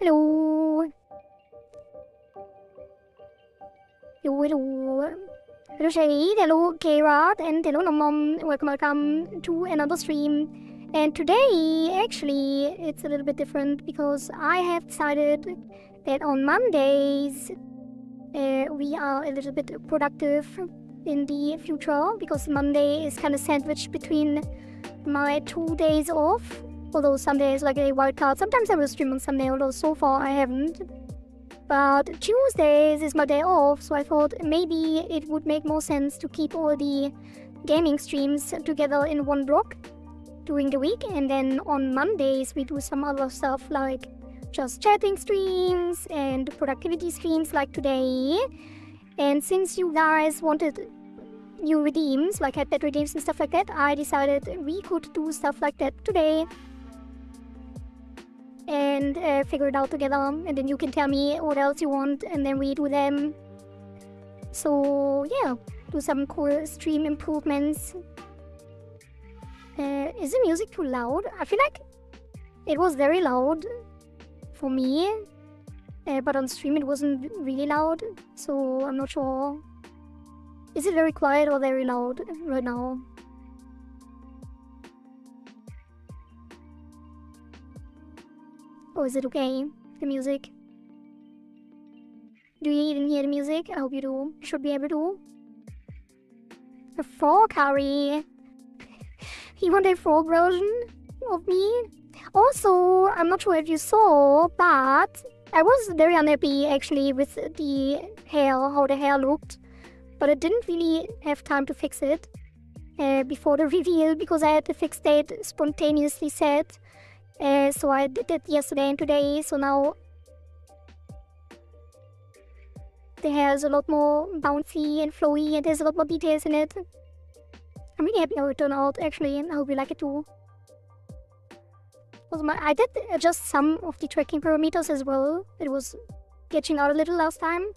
Hello. Hello. Hello Shade, hello K-Rod, and hello Nomom. Welcome to another stream. And today, actually, it's a little bit different because I have decided that on Mondays, we are a little bit productive in the future because Monday is kind of sandwiched between my 2 days off. Although some days like a wild card. Sometimes I will stream on Sunday, although so far I haven't. But Tuesdays is my day off, so I thought maybe it would make more sense to keep all the gaming streams together in one block during the week, and then on Mondays we do some other stuff like just chatting streams and productivity streams like today. And since you guys wanted new redeems, like had pet redeems and stuff like that, I decided we could do stuff like that today. And figure it out together, and then you can tell me what else you want, and then we do them. So yeah, do some cool stream improvements. Is the music too loud? I feel like it was very loud for me, but on stream it wasn't really loud, so I'm not sure. Is it very quiet or very loud right now? Or is it okay, the music? Do you even hear the music? I hope you do. You should be able to. A frog, Harry. He wanted a frog version of me. Also, I'm not sure if you saw, but I was very unhappy actually with the hair, how the hair looked. But I didn't really have time to fix it before the reveal because I had the fix date spontaneously set. So I did it yesterday and today, so now the hair is a lot more bouncy and flowy and there's a lot more details in it. I'm really happy how it turned out, actually, and I hope you like it too. Also, I did adjust some of the tracking parameters as well. It was glitching out a little last time,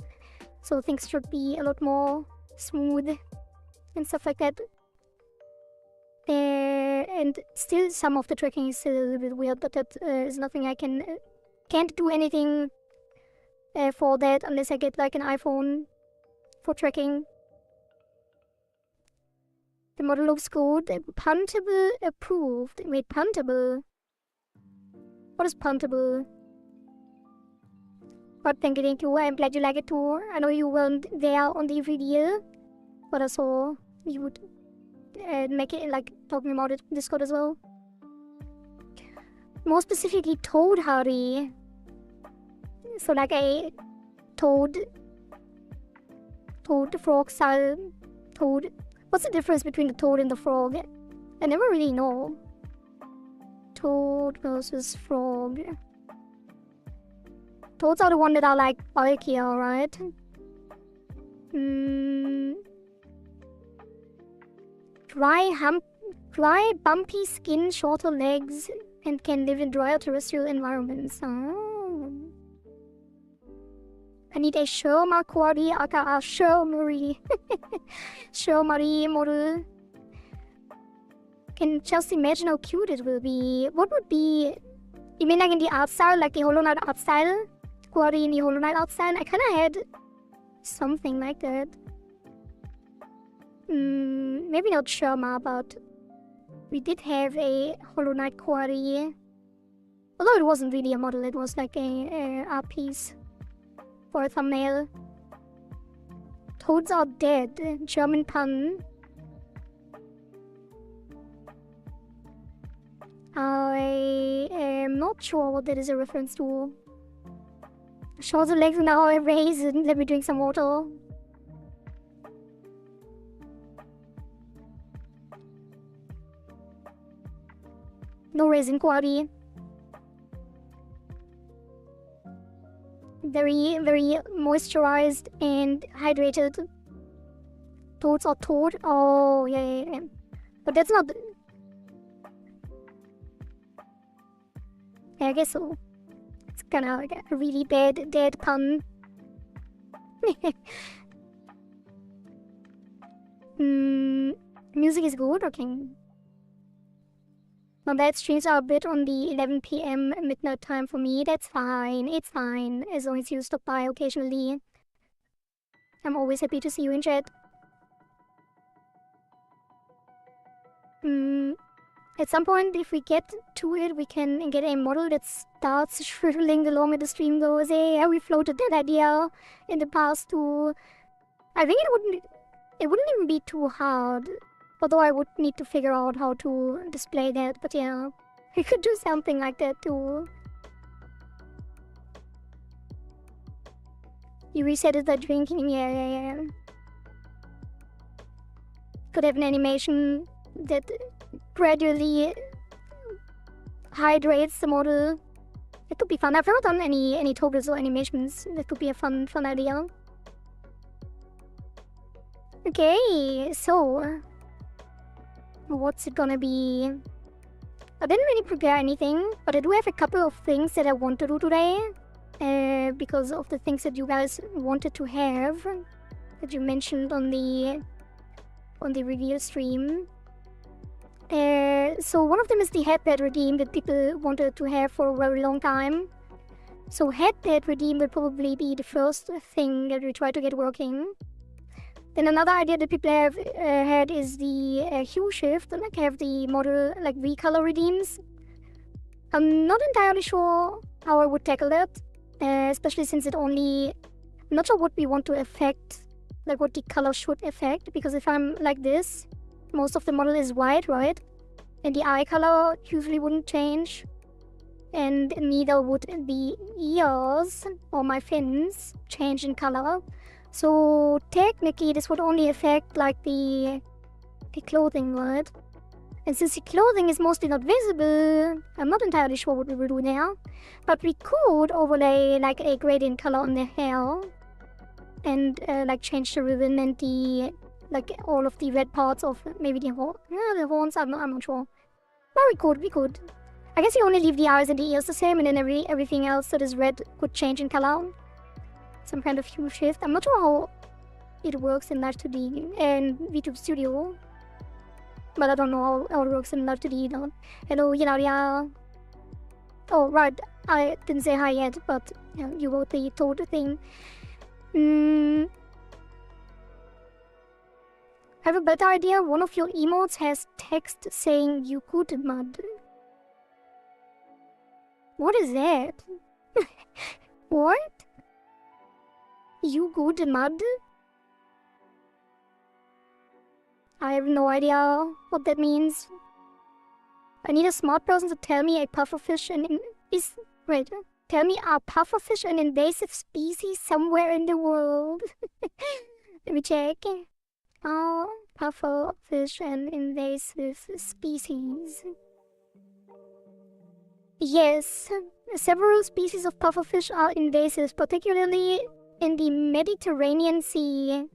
so things should be a lot more smooth and stuff like that. And still some of the tracking is still a little bit weird, but that is nothing I can't do anything for that unless I get like an iPhone for tracking. The model looks good. Puntable approved. Wait, puntable? What is puntable? But thank you. I'm glad you like it too. I know you weren't there on the video, but I saw you would make it like talking about it in Discord as well. More specifically, Toad Harry. So like a toad frog style toad. What's the difference between the toad and the frog? I never really know. Toad versus frog. Toads are the one that are like bulkier, right? Dry, bumpy skin, shorter legs, and can live in drier terrestrial environments. Oh. I need a Sherma Kohari aka Shermary. Shermary model. Can just imagine how cute it will be. What would be... You mean like in the art style, like the Hollow Knight art style? Kohari in the Hollow Knight art style? I kinda had something like that. Maybe not Sherma, but we did have a Hollow Knight Kohari. Although it wasn't really a model, it was like a art piece for a thumbnail. Toads are dead. German pun. I am not sure what that is a reference to. Shorter legs and now a raisin. Let me drink some water. No raisin quality. Very, very moisturized and hydrated. Toads are toad. Oh, yeah. But that's not... Yeah, I guess so. It's kinda like a really bad, dead pun. Music is good? Okay. My bad streams are a bit on the 11 p.m. midnight time for me. That's fine. It's fine. As long as you stop by occasionally. I'm always happy to see you in chat. At some point, if we get to it, we can get a model that starts shriveling the longer the stream goes. Hey, yeah, we floated that idea in the past too. I think it wouldn't even be too hard. Although I would need to figure out how to display that, but yeah. We could do something like that too. You reset it by drinking, yeah. Could have an animation that gradually hydrates the model. It could be fun. I've never done any totals or animations. That could be a fun idea. Okay, so what's it gonna be? I didn't really prepare anything, but I do have a couple of things that I want to do today. Because of the things that you guys wanted to have, that you mentioned on the reveal stream. So one of them is the headband redeem that people wanted to have for a very long time. So headband redeem will probably be the first thing that we try to get working. Then another idea that people have had is the hue shift, like have the model like recolor redeems. I'm not entirely sure how I would tackle that, especially since it only... I'm not sure what we want to affect, like what the color should affect, because if I'm like this, most of the model is white, right? And the eye color usually wouldn't change. And neither would the ears or my fins change in color. So technically this would only affect like the clothing, right? And since the clothing is mostly not visible, I'm not entirely sure what we will do there. But we could overlay like a gradient color on the hair. And like change the ribbon and the like all of the red parts of maybe the horns. I'm not sure. But we could. I guess you only leave the eyes and the ears the same, and then everything else that is red could change in color. Some kind of hue shift. I'm not sure how it works in Live 2D and VTuber Studio. But I don't know how it works in Live 2D either. Hello, Yelaria. Oh, right. I didn't say hi yet, but yeah, you wrote the toad thing. I have a better idea. One of your emotes has text saying you good mud. What is that? What? You good mud? I have no idea what that means. I need a smart person to tell me a pufferfish tell me are pufferfish an invasive species somewhere in the world? Let me check. Are pufferfish an invasive species? Yes, several species of pufferfish are invasive, particularly in the Mediterranean Sea.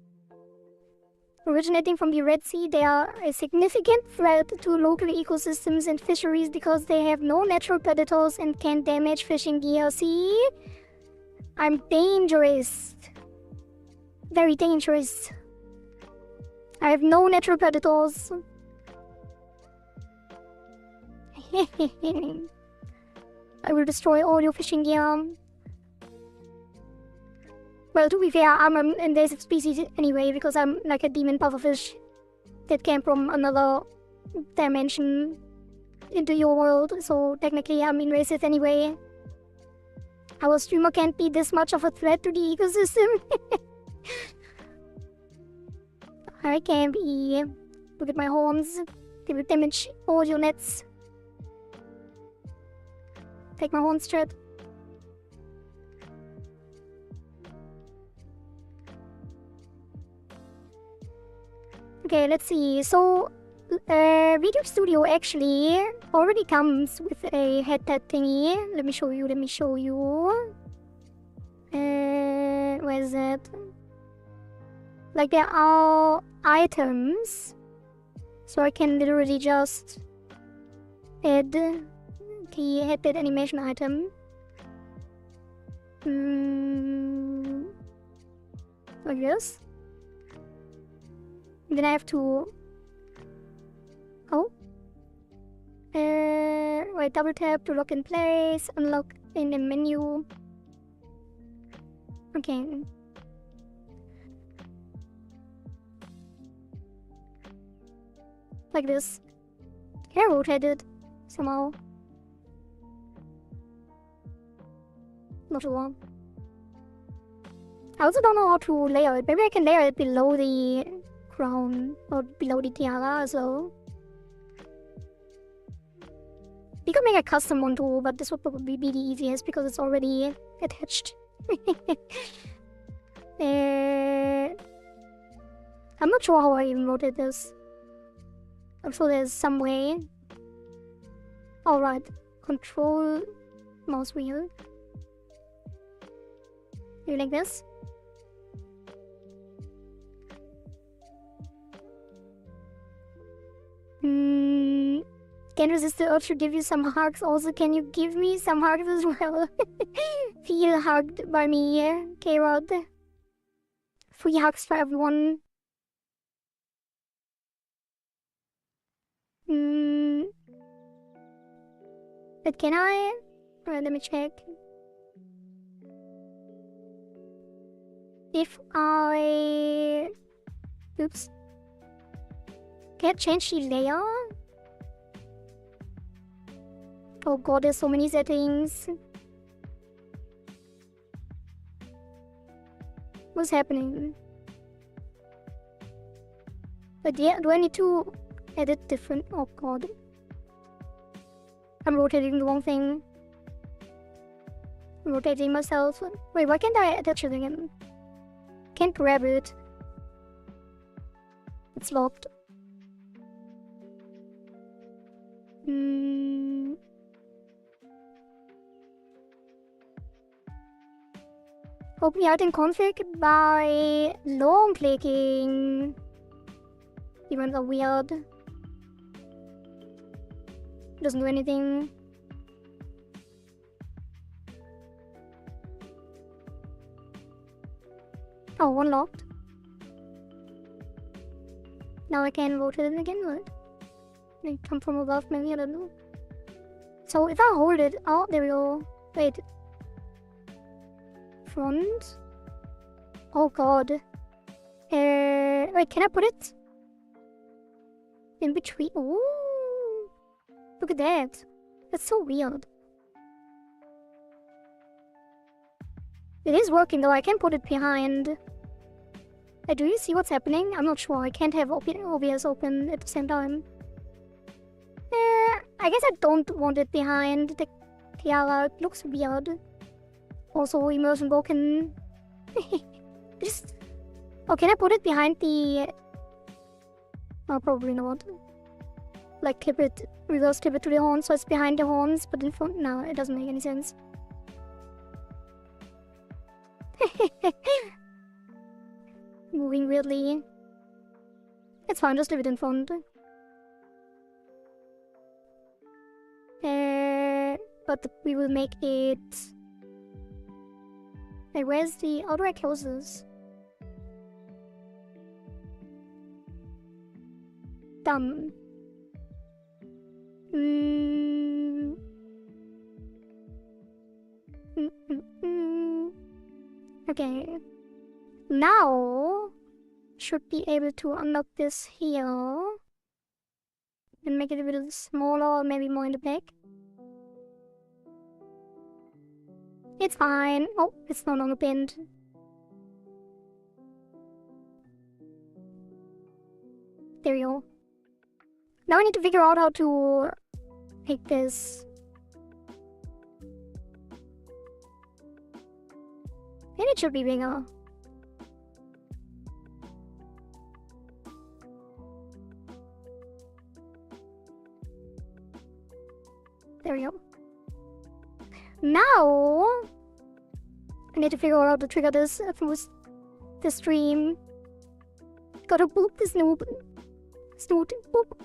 Originating from the Red Sea, they are a significant threat to local ecosystems and fisheries because they have no natural predators and can damage fishing gear. See? I'm dangerous. Very dangerous. I have no natural predators. I will destroy all your fishing gear. Well, to be fair, I'm an invasive species anyway, because I'm like a demon pufferfish that came from another dimension into your world, so technically I'm invasive anyway. Our streamer can't be this much of a threat to the ecosystem. I can be. Look at my horns. They will damage all your nets. Take my horns, chat. Okay, let's see. So, VTuber Studio actually already comes with a headset thingy. Let me show you. Where is it? Like, there are items. So I can literally just add the headset animation item. Like this. Then I have to... Oh. Wait, double tap to lock in place, unlock in the menu. Okay. Like this. Can I rotate it somehow? Not sure. I also don't know how to layer it. Maybe I can layer it below the crown or below the tiara as well. We could make a custom one too, but this would probably be the easiest because it's already attached. I'm not sure how I even rotate this. I'm sure there's some way. Alright. Control mouse wheel. Do you like this? Can't resist the urge to give you some hugs. Also, can you give me some hugs as well? Feel hugged by me, K-Rod. Free hugs for everyone. But can I? Alright, let me check. If I... Oops. Can I change the layer? Oh god, there's so many settings. What's happening? But yeah, do I need to edit different? Oh god. I'm rotating the wrong thing. I'm rotating myself. Wait, why can't I attach it again? Can't grab it. It's locked. Open out in config by long clicking. Events are weird. Doesn't do anything. Oh, unlocked. Now I can rotate it again, right? They come from above, maybe, I don't know. So if I hold it, oh, there we go. Wait. Front. Oh god. Wait, can I put it in between? Ooh, look at that. That's so weird. It is working though. I can put it behind. Do you see what's happening? I'm not sure. I can't have OBS open at the same time. I guess I don't want it behind the tiara. It looks weird. Also, immersion broken. Just... Oh, can I put it behind the... Oh, probably not. Like, clip it, reverse clip it to the horns so it's behind the horns, but in front... No, it doesn't make any sense. Moving weirdly. It's fine, just leave it in front. But we will make it... Hey, where's the... How do I close this? Done. Okay. Now... should be able to unlock this here. And make it a little smaller, maybe more in the back. It's fine. Oh, it's no longer pinned. There we go. Now I need to figure out how to make this. And it should be bigger. There we go. Now I need to figure out how to trigger this from the stream. Gotta boop the snoot. Snoot. Boop.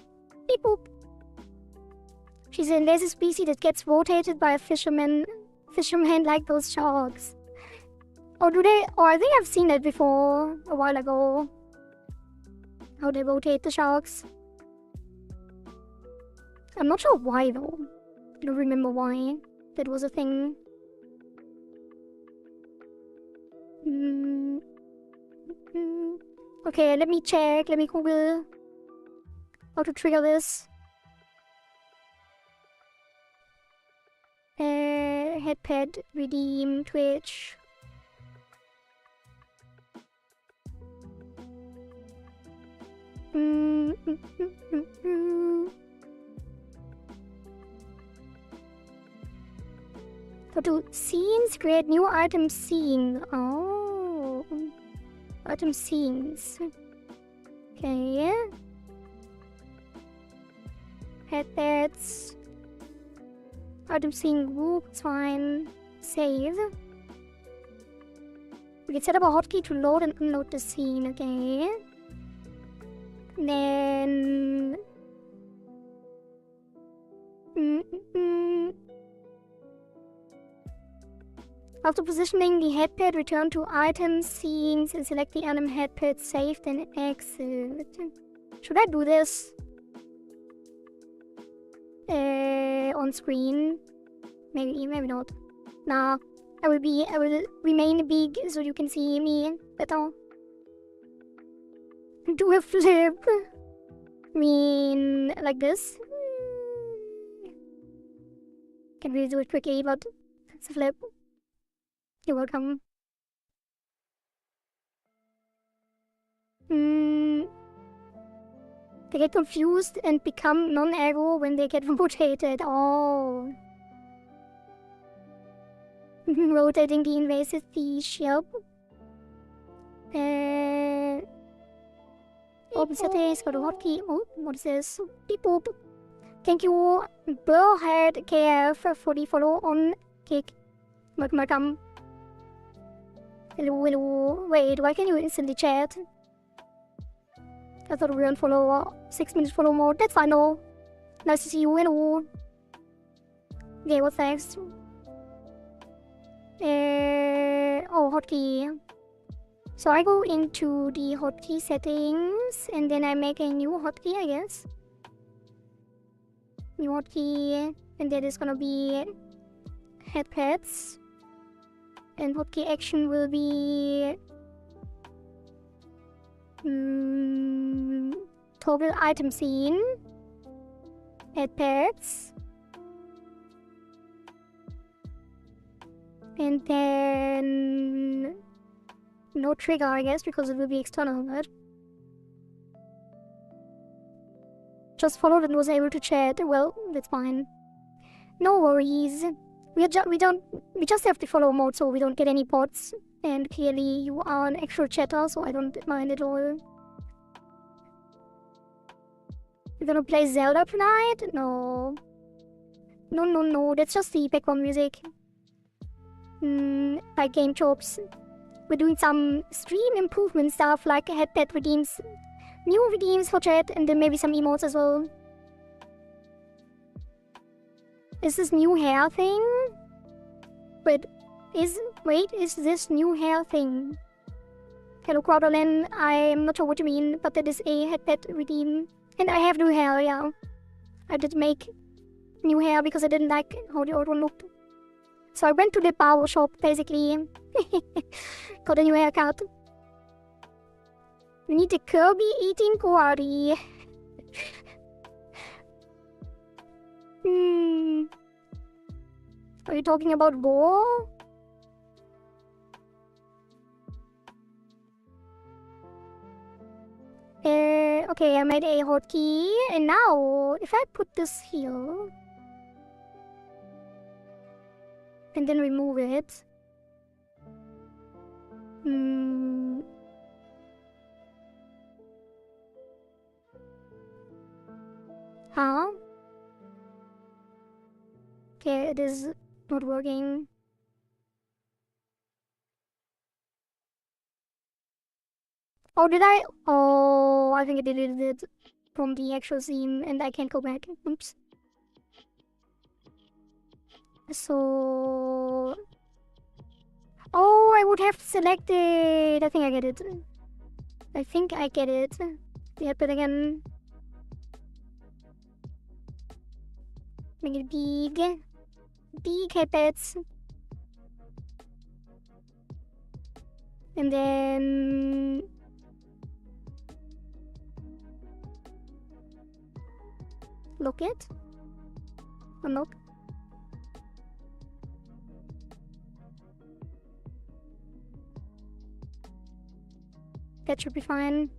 Beep boop. She's an invasive species that gets rotated by a fisherman like those sharks. Or do they? Or I think I've seen that before a while ago. How they rotate the sharks. I'm not sure why though. don't remember why that was a thing. Okay, let me check. Let me Google how to trigger this. Headpad, redeem, Twitch. So to scenes, create new item scene. Oh, item scenes. Okay. Headpads. Item scene group, it's fine. Save. We can set up a hotkey to load and unload the scene, okay. Then... After positioning the headpad, return to item scenes and select the anim headpad saved and exit. Should I do this? On screen? Maybe not. Nah, I will remain big so you can see me better. Do a flip. I mean, like this. Can't really do it quickly, but it's a flip. You're welcome. They get confused and become non-aggro when they get rotated. Oh. Rotating the invasive fish, yep. Open settings, go to hotkey. Oh, what is this? Beep boop. Thank you, Burhead KF, for the follow on Kick. Welcome. Hello. Wait, why can you instantly chat? I thought we were on follow 6 minutes follow mode. That's fine though. Nice to see you. Hello. Okay, what's next? Oh, hotkey. So I go into the hotkey settings and then I make a new hotkey, I guess. New hotkey, and that is gonna be headpads. And hotkey action will be toggle item scene, headpads, and then no trigger, I guess, because it will be external, right? Just followed and was able to chat. Well, that's fine. No worries. We just have the follow mode, so we don't get any bots. And clearly, you are an actual chatter, so I don't mind at all. You're gonna play Zelda tonight? No. No. That's just the background music. Like game chops. We're doing some stream improvement stuff, like headpad redeems, new redeems for chat, and then maybe some emotes as well. Is this new hair thing? Wait, is this new hair thing? Hello, Crowderland. I am not sure what you mean, but that is a headpad redeem. And I have new hair, yeah. I did make new hair because I didn't like how the old one looked. So I went to the barber shop, basically. Got a new haircut. We need the Kirby eating Kohari. Are you talking about war? Okay, I made a hotkey, and now if I put this here and then remove it, huh? Okay, it is not working. Oh, did I? Oh, I think I deleted it from the actual scene and I can't go back. Oops. So... Oh, I would have selected... I think I get it. I think I get it. The headpad again. Make it big. Big headpads. And then lock it. Unlock. That should be fine.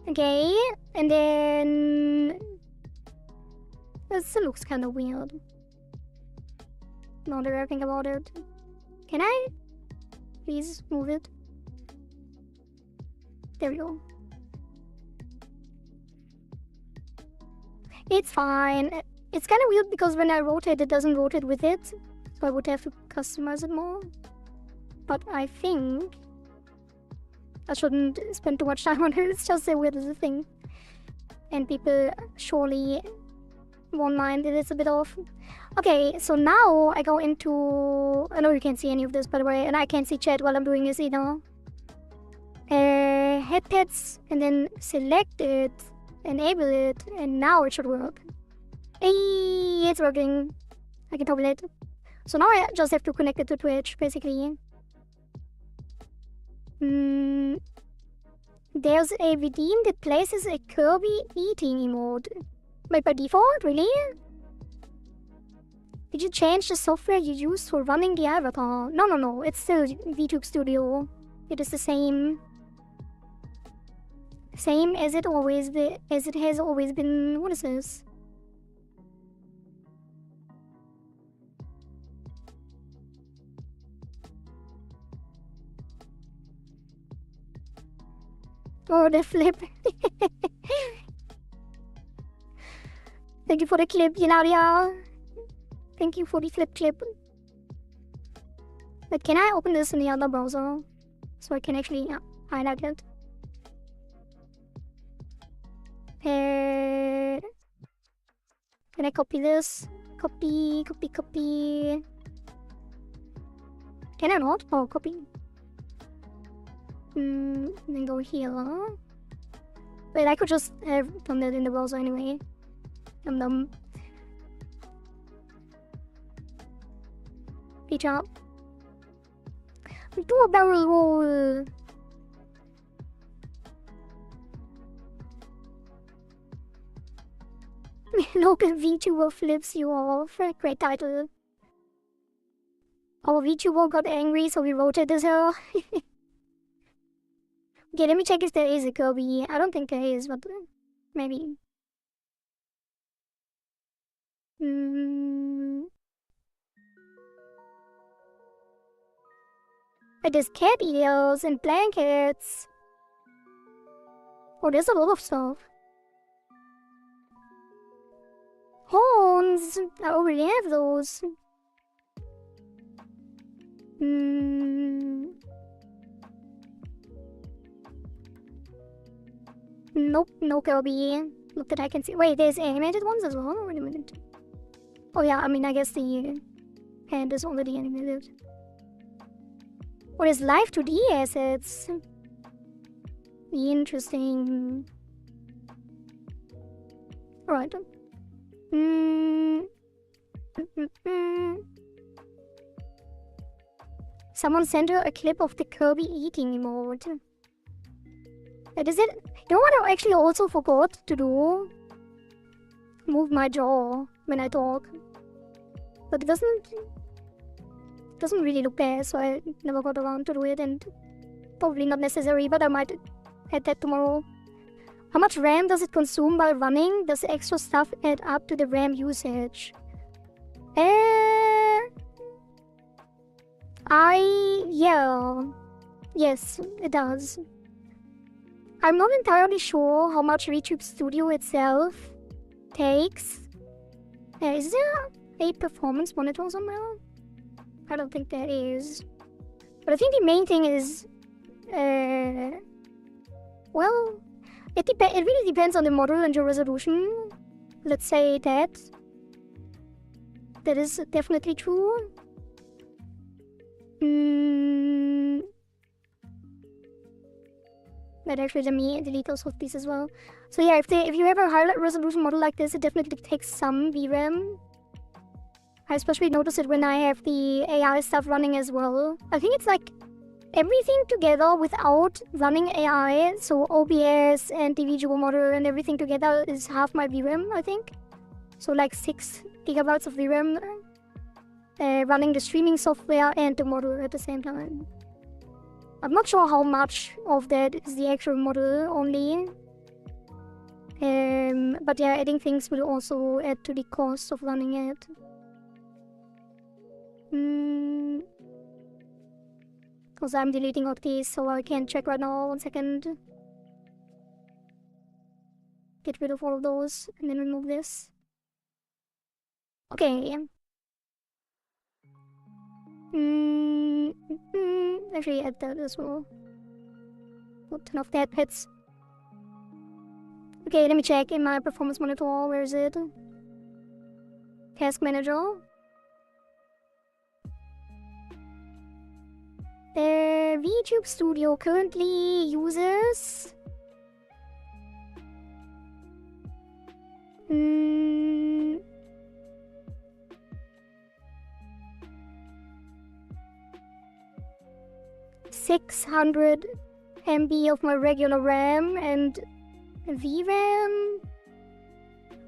Okay, and then this looks kind of weird. Now that I think about it. Can I please move it? There we go. It's fine. It's kind of weird because when I rotate, it doesn't rotate with it. So I would have to customize it more. But I think I shouldn't spend too much time on it. It's just a weird little thing. And people surely won't mind it. It's a bit off. Okay, so now I go into... I know you can't see any of this, by the way, and I can't see chat while I'm doing this either. Headpads, and then select it, enable it, and now it should work. Hey, it's working. I can toggle it. So now I just have to connect it to Twitch, basically. There's a redeem that places a Kirby eating emote. But by default, really? Did you change the software you used for running the avatar? No. It's still VTuber Studio. It is the same. Same as it has always been. What is this? Oh, the flip. Thank you for the clip, Ilaria. Thank you for the flip clip. But can I open this in the other browser? So I can actually highlight it. Can I copy this? Copy. Can I not? Oh, copy. Then go here. Wait, I could just have done that in the browser anyway. Dumb. Reach up. Do a barrel roll. Local VTuber flips you off. Great title. Our VTuber got angry, so we wrote it as hell. Okay, let me check if there is a Kirby. I don't think there is, but maybe. But there's cat ears and blankets. Oh, there's a lot of stuff. Horns! I already have those. Nope, no Kirby. Not that I can see. Wait, there's animated ones as well? Wait a minute. Oh yeah, I mean, I guess the hand is already animated. What is live 2D assets? Interesting. Alright. Someone sent her a clip of the Kirby eating emote. That is it. You know what I actually also forgot to do? Move my jaw when I talk. But it doesn't really look bad, so I never got around to do it, and probably not necessary, but I might add that tomorrow. How much RAM does it consume while running? Does the extra stuff add up to the RAM usage? Yes, it does. I'm not entirely sure how much VTuber Studio itself takes. Is there a performance monitor somewhere? I don't think there is. But I think the main thing is... well... It really depends on the model and your resolution. Let's say that. That is definitely true. But actually let me delete those hotkeys as well. So yeah, if you have a high resolution model like this, it definitely takes some VRAM. I especially notice it when I have the AI stuff running as well. I think it's like everything together without running AI, so OBS and the VTuber model and everything together is half my VRAM, I think. So like 6 gigabytes of VRAM running the streaming software and the model at the same time. I'm not sure how much of that is the actual model only. But yeah, adding things will also add to the cost of running it. Because I'm deleting hotkeys, so I can't check right now. 1 second. Get rid of all of those and then remove this. Okay. Actually add that as well. We'll turn off that pets. Okay, let me check in my performance monitor. Where is it? Task manager. The VTube Studio currently uses 600 MB of my regular RAM and VRAM.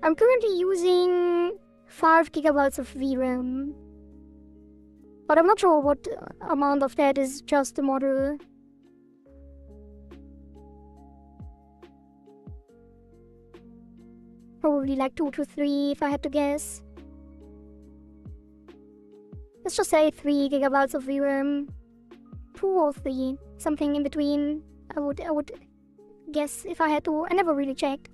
I'm currently using 5 gigabytes of VRAM. But I'm not sure what amount of that is just the model. Probably like 2 to 3 if I had to guess. Let's just say 3 gigabytes of VRAM. 2 or 3, something in between. I would guess if I had to. I never really checked.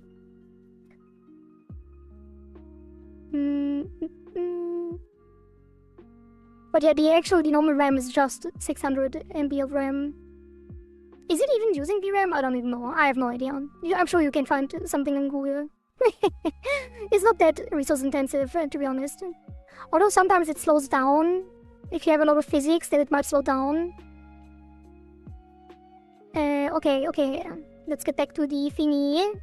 But yeah, the normal RAM is just 600 MB of RAM. Is it even using VRAM? I don't even know. I have no idea. I'm sure you can find something on Google. It's not that resource intensive, to be honest. Although sometimes it slows down. If you have a lot of physics, then it might slow down. Okay. Let's get back to the thingy.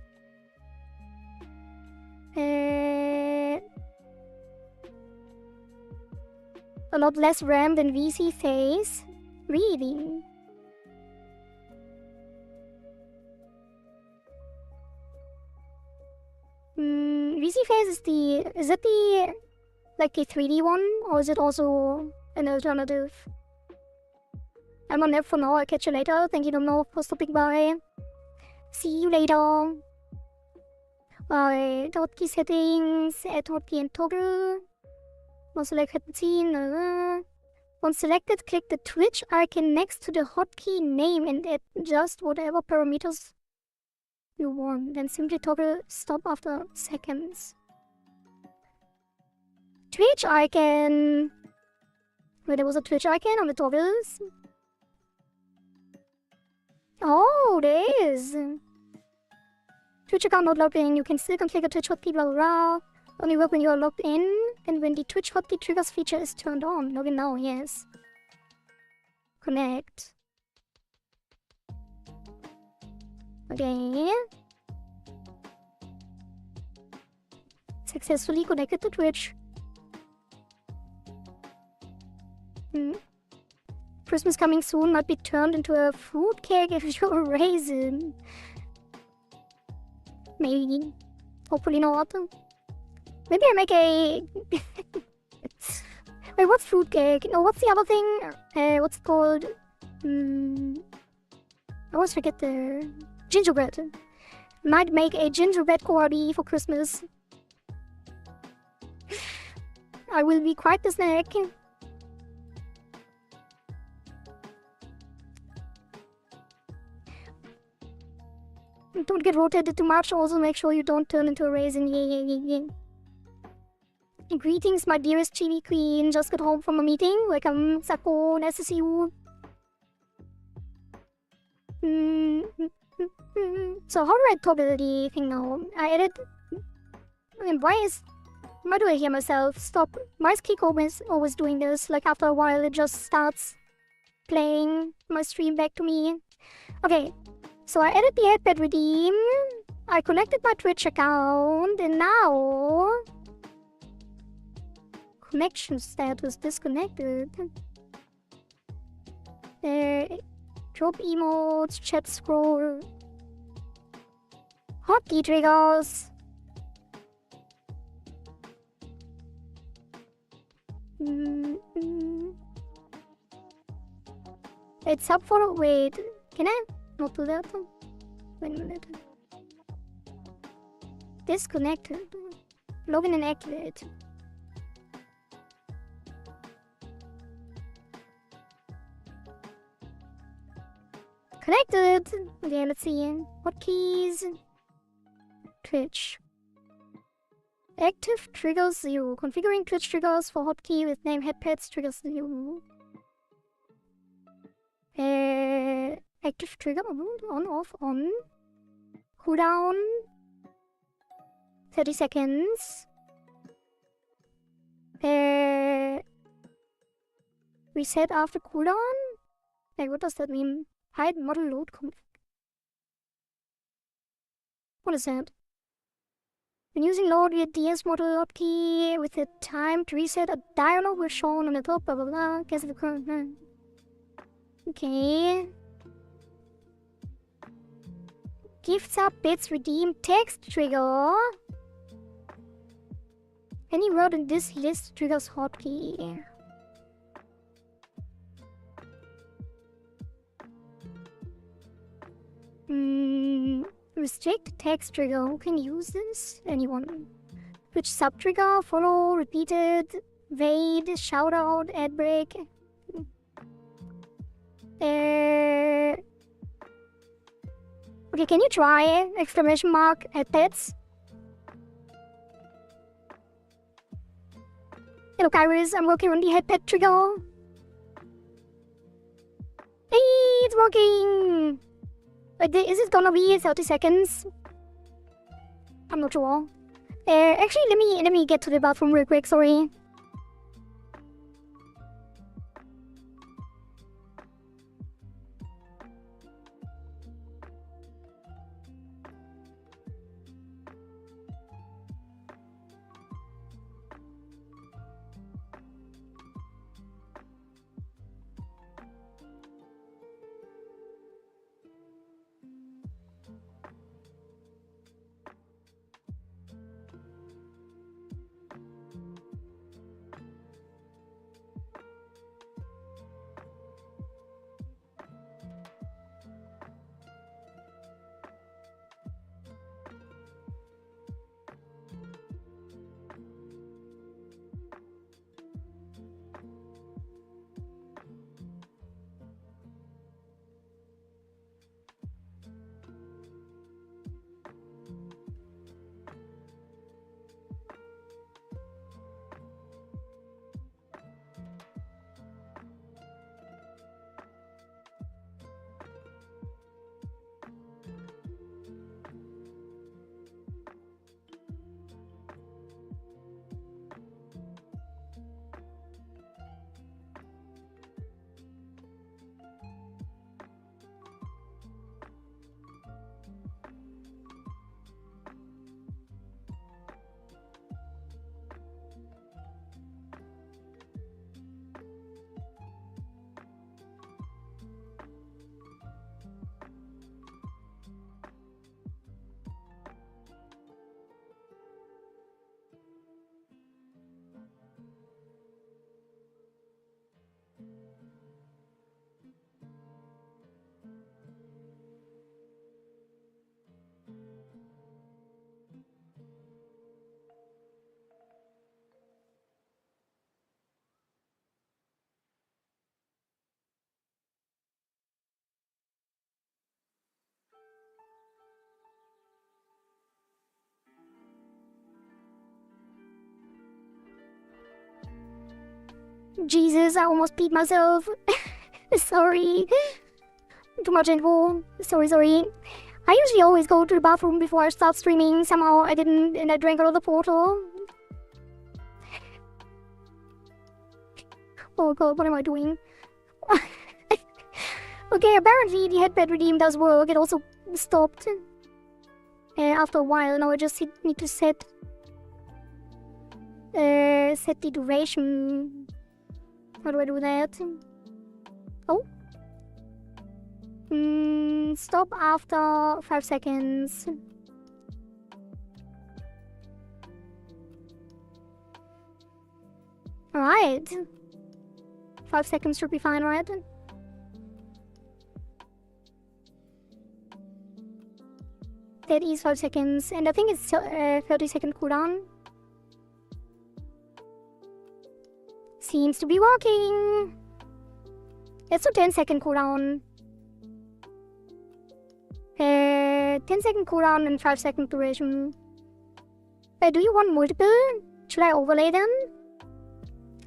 A lot less RAM than VC phase. Really? VC phase is it the like the 3D one, or is it also an alternative? I'm on F for now. I'll catch you later. Thank you, Domino, for stopping by. See you later. Alright, hotkey settings, add hotkey and toggle. Once selected, once selected, click the Twitch icon next to the hotkey name and adjust whatever parameters you want. Then simply toggle stop after seconds. Twitch icon. Wait, there was a Twitch icon on the toggles. Oh, there is. Twitch account not logged in. You can still configure a Twitch hotkey, blah blah blah. Only work when you are logged in and when the Twitch hotkey triggers feature is turned on. Log in now, yes. Connect. Okay. Successfully connected to Twitch. Christmas coming soon might be turned into a fruitcake if you're a raisin. Maybe. Hopefully not. Maybe I make a... Wait, what's fruitcake? No, what's the other thing? What's it called? I always forget the... Gingerbread. Might make a gingerbread Kohari for Christmas. I will be quite the snack. Don't get rotated too much. Also make sure you don't turn into a raisin. Yeah. Greetings, my dearest chibi queen. Just got home from a meeting. Welcome, Sako. Nice to see you. So how do I toggle the thing now? I edit. I mean, why do I hear myself? Stop. Why is Kiko always doing this? Like after a while, it just starts playing my stream back to me. Okay. So I added the headpad redeem. I connected my Twitch account, and now connection status disconnected. Drop emotes, chat scroll, hotkey triggers. It's up for wait. Can I not do that? Wait a minute. Disconnected. Login and activate. Connected. Okay, let's see. Hotkeys. Twitch. Active triggers 0. Configuring Twitch triggers for hotkey with name headpads triggers 0. Active trigger on, off, on. Cooldown 30 seconds. Reset after cooldown? Like, what does that mean? Hide model load config. What is that? When using load via DS model hotkey with the time to reset, a dialog will shown on the top, blah blah blah. Guess the current. Okay. Gifts up bits redeem text trigger. Any word in this list triggers hotkey. Restrict text trigger. Who can use this? Anyone. Which sub trigger? Follow, repeated, wait, shout out, ad break. Okay, can you try exclamation mark at pets? Hello, Kairis. I'm working on the headpad trigger. Hey, it's working! Is it gonna be 30 seconds? I'm not sure. Actually, let me get to the bathroom real quick, sorry. Jesus, I almost peed myself. Sorry. Too much info. Sorry. I usually always go to the bathroom before I start streaming. Somehow I didn't, and I drank out of the portal. Oh god, what am I doing? Okay, apparently the headbed redeem does work. It also stopped after a while. Now I just need to set the duration. How do I do that? Oh. Stop after 5 seconds. Alright. 5 seconds should be fine, right? That is 5 seconds, and I think it's 30-second cooldown. Seems to be working. Let's do 10-second cooldown. 10-second cooldown and 5-second duration. Do you want multiple? Should I overlay them?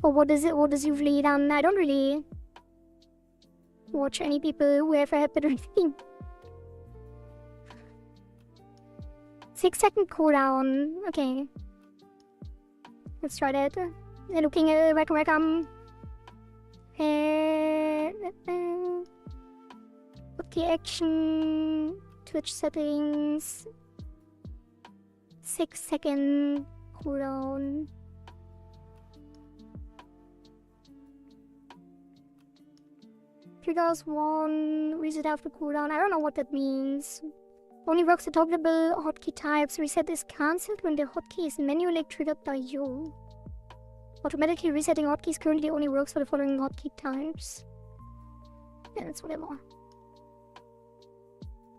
Or what is usually done? I don't really watch any people who have a habit of anything. 6-second cooldown. Okay. Let's try that. Looking at welcome. Okay, action. Twitch settings. 6-second cooldown. Triggers 1, reset after cooldown. I don't know what that means. Only works with toggleable hotkey types. Reset is cancelled when the hotkey is manually triggered by you. Automatically resetting hotkeys currently only works for the following hotkey types. Yeah, that's whatever.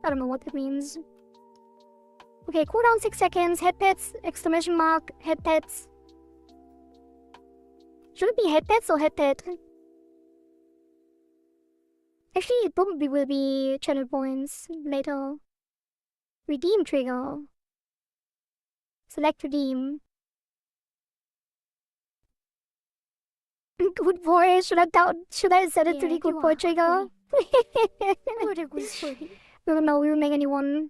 I don't know what that means. Okay, cooldown 6 seconds. Headpads, exclamation mark, headpads. Should it be headpads or headpad? Actually, it probably will be channel points later. Redeem trigger. Select redeem. Good boy. Should I set it to the good boy trigger? No, we will make a new one.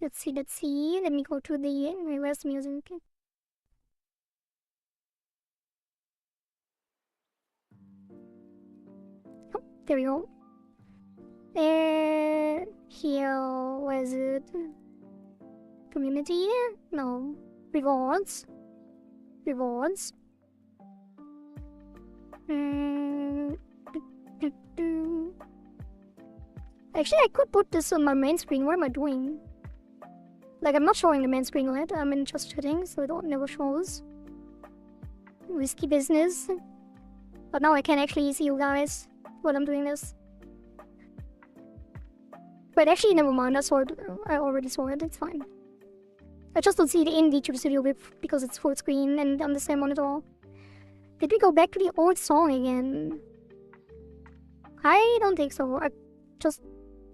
Let's see. Let me go to the where's music. Oh, there we go. Here, where is it? Community? No. Rewards. Actually, I could put this on my main screen. What am I doing? Like, I'm not showing the main screen yet. I'm in just settings, so it never shows. Risky business. But now I can actually see you guys while I'm doing this. But actually, never mind. I already saw it. It's fine. I just don't see the ENVtuber studio because it's full screen and on the same monitor. Did we go back to the old song again? I don't think so. I just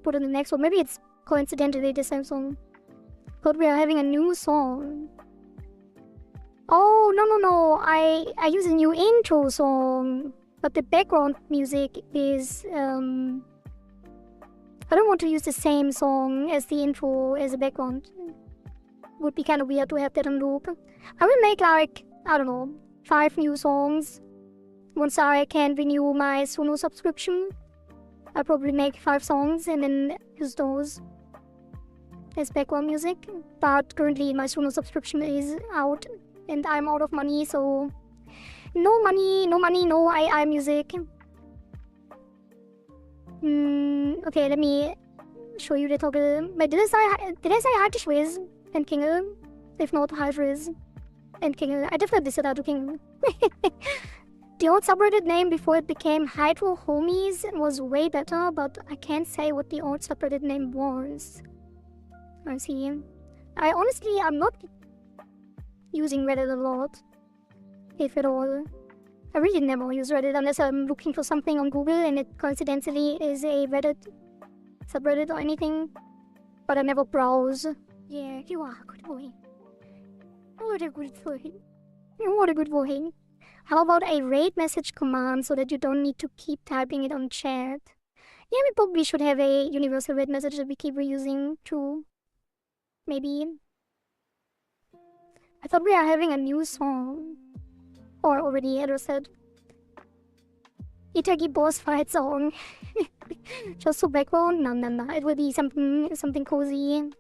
put in the next one. Maybe it's coincidentally the same song. But we are having a new song. Oh, no. I use a new intro song. But the background music is... I don't want to use the same song as the intro as a background. Would be kind of weird to have that on loop. I will make like, I don't know, 5 new songs. Once I can renew my Suno subscription, I'll probably make 5 songs and then use those as background music. But currently my Suno subscription is out and I'm out of money, so no money, no AI music. Okay, let me show you the toggle. But did I say hi to Shwiz and Kingle? If not, hi Shwiz and Kingle. I definitely said hi to Kingle. The old subreddit name before it became Hydro Homies was way better, but I can't say what the old subreddit name was. I see. I'm not using Reddit a lot, if at all. I really never use Reddit unless I'm looking for something on Google and it coincidentally is a Reddit subreddit or anything. But I never browse. Yeah, you are a good boy. What a good boy. What a good boy. How about a raid message command so that you don't need to keep typing it on chat? Yeah, we probably should have a universal raid message that we keep reusing too. Maybe. I thought we are having a new song. Or already addressed it. Itagi boss fight song. Just for background? No. It will be something cozy.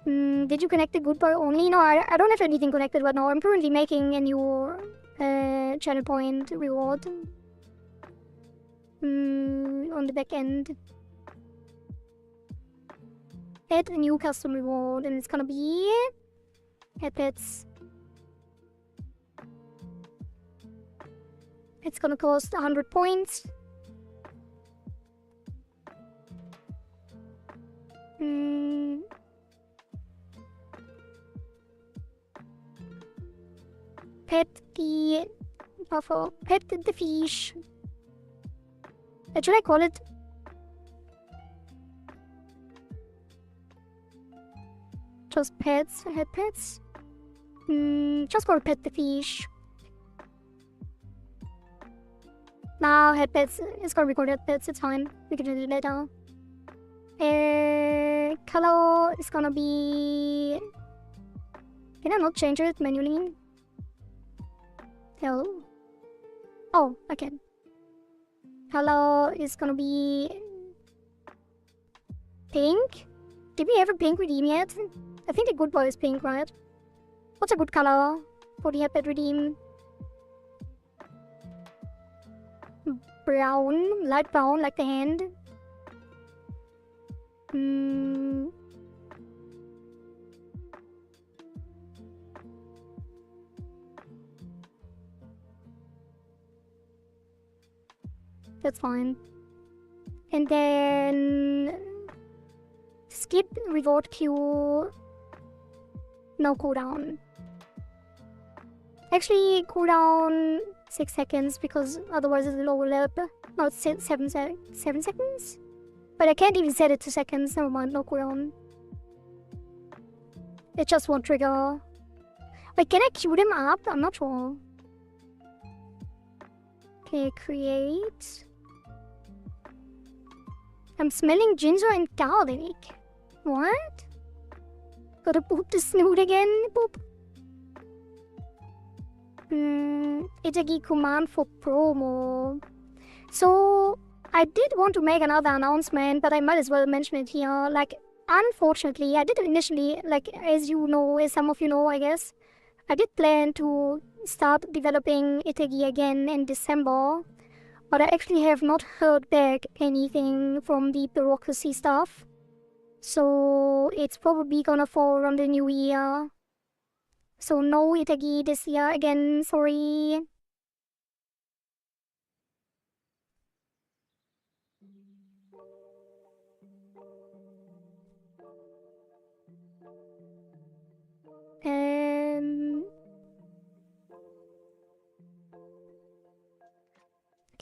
Did you connect the good boy only? No, I don't have anything connected right now. I'm currently making a new channel point reward on the back end. Add a new custom reward, and it's gonna be pets. It's gonna cost 100 points. Pet the buffer. Pet the fish. Should I call it? Just pets? Head pets? Just call it pet the fish. Now head pets. It's gonna record head pets. It's fine. We can do it later. Color is gonna be. Can I not change it manually? Hell. Oh, I can. Color is gonna be pink. Did we ever pink redeem yet? I think the good boy is pink, right? What's a good color for the headpad redeem? Brown, light brown, like the hand. That's fine. And then skip reward queue. No cooldown. Actually, cooldown 6 seconds because otherwise it will overlap. No, it's 7 seconds. But I can't even set it to seconds. Never mind, no cooldown. It just won't trigger. Wait, can I queue them up? I'm not sure. Okay, create. I'm smelling ginger and garlic. What? Gotta poop the snoot again? Poop. Itagi command for promo. So, I did want to make another announcement, but I might as well mention it here. Like, unfortunately, I did initially, like, as you know, as some of you know, I guess, I did plan to start developing Itagi again in December. But I actually have not heard back anything from the bureaucracy stuff. So it's probably gonna fall on the new year. So no Itagi this year again, sorry.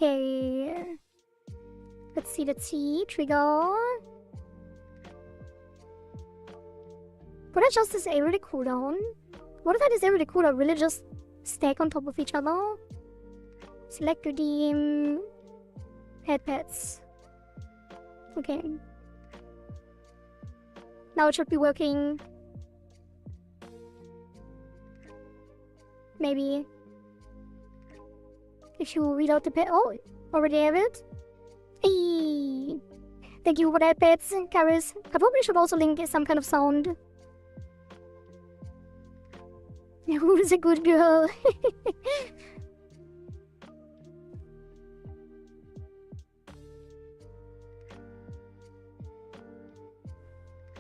Okay. Let's see. Trigger. Could I just disable the cooldown? What if I disable the cooldown? Will it just stack on top of each other? Select redeem. Head pets. Okay. Now it should be working. Maybe. If you reload the pet. Oh, already have it? Eee. Thank you for that, pets, Karis. I probably should also link some kind of sound. Who's a good girl?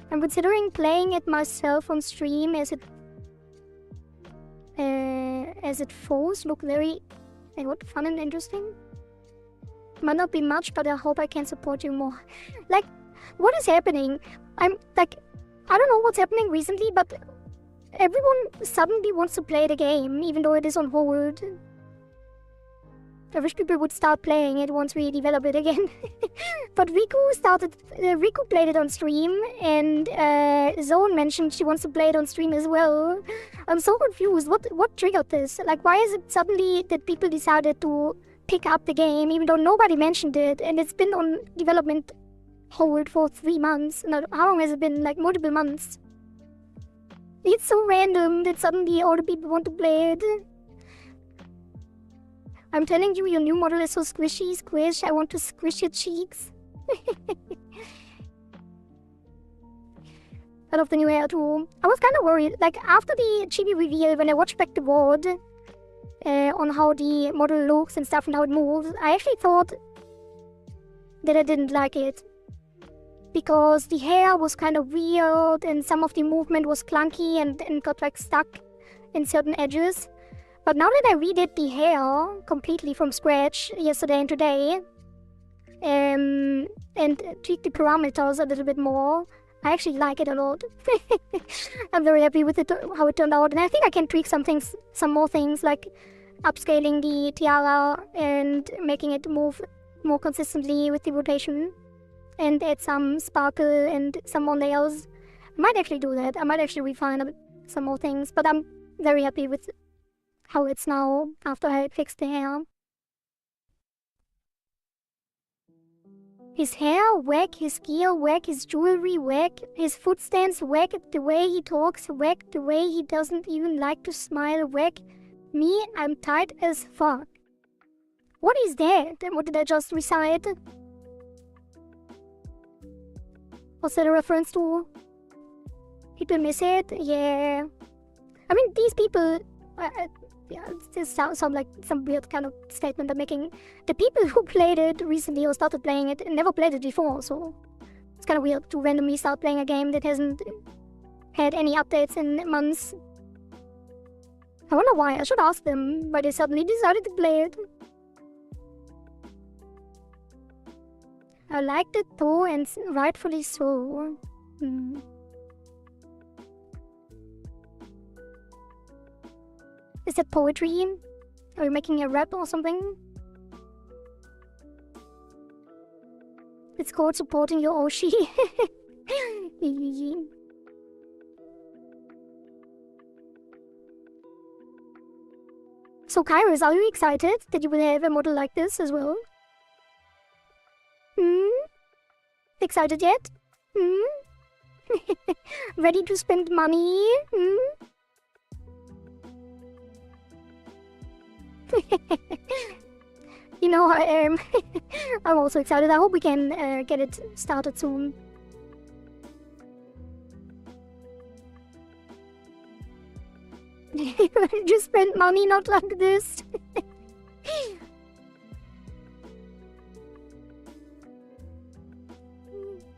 I'm considering playing it myself on stream as it falls. Look very what fun and interesting. Might not be much, but I hope I can support you more. Like, what is happening? I'm like, I don't know what's happening recently, but everyone suddenly wants to play the game, even though it is on hold. I wish people would start playing it once we develop it again. But Riku played it on stream, and Zone mentioned she wants to play it on stream as well. I'm so confused. What triggered this? Like, why is it suddenly that people decided to pick up the game, even though nobody mentioned it, and it's been on development hold for 3 months? No, how long has it been? Like, multiple months. It's so random that suddenly all the people want to play it. I'm telling you, your new model is so squishy, squish. I want to squish your cheeks. I love the new hair too. I was kind of worried, like after the chibi reveal, when I watched back the VOD on how the model looks and stuff and how it moves, I actually thought that I didn't like it. Because the hair was kind of weird and some of the movement was clunky and got like stuck in certain edges. But now that I redid the hair completely from scratch yesterday and today, and tweaked the parameters a little bit more, I actually like it a lot. I'm very happy with it, how it turned out, and I think I can tweak some more things, like upscaling the tiara and making it move more consistently with the rotation, and add some sparkle and some more nails. I might actually do that. I might actually refine some more things, but I'm very happy with how it's now after I fixed the hair. His hair, whack. His gear, whack. His jewelry, whack. His footstands, whack. The way he talks, whack. The way he doesn't even like to smile, whack. Me, I'm tight as fuck. What is that? What did I just recite? Was that a reference to? People miss it? Yeah. I mean, these people... yeah, this sounds like some weird kind of statement I'm making. The people who played it recently or started playing it never played it before, so... It's kind of weird to randomly start playing a game that hasn't had any updates in months. I wonder why. I should ask them why they suddenly decided to play it. I liked it though, and rightfully so. Is that poetry? Are you making a rap or something? It's called supporting your Oshi. So Kairos, are you excited that you will have a model like this as well? Excited yet? Ready to spend money? You know, I am. I'm also excited. I hope we can get it started soon. Just spend money, not like this.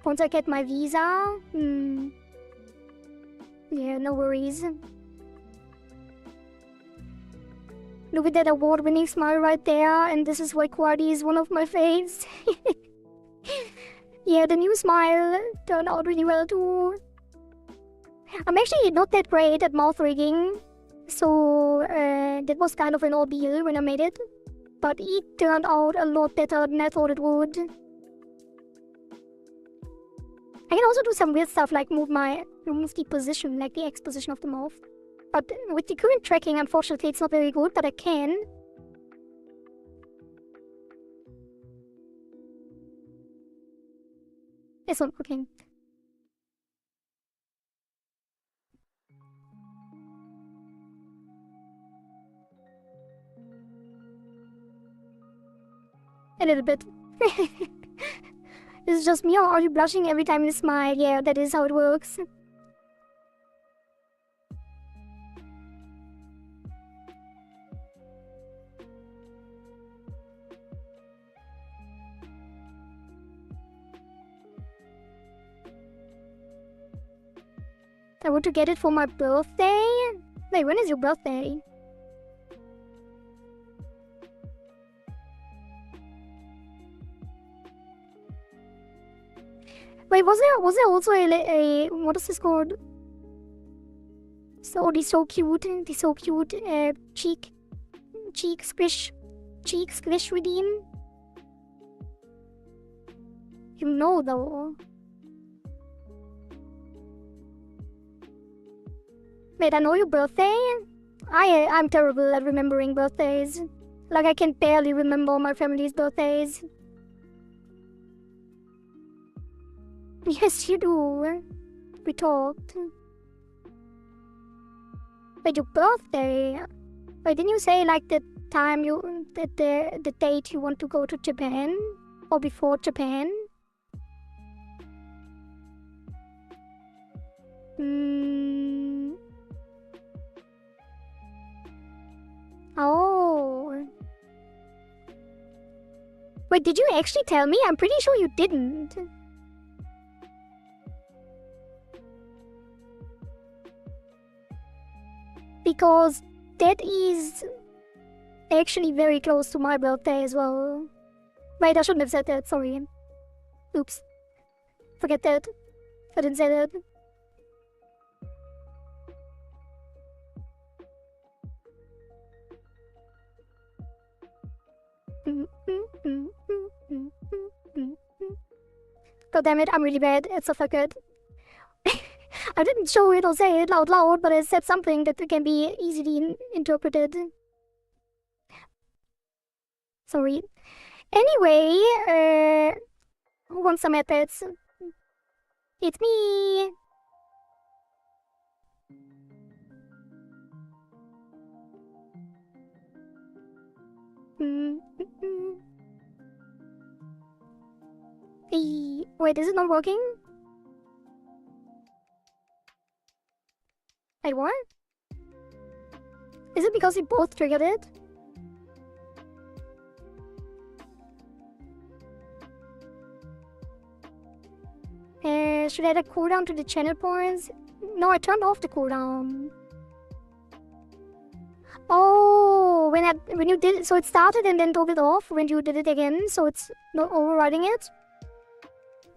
Once I get my visa, yeah, no worries. Look at that award-winning smile right there, and this is why Kohari is one of my faves. Yeah, the new smile turned out really well too. I'm actually not that great at mouth rigging, so that was kind of an ordeal when I made it. But it turned out a lot better than I thought it would. I can also do some weird stuff like move the position, like the X position of the mouth. But with the current tracking, unfortunately, it's not very good, but I can. It's not working. A little bit. Is it just me, or are you blushing every time you smile? Yeah, that is how it works. I want to get it for my birthday? Wait, when is your birthday? Wait, was there also a what is this called? So the so cute cheek squish redeem? You know though. Wait, I know your birthday? I'm terrible at remembering birthdays. Like, I can barely remember my family's birthdays. Yes, you do. We talked. Wait, your birthday? Wait, didn't you say, like, the time you at the date you want to go to Japan or before Japan. Oh. Wait, did you actually tell me? I'm pretty sure you didn't. Because that is actually very close to my birthday as well. Wait, I shouldn't have said that, sorry. Oops. Forget that. I didn't say that. God damn it, I'm really bad at stuff like that. I didn't show it or say it out loud, but I said something that can be easily interpreted. Sorry. Anyway, who wants some pets? It's me! Wait, is it not working? Wait, what? Is it because we both triggered it? Should I add a cooldown to the channel points? No, I turned off the cooldown. Oh, when you did it, so it started and then toggled off when you did it again, so it's not overriding it.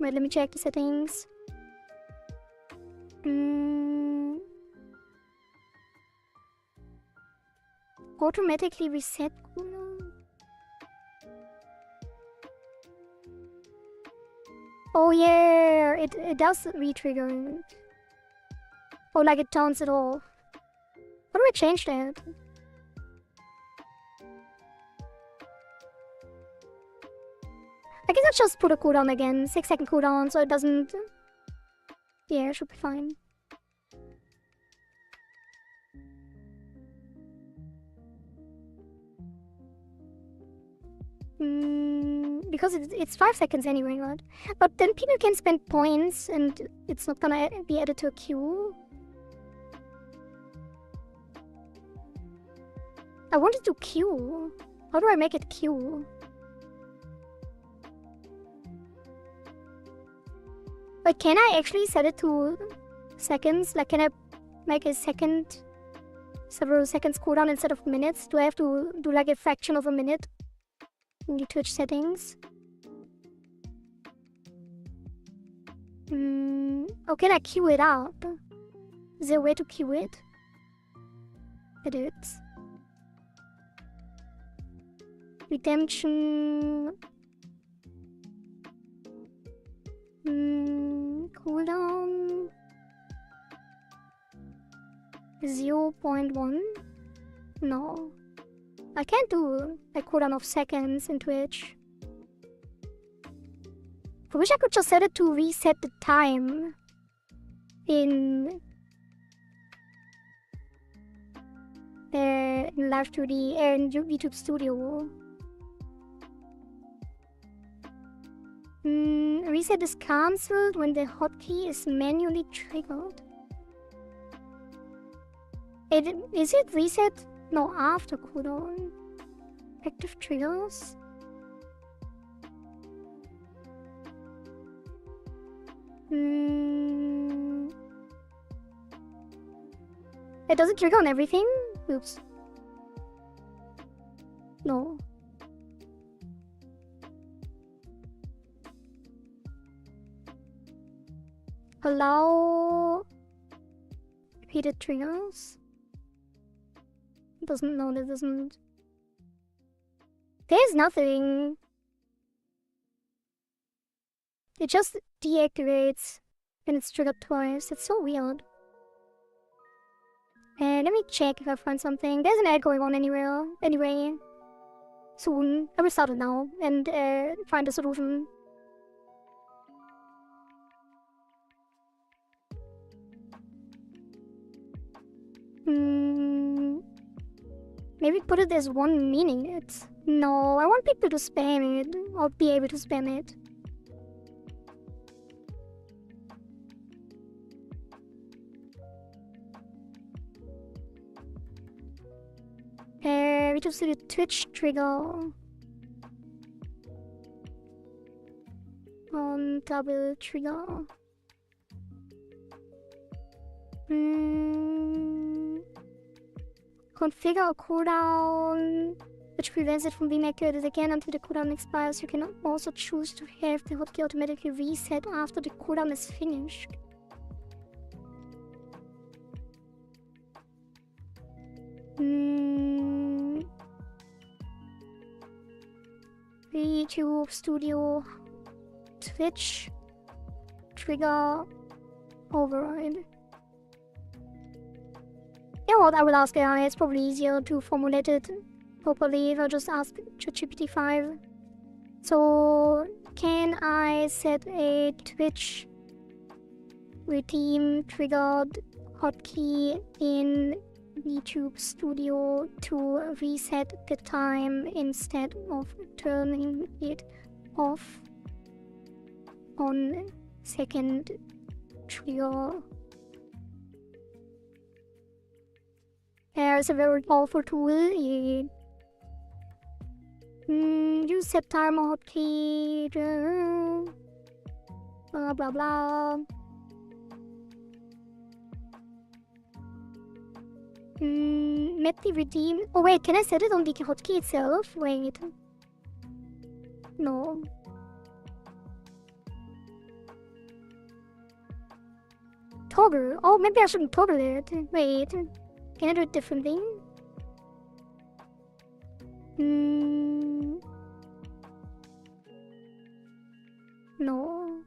Wait, let me check the settings. Automatically reset cooldown. Oh yeah, it does re-trigger it. Oh, like it turns it off. How do I change that? I guess I'll just put a cooldown again, 6-second cooldown, so it doesn't... Yeah, it should be fine. Because it's 5 seconds anyway, right? But then people can spend points and it's not gonna be added to a queue. I wanted to queue. How do I make it queue? Like, can I actually set it to seconds? Like, can I make a second, several seconds cooldown instead of minutes? Do I have to do like a fraction of a minute in the Twitch settings? Oh, can I queue it up? Is there a way to queue it? Edits. Redemption. Cooldown 0.1. No, I can't do a cooldown of seconds in Twitch. I wish I could just set it to reset the time in Live 2D and VTuber Studio. Reset is cancelled when the hotkey is manually triggered. Is it reset? No, after cooldown. Active triggers? It doesn't trigger on everything? Oops. No. Allow repeated triggers? Doesn't, no, that doesn't. There's nothing. It just deactivates when it's triggered twice. It's so weird. And let me check if I find something. There's an ad going on anywhere. Anyway, soon. I will start it now and find a solution. Maybe put it as 1 minute. No, I want people to spam it, or be able to spam it. We just do the Twitch trigger. On double trigger. Configure a cooldown, which prevents it from being activated again until the cooldown expires. You can also choose to have the hotkey automatically reset after the cooldown is finished. VTuber Studio Twitch trigger override. Yeah, what I will ask AI. It's probably easier to formulate it properly if I just ask ChatGPT 5. So, can I set a Twitch redeem triggered hotkey in VTuber Studio to reset the time instead of turning it off on second trigger? It's a very powerful tool. Use set timer hotkey. Blah blah blah. Map the redeem. Oh wait, can I set it on the hotkey itself? Wait. No. Toggle. Oh, maybe I shouldn't toggle it. Wait. Can I do it differently? No.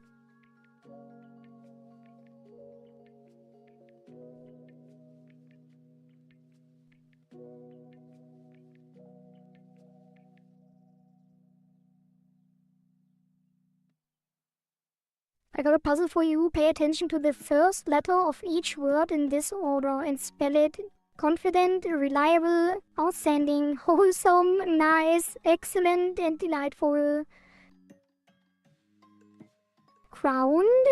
I got a puzzle for you. Pay attention to the first letter of each word in this order and spell it. Confident, reliable, outstanding, wholesome, nice, excellent, and delightful. Crowned?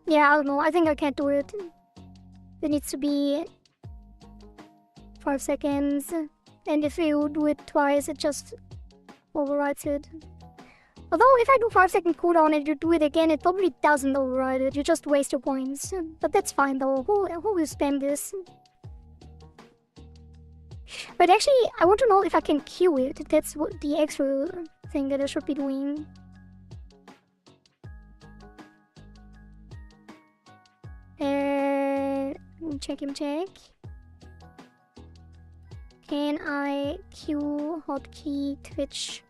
Yeah, I don't know. I think I can't do it. It needs to be 5 seconds. And if you do it twice, it just overrides it. Although, if I do 5-second cooldown and you do it again, it probably doesn't override it. You just waste your points. But that's fine though. Who will spam this? But actually, I want to know if I can queue it. That's what the actual thing that I should be doing. Check. Can I queue hotkey Twitch?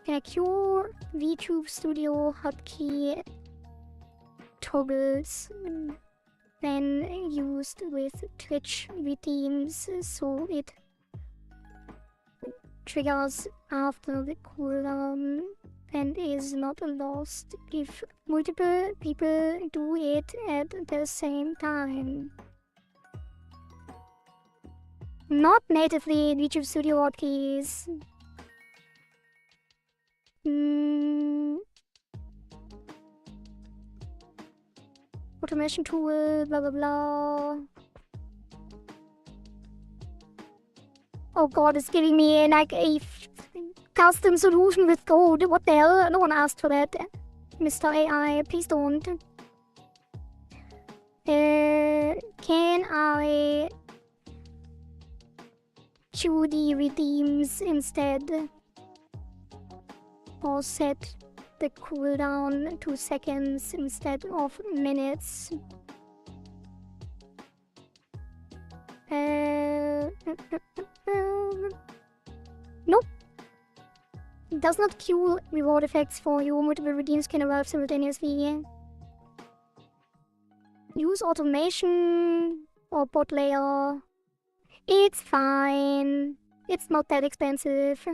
Can I queue VTuber Studio hotkey toggles then used with Twitch redeems so it triggers after the cooldown and is not lost if multiple people do it at the same time? Not natively in VTuber Studio hotkeys. Automation tool, blah blah blah. Oh god, it's giving me like a custom solution with code. What the hell? No one asked for that. Mr. AI, please don't. Can I queue the redeems instead? Or set the cooldown to seconds instead of minutes? Nope. It does not queue reward effects for you. Multiple redeems can arrive simultaneously. Use automation or bot layer. It's fine. It's not that expensive.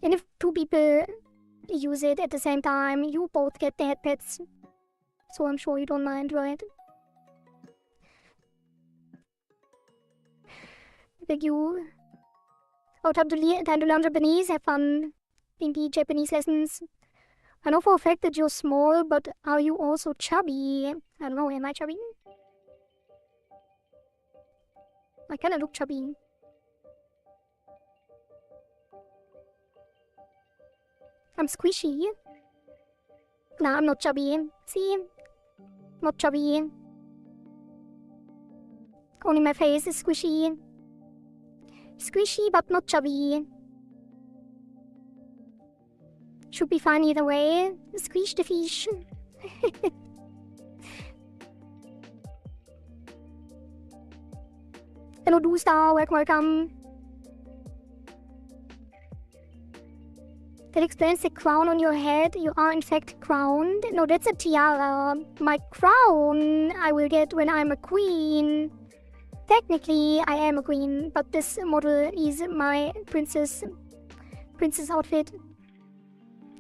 And if 2 people use it at the same time, you both get the headpads. So I'm sure you don't mind, right? Thank you. Oh, time to learn Japanese. Have fun in the Japanese lessons. I know for a fact that you're small, but are you also chubby? I don't know, am I chubby? I kinda look chubby. I'm squishy. Nah, I'm not chubby. See? Not chubby. Only my face is squishy. Squishy, but not chubby. Should be fine either way. Squish the fish. Hello, Doostar. Welcome. That explains the crown on your head. You are in fact crowned. No, that's a tiara. My crown I will get when I'm a queen. Technically, I am a queen, but this model is my princess outfit.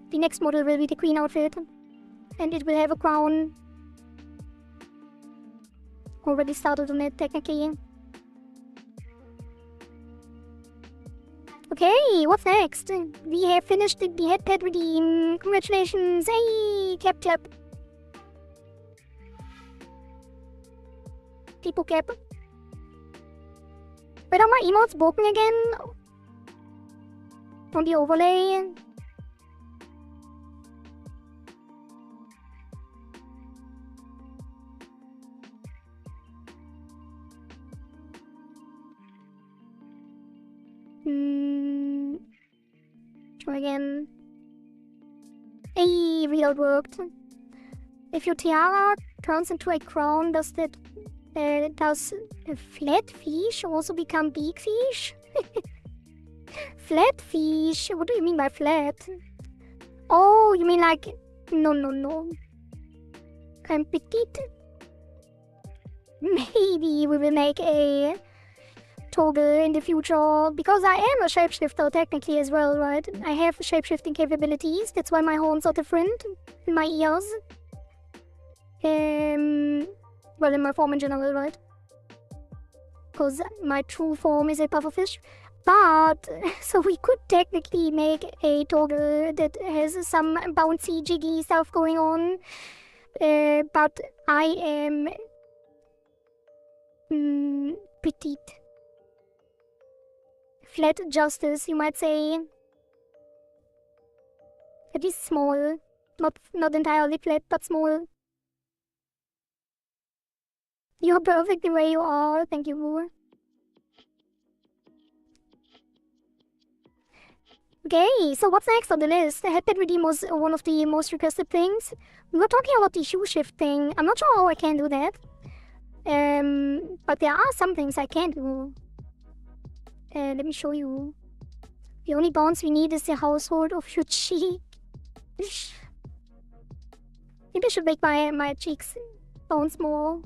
The next model will be the queen outfit, and it will have a crown. Already started on it, technically. Okay, what's next? We have finished the headpad redeem. Congratulations! Hey, clap. People cap. Wait, are my emotes broken again? On the overlay? Try again. Hey, reload worked. If your tiara turns into a crown, does a flat fish also become big fish? Flat fish? What do you mean by flat? Oh, you mean like... No. I'm petite. Maybe we will make a toggle in the future, because I am a shapeshifter technically as well, right? I have shapeshifting capabilities, that's why my horns are different in my ears. Well, in my form in general, right? Because my true form is a pufferfish. But, so we could technically make a toggle that has some bouncy, jiggy stuff going on. But I am... petite. Flat justice, you might say. At least small. Not entirely flat, but small. You're perfect the way you are. Thank you. Okay, so what's next on the list? The headpad redeem was one of the most requested things. We were talking about the shoe shift thing. I'm not sure how I can do that. But there are some things I can do. Let me show you. The only bounce we need is the household of your cheek. Maybe I should make my cheeks bounce more.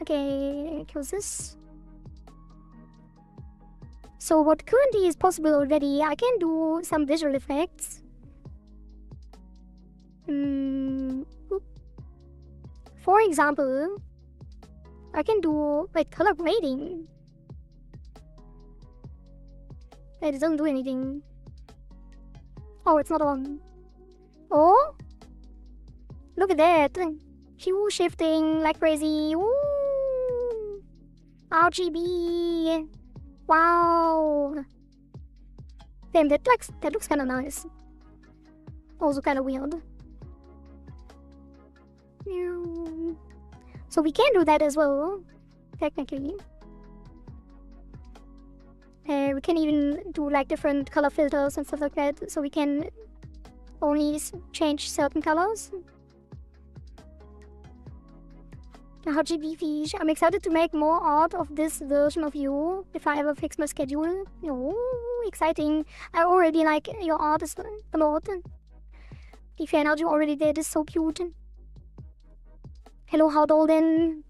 Okay, close this. So what currently is possible already, I can do some visual effects. For example, I can do like color grading. It doesn't do anything. Oh, it's not on. Oh, look at that. Hue shifting like crazy. Ooh. RGB. Wow. Damn, that looks kind of nice. Also kind of weird. So we can do that as well, technically. We can even do like different color filters and stuff like that, so we can only change certain colors. RGB fish. I'm excited to make more art of this version of you if I ever fix my schedule. Oh, exciting. I already like your art a lot. The fan art you already did is so cute. Hello, how Holden.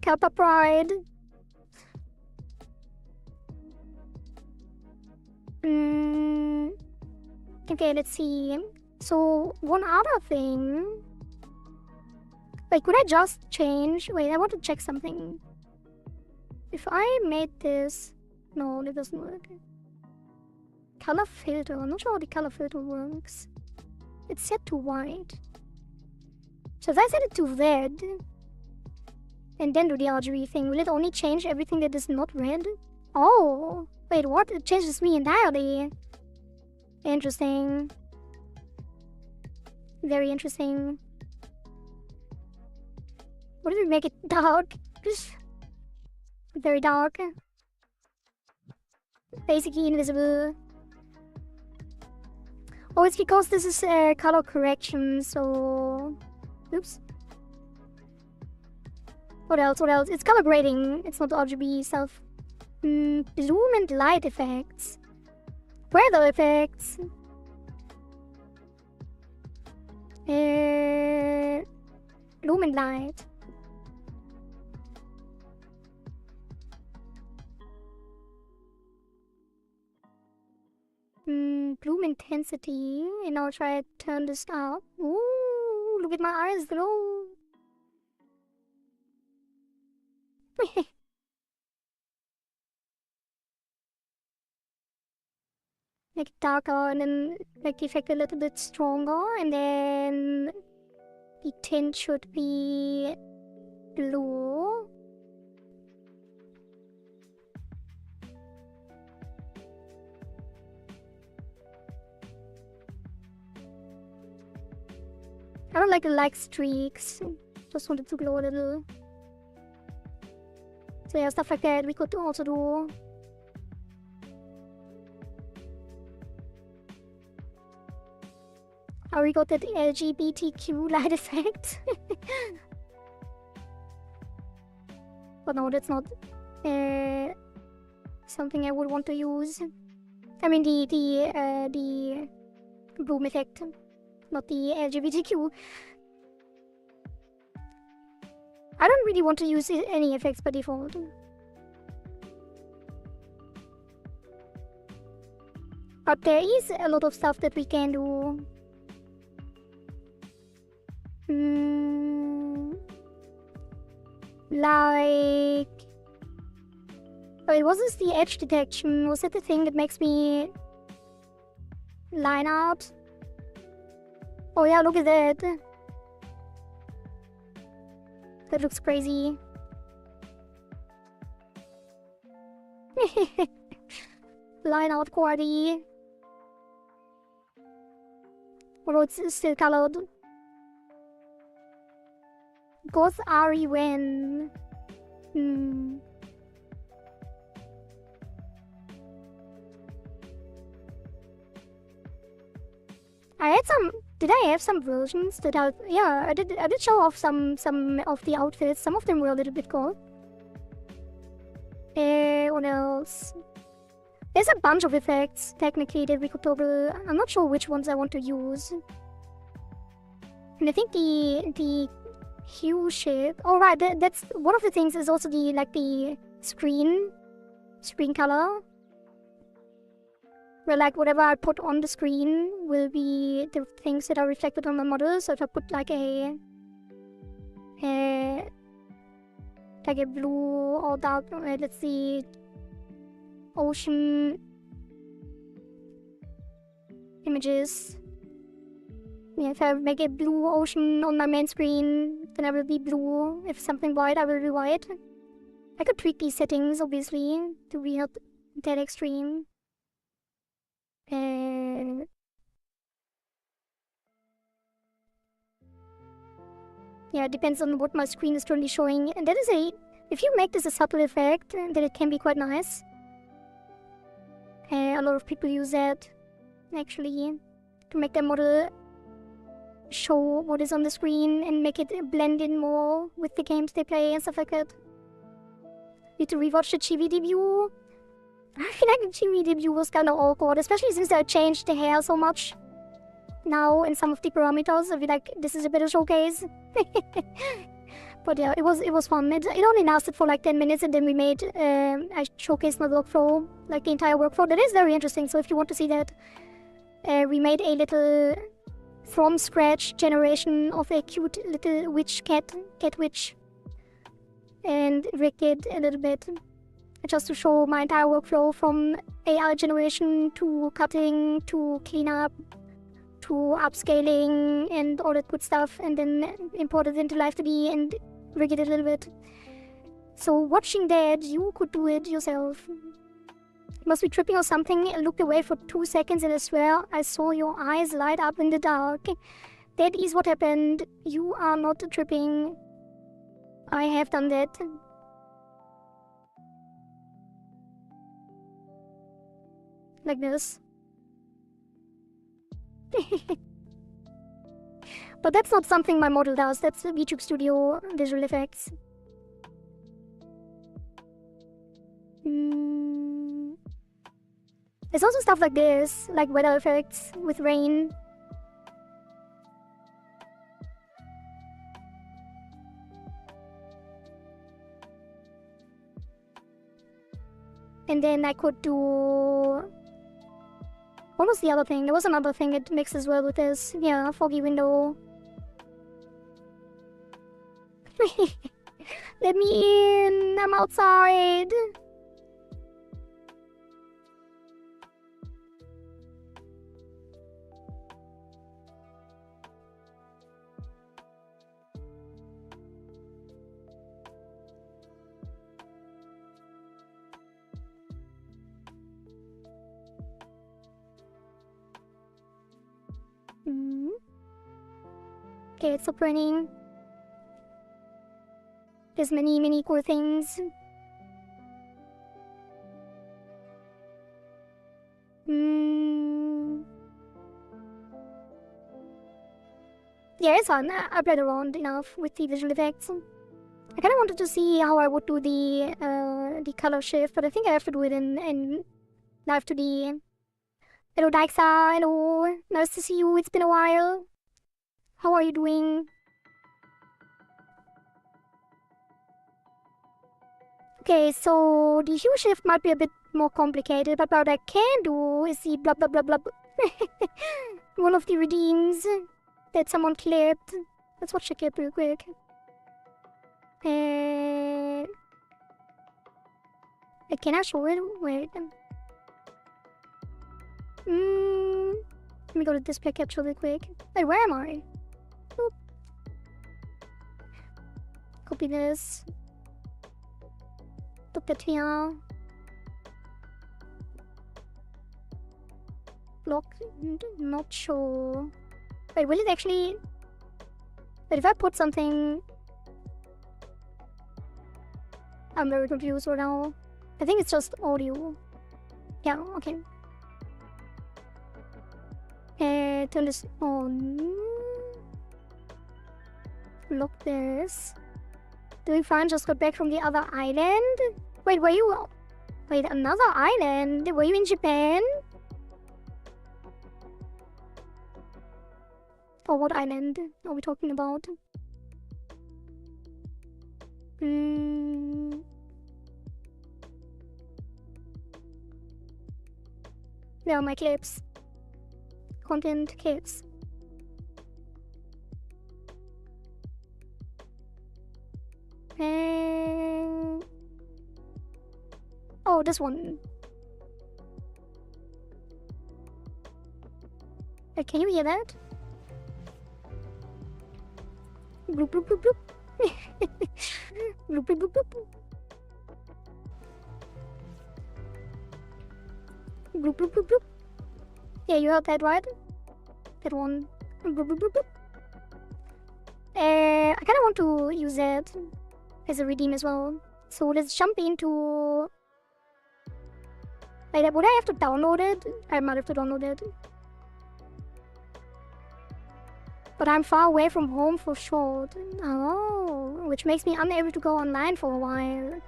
Kappa Pride. Okay, let's see. So, one other thing. Wait, could I just change? Wait, I want to check something. If I made this... No, it doesn't work. Color filter. I'm not sure how the color filter works. It's set to white. So if I set it to red, and then do the RGB thing, will it only change everything that is not red? Oh! Wait, what? It changes me entirely. Interesting. Very interesting. What if we make it dark? Very dark. Basically invisible. Oh, it's because this is color correction, so... Oops. What else? What else? It's color grading. It's not RGB stuff. Bloom and light effects. Weather effects. Bloom and light. Bloom intensity. And I'll try to turn this up. Ooh, look at my eyes glow. Make it darker and then make the effect a little bit stronger, and then the tint should be blue. I don't like the light streaks. Just wanted to glow a little. So yeah, stuff like that we could also do. Oh, we got that LGBTQ light effect. But no, that's not something I would want to use. I mean the bloom effect, not the LGBTQ. I don't really want to use any effects by default. But there is a lot of stuff that we can do. Like... Wait, was this the edge detection? Was that the thing that makes me line out? Oh yeah, look at that. That looks crazy. Line out Kohari. Although it's still colored. Goth Ari when? I had some. Did I have some versions that I? Yeah, I did show off some of the outfits. Some of them were a little bit cool. What else? There's a bunch of effects technically that we could toggle. I'm not sure which ones I want to use. And I think the hue ship. Oh right, that's one of the things is also the screen color. Where like whatever I put on the screen will be the things that are reflected on my model. So if I put like a blue or dark, let's see, ocean images. Yeah, if I make a blue ocean on my main screen, then I will be blue. If something white, I will be white. I could tweak these settings, obviously, to be not that extreme. Yeah, it depends on what my screen is currently showing. And that is if you make this a subtle effect, then it can be quite nice. A lot of people use that, actually, to make their model show what is on the screen and make it blend in more with the games they play and stuff like that. Need to rewatch the Chibi debut. I feel like the Chibi debut was kind of awkward, especially since they changed the hair so much. now in some of the parameters. I'll be like, this is a better showcase. But yeah, it was fun. It only lasted for like 10 minutes, and then we made, I showcased my workflow, like the entire workflow. That is very interesting, so if you want to see that, we made a little from scratch generation of a cute little witch cat witch, and rigged it a little bit just to show my entire workflow from AI generation to cutting to cleanup to upscaling and all that good stuff, and then import it into Live 3D and rig it a little bit. So watching that, you could do it yourself. Must be tripping or something. I looked away for 2 seconds and I swear I saw your eyes light up in the dark. That is what happened. You are not tripping. I have done that. Like this. But that's not something my model does. That's the VTube Studio visual effects. There's also stuff like this, like weather effects with rain. And then I could do... What was the other thing? There was another thing that mixes well with this. Yeah, foggy window. Let me in! I'm outside! Okay, it's stop raining. There's many cool things. Yeah, it's fun. I played around enough with the visual effects. I kind of wanted to see how I would do the color shift, but I think I have to do it in Live 2D. Hello Daixa, hello. Nice to see you, it's been a while. How are you doing? Okay, so the hue shift might be a bit more complicated, but what I can do is the blah blah blah blah. One of the redeems that someone clipped. Let's watch the clip real quick. Can I show it? Wait. Let me go to display capture real quick. Wait, where am I? Oop. Copy this. Put that here. Block. Not sure. Wait, will it actually... But if I put something... I'm very confused right now. I think it's just audio. Yeah, okay. Turn this on. Lock this. Doing fine, just got back from the other island. Wait, were you... Wait, another island? Were you in Japan? Or what island are we talking about? Where are my clips? Content clips. Oh, this one. Can you hear that? Bloop bloop bloop bloop. Bloop bloop bloop bloop. Bloop bloop bloop bloop. Yeah, you heard that right? That one. Bloop bloop bloop bloop. I kind of want to use that as a redeem as well. So let's jump into... Like, would I have to download it? I might have to download it. But I'm far away from home for short. Oh, which makes me unable to go online for a while.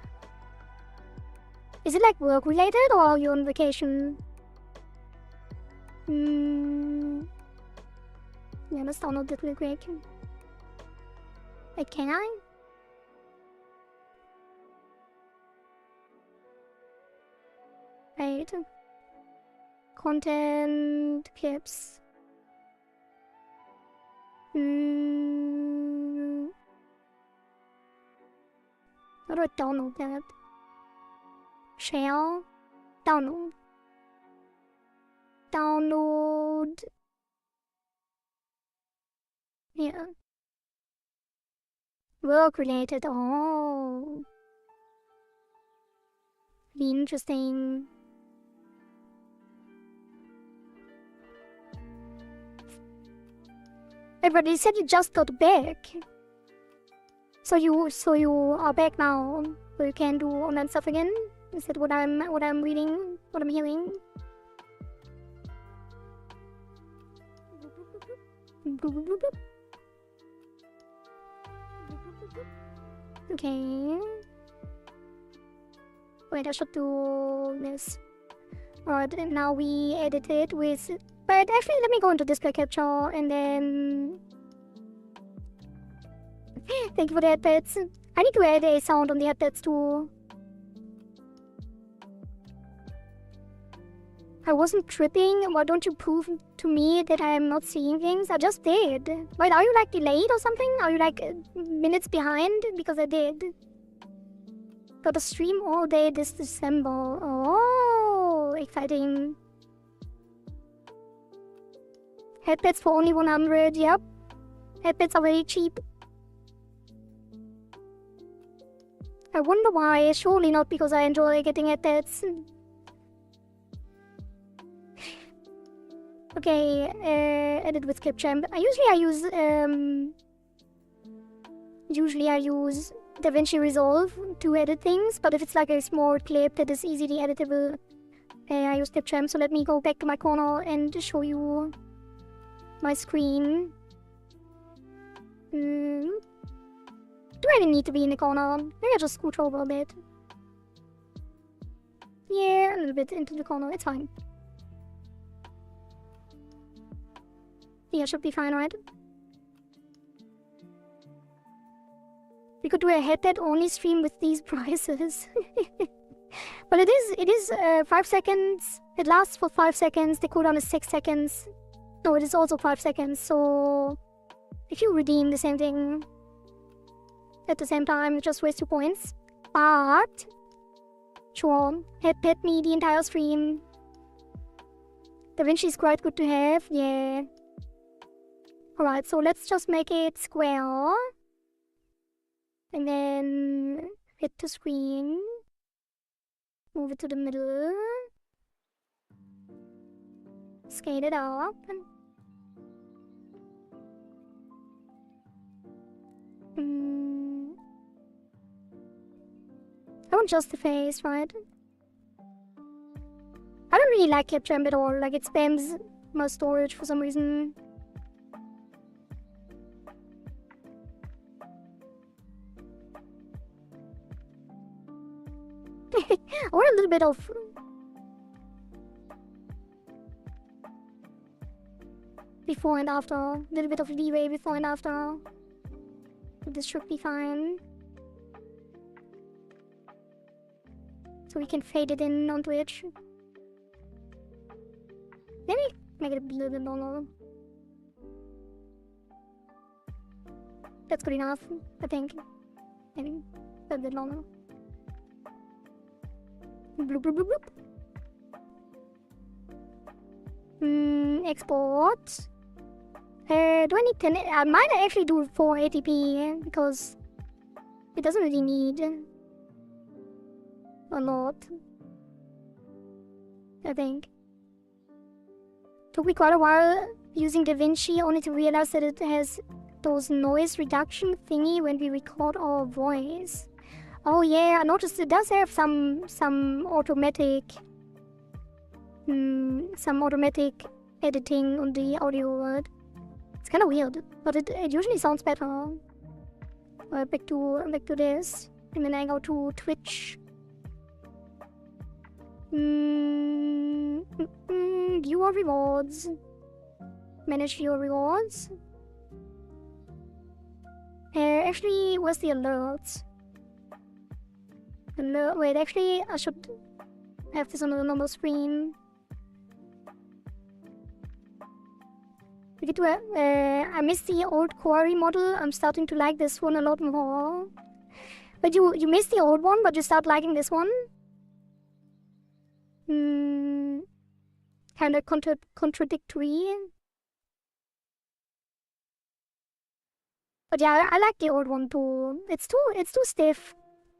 Is it like work related or are you on vacation? Yeah, let's download it real quick. Wait, can I? Wait. Content clips. How do I download that? Share. Download. Download. Yeah. Work related. Oh. Interesting. But you said you just got back. So you are back now. So you can do online stuff again? Is that what I'm reading? What I'm hearing? Okay. Wait, I should do this. Alright, and now we edit it with... But actually, let me go into display capture and then... Thank you for the headpads. I need to add a sound on the headpads too. I wasn't tripping. Why don't you prove to me that I am not seeing things? I just did. Wait, are you like delayed or something? Are you like minutes behind? Because I did. Got a stream all day this December. Oh, exciting. Headpads for only 100. Yep. Headpads are very cheap. I wonder why. Surely not because I enjoy getting headpads. Okay, edit with Clipchamp. Usually I use DaVinci Resolve to edit things, but if it's like a small clip that is easily editable, I use Clipchamp. So let me go back to my corner and show you my screen. Do I even need to be in the corner? Maybe I'll just scooch over a bit. Yeah, a little bit into the corner. It's fine. Yeah, should be fine, right? We could do a headset only stream with these prices. But it is 5 seconds. It lasts for 5 seconds. The cooldown is 6 seconds. No, it is also 5 seconds. So if you redeem the same thing at the same time, you just waste 2 points. But sure, headpad me the entire stream. DaVinci is quite good to have. Yeah. Alright, so let's just make it square. And then hit the screen. Move it to the middle. Scale it up. I want just the face, right? I don't really like Clipchamp at all. Like, it spams my storage for some reason. I want a little bit of... before and after. A little bit of leeway before and after. This should be fine. So we can fade it in on Twitch. Maybe make it a little bit longer. That's good enough, I think. Maybe a little bit longer. Bloop, bloop, bloop, bloop. Export. Do I need 10? I might actually do 4 ATP because it doesn't really need a lot. I think. Took me quite a while using DaVinci only to realize that it has those noise reduction thingy when we record our voice. Oh yeah, I noticed it does have some automatic editing on the audio word. It's kind of weird, but it usually sounds better. Back to this, and then I go to Twitch. View our rewards. Manage your rewards. Actually, where's the alerts? Wait, actually, I should have this on the normal screen. I miss the old Kohari model. I'm starting to like this one a lot more. But you miss the old one, but you start liking this one? Kinda contradictory. But yeah, I like the old one too. It's too stiff,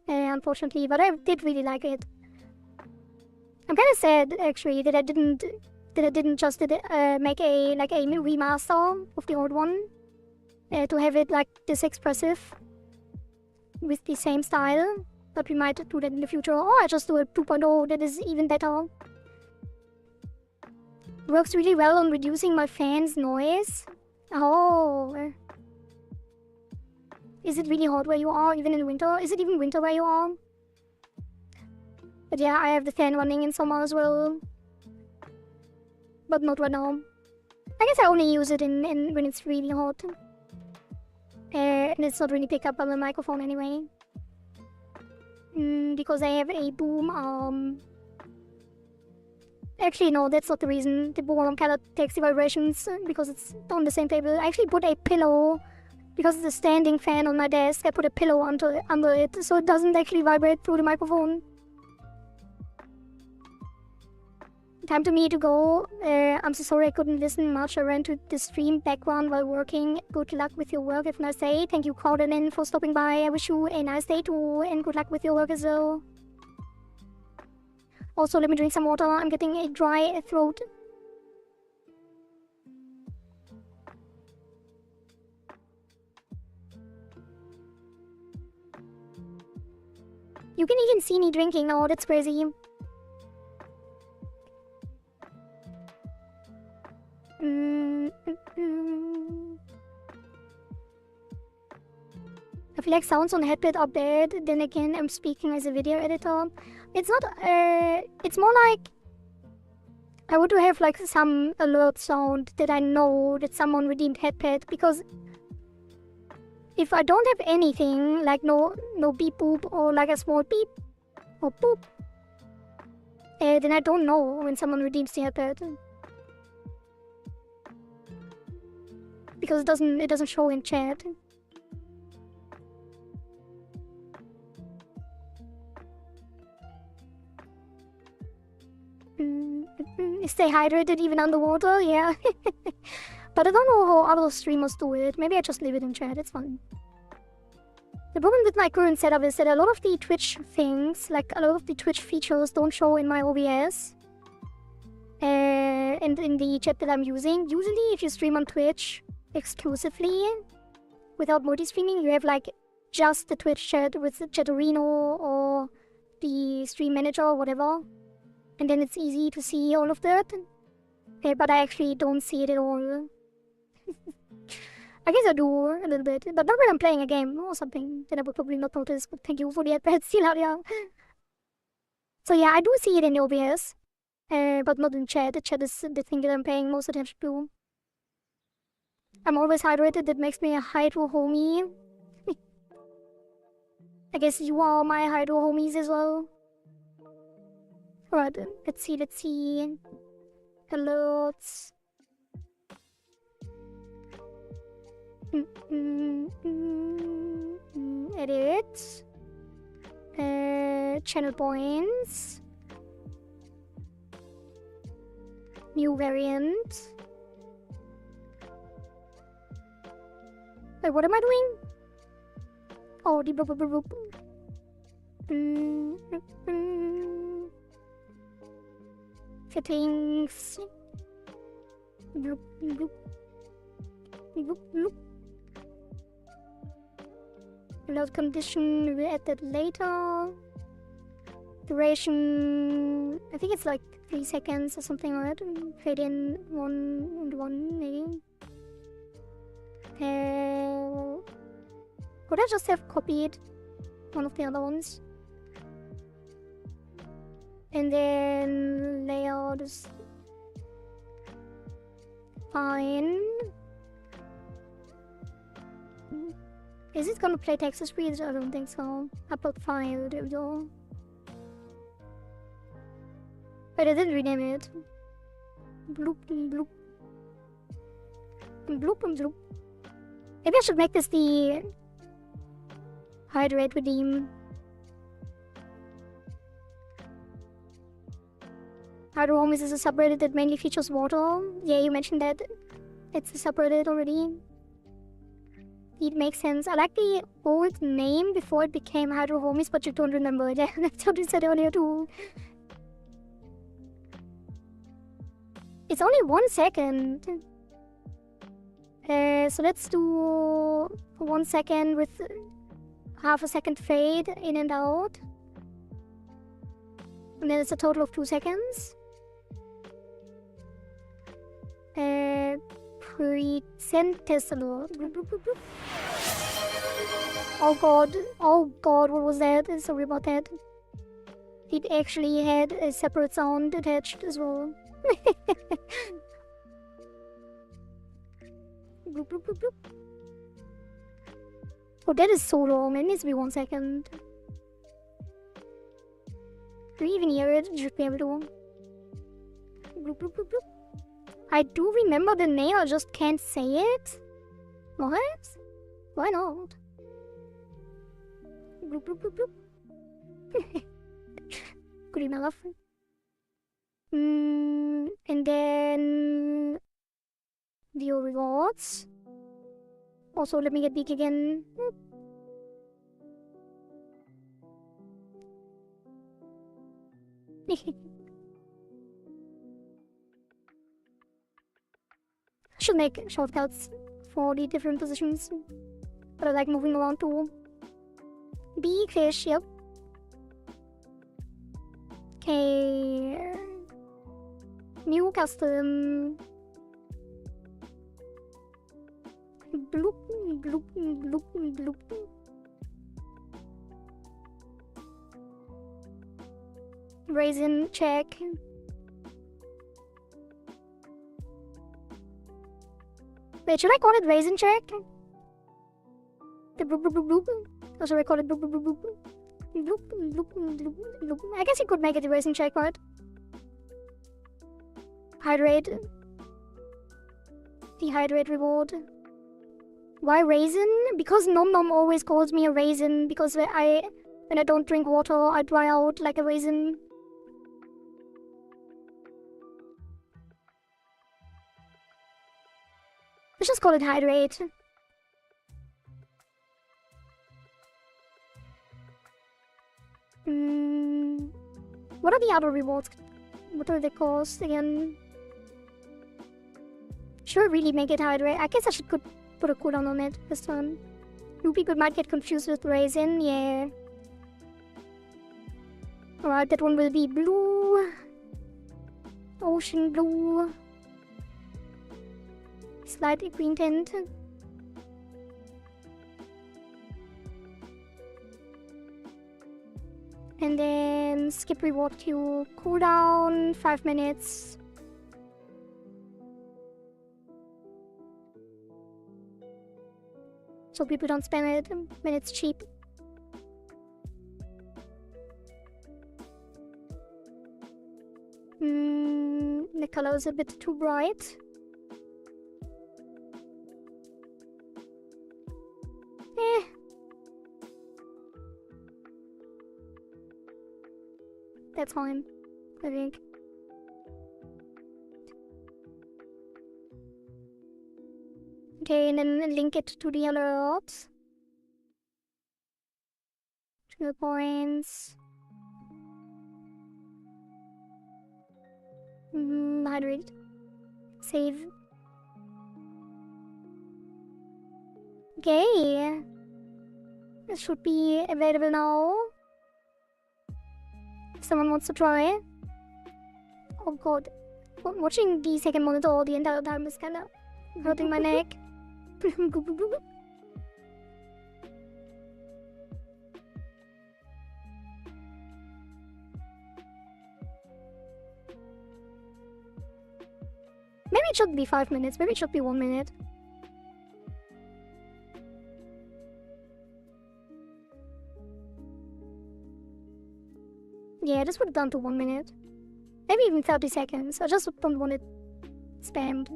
unfortunately, but I did really like it. I'm kinda sad actually that I didn't just make a remaster of the old one. To have it like this expressive with the same style. But we might do that in the future. Or I just do a 2.0 that is even better. Works really well on reducing my fans' noise. Oh. Is it really hot where you are, even in winter? Is it even winter where you are? But yeah, I have the fan running in summer as well. But not right now. I guess I only use it in when it's really hot. And it's not really picked up by the microphone anyway. Because I have a boom arm. Actually, no, that's not the reason. The boom arm kind of takes the vibrations because it's on the same table. I actually put a pillow, because it's a standing fan on my desk, I put a pillow under it so it doesn't actually vibrate through the microphone. Time to me to go. I'm so sorry I couldn't listen much. I ran to the stream background while working. Good luck with your work. Have a nice day. Thank you, Crowden, for stopping by. I wish you a nice day too, and good luck with your work as well. Also, let me drink some water. I'm getting a dry throat. You can even see me drinking now. That's crazy. I feel like sounds on headset are bad. Then again, I'm speaking as a video editor. It's not, it's more like I want to have like some alert sound that I know that someone redeemed headpad, because if I don't have anything, like no beep boop or like a small beep or boop, then I don't know when someone redeems the headpad. Because it doesn't show in chat. Stay hydrated even underwater, yeah. But I don't know how other streamers do it. Maybe I just leave it in chat, it's fine. The problem with my current setup is that a lot of the Twitch things, like a lot of the Twitch features, don't show in my OBS. And in the chat that I'm using. Usually if you stream on Twitch exclusively, without multi-streaming, you have like just the Twitch chat with Chatterino or the stream manager or whatever. And then it's easy to see all of that. But I actually don't see it at all. I guess I do a little bit, but not when I'm playing a game or something. Then I would probably not notice, but thank you for the advert, Stilaria. So yeah, I do see it in the OBS. But not in chat. The chat is the thing that I'm paying most attention to. I'm always hydrated, that makes me a hydro homie. I guess you are my hydro homies as well. Alright, let's see. Alerts. Edit. Channel points. New variant. Wait, what am I doing? Oh, the boop boop boop. Settings. Bloop, bloop. Bloop, bloop. Alert condition, we will add that later. Duration, I think it's like 3 seconds or something like that. Fade in 1 and 1 maybe. Could I just have copied one of the other ones? And then layout is fine. Is it gonna play Texas Breeze? I don't think so. Upload file, there we go. But I didn't rename it. Bloop, bloop. Bloop, bloop. Maybe I should make this the Hydrate Redeem. Hydro Homies is a subreddit that mainly features water. Yeah, you mentioned that. It's a subreddit already. It makes sense. I like the old name before it became Hydro Homies, but you don't remember it. That's what you said earlier too. It's only 1 second. So let's do 1 second with half a second fade in and out. And then it's a total of 2 seconds. Present test alert. Oh god, what was that? Sorry about that. It actually had a separate sound attached as well. Bloop, bloop, bloop, bloop. Oh, that is so long. It needs to be 1 second. Do you even hear it? You should be able to. Bloop, bloop, bloop, bloop. I do remember the name, I just can't say it. What? Why not? Bloop, bloop, bloop, bloop. Good enough. And then view rewards. Also, let me get big again. I should make shortcuts for the different positions, but I like moving around too. Big fish, yep. Okay. New custom. Bloop, bloop, bloop, bloop. Raisin check. Wait, should I call it raisin check? The bloop, bloop, bloop, bloop. Or should I call it bloop, bloop, bloop, bloop? Bloop, bloop, bloop, bloop. I guess you could make it the raisin check, right? Hydrate. Dehydrate reward. Why raisin? Because Nom Nom always calls me a raisin. Because when I don't drink water, I dry out like a raisin. Let's just call it hydrate. What are the other rewards? What are they cost again? Should I really make it hydrate? I guess I should put a cooldown on it this time. New people might get confused with raisin, yeah. Alright, that one will be blue. Ocean blue. Slightly green tint. And then skip reward queue cooldown 5 minutes. So people don't spam it when it's cheap. The color is a bit too bright. That's fine, I think. Okay, and then link it to the alerts. 2 points. Hydrate. Save. Okay. This should be available now. If someone wants to try. Oh god. Watching the second monitor the entire time is kinda hurting my neck. Maybe it should be 5 minutes, maybe it should be 1 minute. Yeah, just put it down to 1 minute. Maybe even 30 seconds. I just don't want it spammed.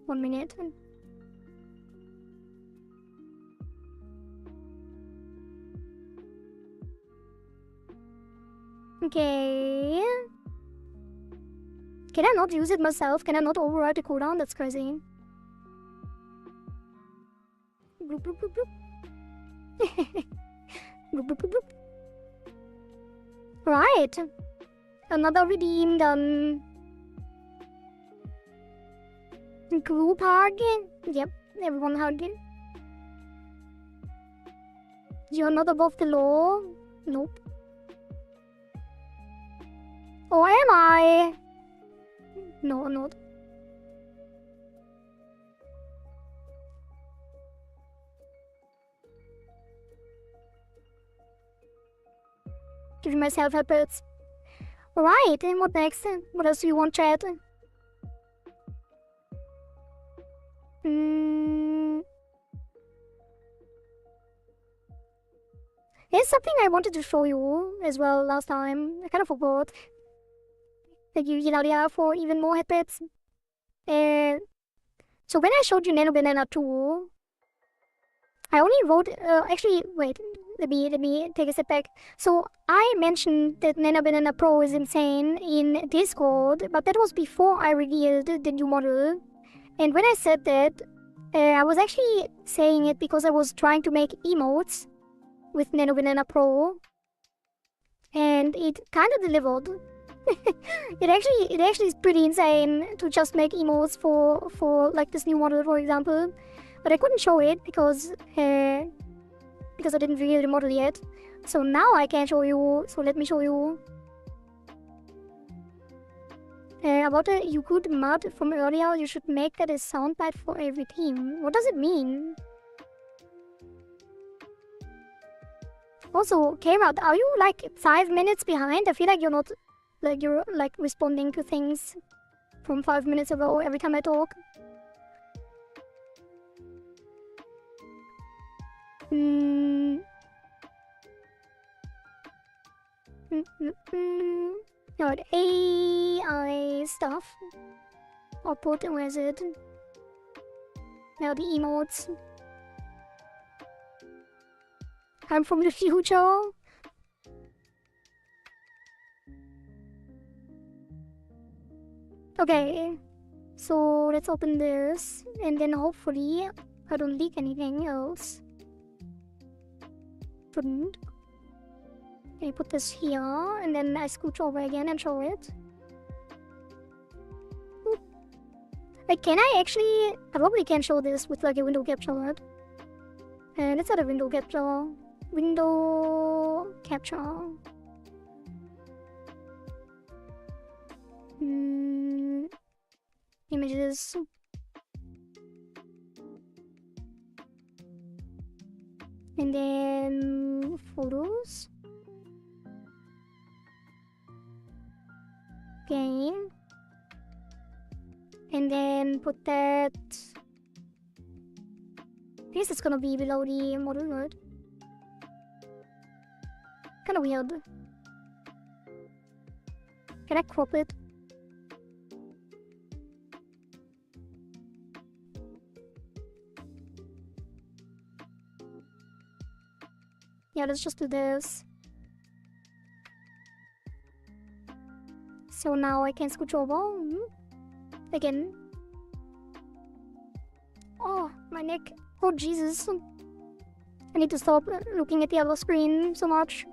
1 minute. Okay. Can I not use it myself? Can I not override the cooldown? That's crazy. Bloop, bloop, bloop, bloop. Bloop, bloop, bloop, bloop. Right. Another redeem done. Group hug. Yep, everyone hugged. You're not above the law? Nope. Or am I? No, I'm not. Giving myself helpers. Alright, and what next? What else do you want, chat? There's something I wanted to show you as well last time. I kind of forgot. Thank you, Hilaria, for even more headpets. So when I showed you Nano Banana 2, I only wrote, actually, wait, let me take a step back. So I mentioned that Nano Banana Pro is insane in Discord, but that was before I revealed the new model. And when I said that, I was actually saying it because I was trying to make emotes with Nano Banana Pro, and it kind of delivered. It actually is pretty insane to just make emotes for like this new model, for example. But I couldn't show it because I didn't reveal the model yet. So now I can show you. So let me show you. About the you could mod from earlier, you should make that a soundbite for every team. What does it mean? Also, K-Rod, are you like 5 minutes behind? I feel like you're not, like you're like responding to things from 5 minutes ago every time I talk. Alright, AI stuff. Output, where is it? Now the emotes. I'm from the future. Okay, so let's open this, and then hopefully I don't leak anything else. Shouldn't. Can you put this here, and then I scooch over again and show it? Oop. Wait, can I actually? I probably can show this with like a window capture, right? And let's add a window capture. Window capture. Images. And then photos. Okay. And then put that. I guess it's gonna be below the model, right? Kinda weird. Can I crop it? Yeah, let's just do this. So now I can scooch over. Again. Oh, my neck. Oh, Jesus. I need to stop looking at the other screen so much.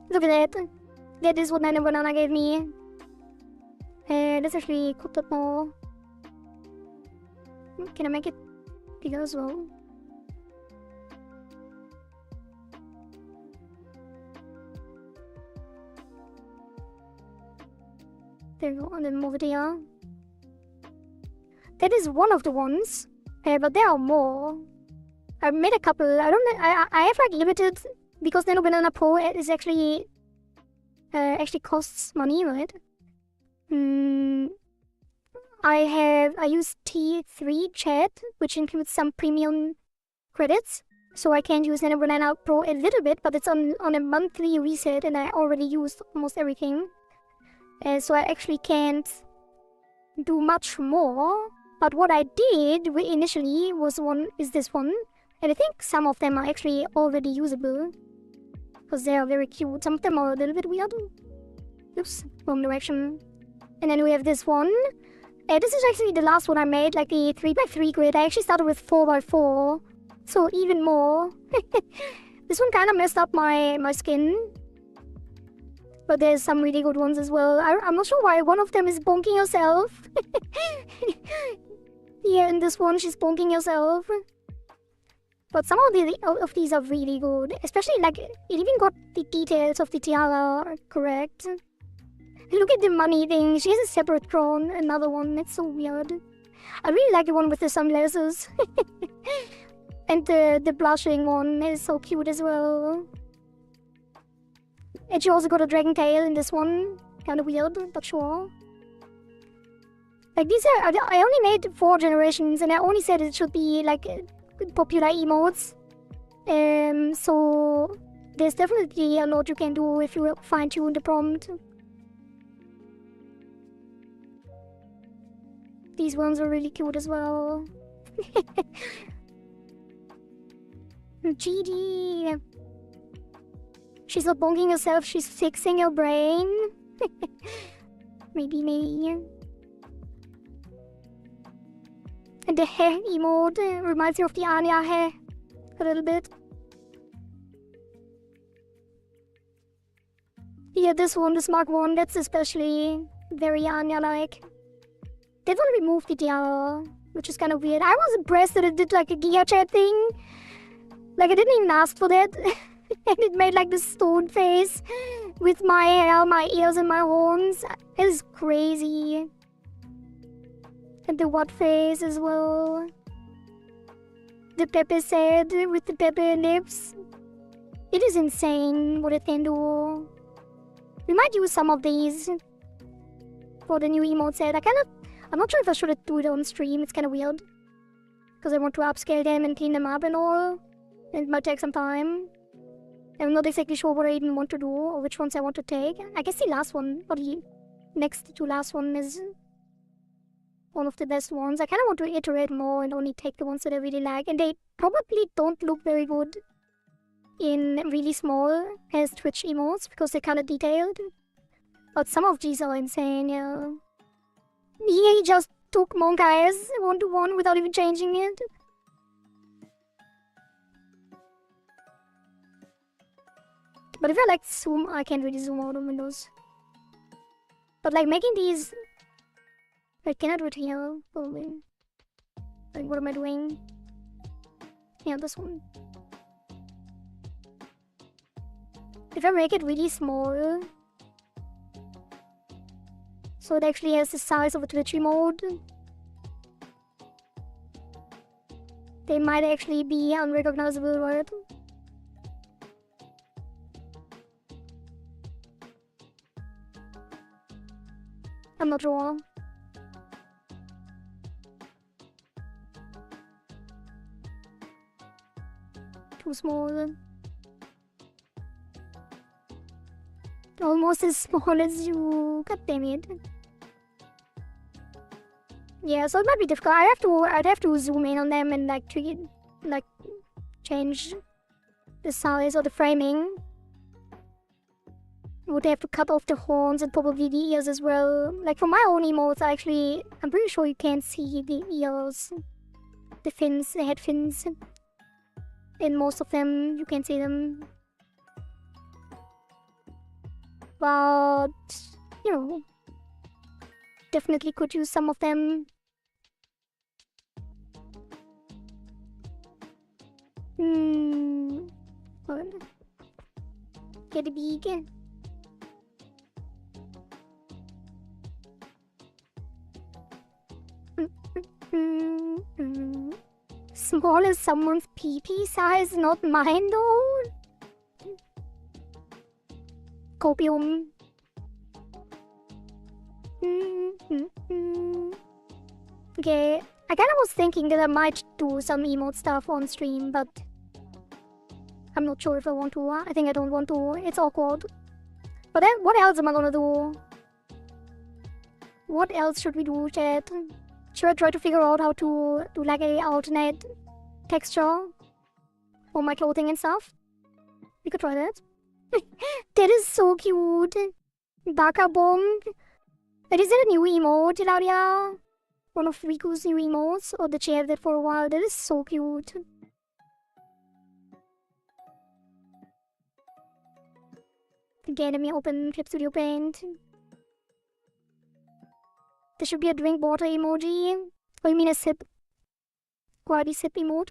Look at that. That is what Nano Banana gave me. Let's actually cut that more. Can I make it bigger as well? There you go, and then move it here. That is one of the ones, but there are more. I made a couple. I don't know. I have like limited because Nano Banana Pro is actually costs money, right? I use T3 chat, which includes some premium credits. So I can use Nano Banana Pro a little bit, but it's on a monthly reset, and I already used almost everything. So I actually can't do much more. But what I did initially is this one. And I think some of them are actually already usable. Because they are very cute. Some of them are a little bit weird. Oops, wrong direction. And then we have this one. This is actually the last one I made, like the 3x3 grid. I actually started with 4x4. So even more. This one kind of messed up my skin. But there's some really good ones as well. I'm not sure why one of them is bonking herself. Yeah, in this one she's bonking herself. But some of these are really good. Especially like, it even got the details of the tiara correct. Look at the money thing. She has a separate crown. Another one. It's so weird. I really like the one with the sunglasses. And the blushing one is so cute as well. And she also got a dragon tail in this one. Kinda weird, but sure. Like these are... I only made 4 generations and I only said it should be like popular emotes. So there's definitely a lot you can do if you fine-tune the prompt. These ones are really cute as well. GD. She's not bonking herself, she's fixing her brain. Maybe. And the hair emote reminds me of the Anya hair. A little bit. Yeah, this one, this Mark 1, that's especially very Anya-like. They don't remove the tiara, which is kind of weird. I was impressed that it did like a Giga Chat thing. Like, I didn't even ask for that. And it made like this stone face with my hair, my ears, and my horns. It is crazy. And the what face as well. The Pepe said with the Pepe lips. It is insane what it can do. We might use some of these for the new emote set. I'm not sure if I should do it on stream. It's kind of weird. Because I want to upscale them and clean them up and all. And it might take some time. I'm not exactly sure what I even want to do or which ones I want to take. I guess the last one, or the next to last one, is one of the best ones. I kind of want to iterate more and only take the ones that I really like. And they probably don't look very good in really small as Twitch emotes because they're kind of detailed. But some of these are insane, yeah. He just took Monk Eyes 1-to-1 without even changing it. But if I like zoom, I can't really zoom out on Windows. But like making these... I cannot do it here, probably. Like, what am I doing? Yeah, this one. If I make it really small... So it actually has the size of a Twitch emote. They might actually be unrecognizable, right? I'm not sure. Too small. Almost as small as you. God damn it. Yeah, so it might be difficult. I'd have to zoom in on them and like change the size or the framing. Would have to cut off the horns and probably the ears as well. Like for my own emotes, I'm pretty sure you can't see the ears. The fins, the head fins. In most of them, you can't see them. But, you know, definitely could use some of them. Good. Get a beak. Small as someone's pee-pee size, not mine though. copium. Okay, I kinda was thinking that I might do some emote stuff on stream, but I'm not sure if I want to. I think I don't want to. It's awkward. But then, what else am I gonna do? What else should we do, chat? Should I try to figure out how to do like a alternate texture for my clothing and stuff? We could try that. That is so cute. Baka Bomb. Is it a new emote, Ilaria? One of Riku's new emotes? Or did she have that for a while? That is so cute. Again, let me open Clip Studio Paint. There should be a drink water emoji. Oh, you mean a sip? Kohari sip emote.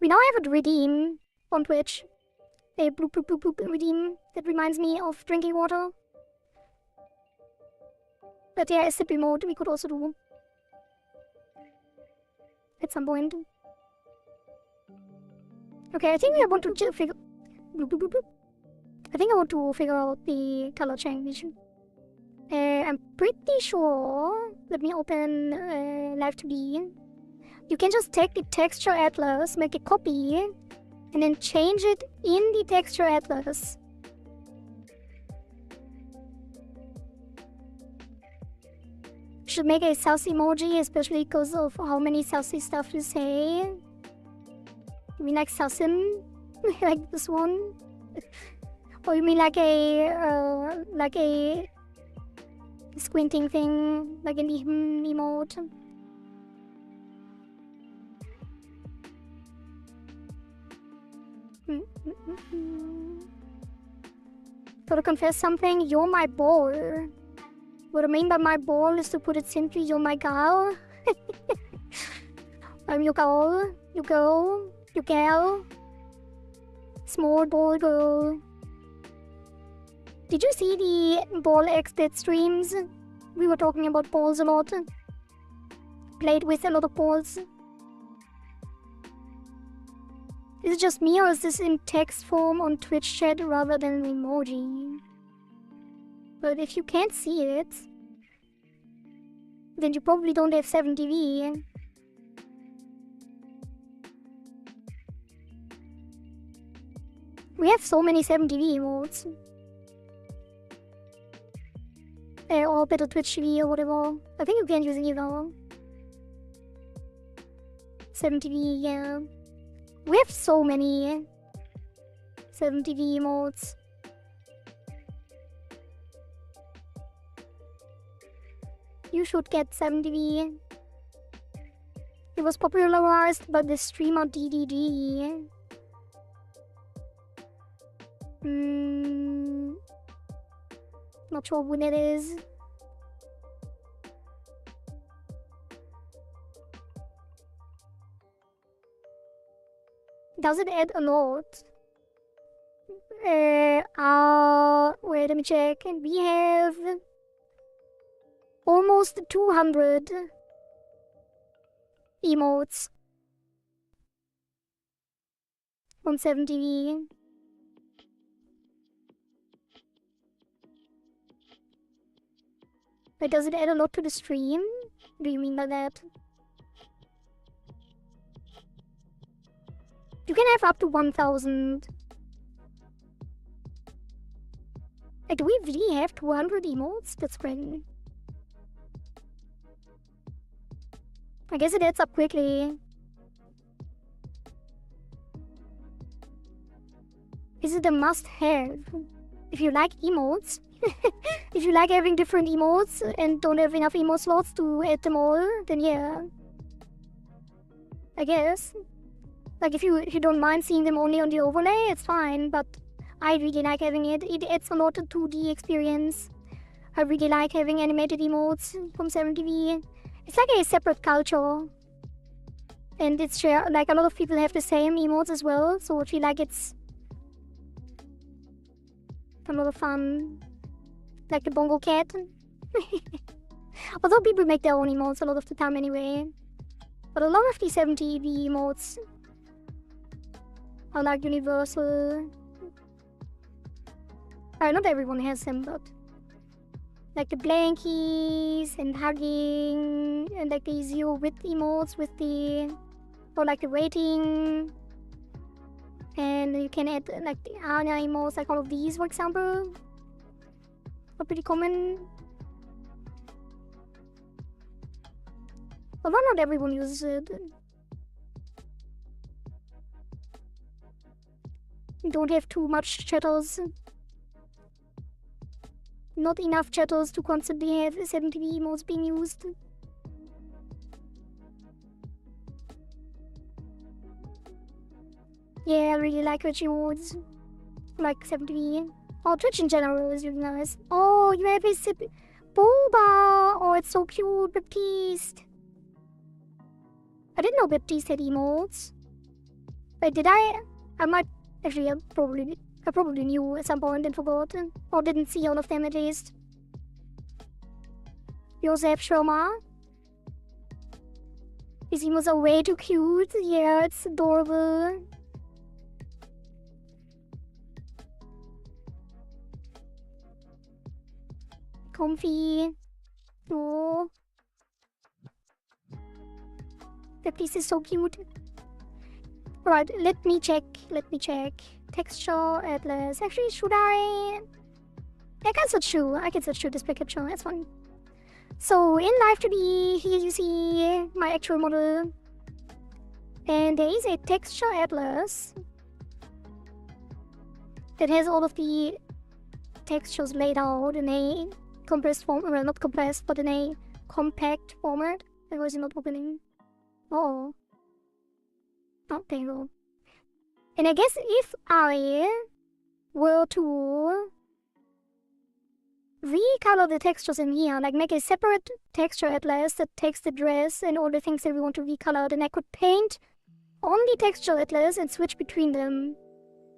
We now have a redeem on Twitch. A bloop bloop bloop bloop redeem that reminds me of drinking water. But yeah, a sip emote we could also do. At some point. Okay, I think I want to figure... Bloop bloop bloop bloop. I think I want to figure out the color change. I'm pretty sure. Let me open Live 2D. You can just take the texture atlas, make a copy, and then change it in the texture atlas. Should make a sassy emoji, especially because of how many sassy stuff you say. You mean like sassin? Like this one? Or you mean like a squinting thing, like in the emote? Gotta confess something, you're my ball. What I mean by my ball is, to put it simply, you're my gal. I'm your gal, you girl, you gal. Small ball girl. Did you see the ball XDead streams? We were talking about balls a lot. Played with a lot of balls. Is it just me, or is this in text form on Twitch chat rather than an emoji? But if you can't see it, then you probably don't have 7TV. We have so many 7TV emotes. Or better Twitch TV or whatever. I think you can't use either. 7TV, yeah. We have so many 7TV emotes. You should get 7TV. It was popularized by the streamer DDG. Not sure when it is. Does it add a lot? Wait, let me check. We have almost 200 emotes on 7TV. Wait, does it add a lot to the stream? What do you mean by that? You can have up to 1000. Like, do we really have 200 emotes? That's crazy. I guess it adds up quickly. Is it a must-have? If you like emotes, if you like having different emotes and don't have enough emote slots to add them all, then yeah. I guess. Like, if you don't mind seeing them only on the overlay, it's fine, but I really like having it. It adds a lot to 2D experience. I really like having animated emotes from 7TV. It's like a separate culture. And it's shared, like, a lot of people have the same emotes as well, so I feel like it's a lot of fun. Like the Bongo Cat. Although people make their own emotes a lot of the time anyway. But a lot of the 7TV emotes are like universal. Not everyone has them, but like the blankies and hugging and like the 0 width emotes with the, or like the waiting. And you can add like the Anya emotes, like all of these, for example, are pretty common. Although not everyone uses it. You don't have too much chatters. Not enough chatters to constantly have 70 emotes being used. Yeah, I really like Twitch emotes. Like 70. Oh, Twitch in general is really nice. Oh, you have a sip Boba! Oh, it's so cute, Baptiste. I didn't know Baptiste had emotes. Wait, did I? I might... Actually, I probably knew at some point and forgot. Or didn't see all of them at least. Joseph Sharma. His emotes are way too cute. Yeah, it's adorable. Comfy. Oh. That piece is so cute. Right, let me check. Texture atlas. Actually, should I? I can search through display capture. That's fine. So in live 2D, here you see my actual model. And there is a texture atlas that has all of the textures laid out in a compressed form. Well, not compressed, but in a compact format. Why is it not opening? Oh, there you go. And I guess if I were to recolor the textures in here, like make a separate texture atlas that takes the dress and all the things that we want to recolor, then I could paint on the texture atlas and switch between them.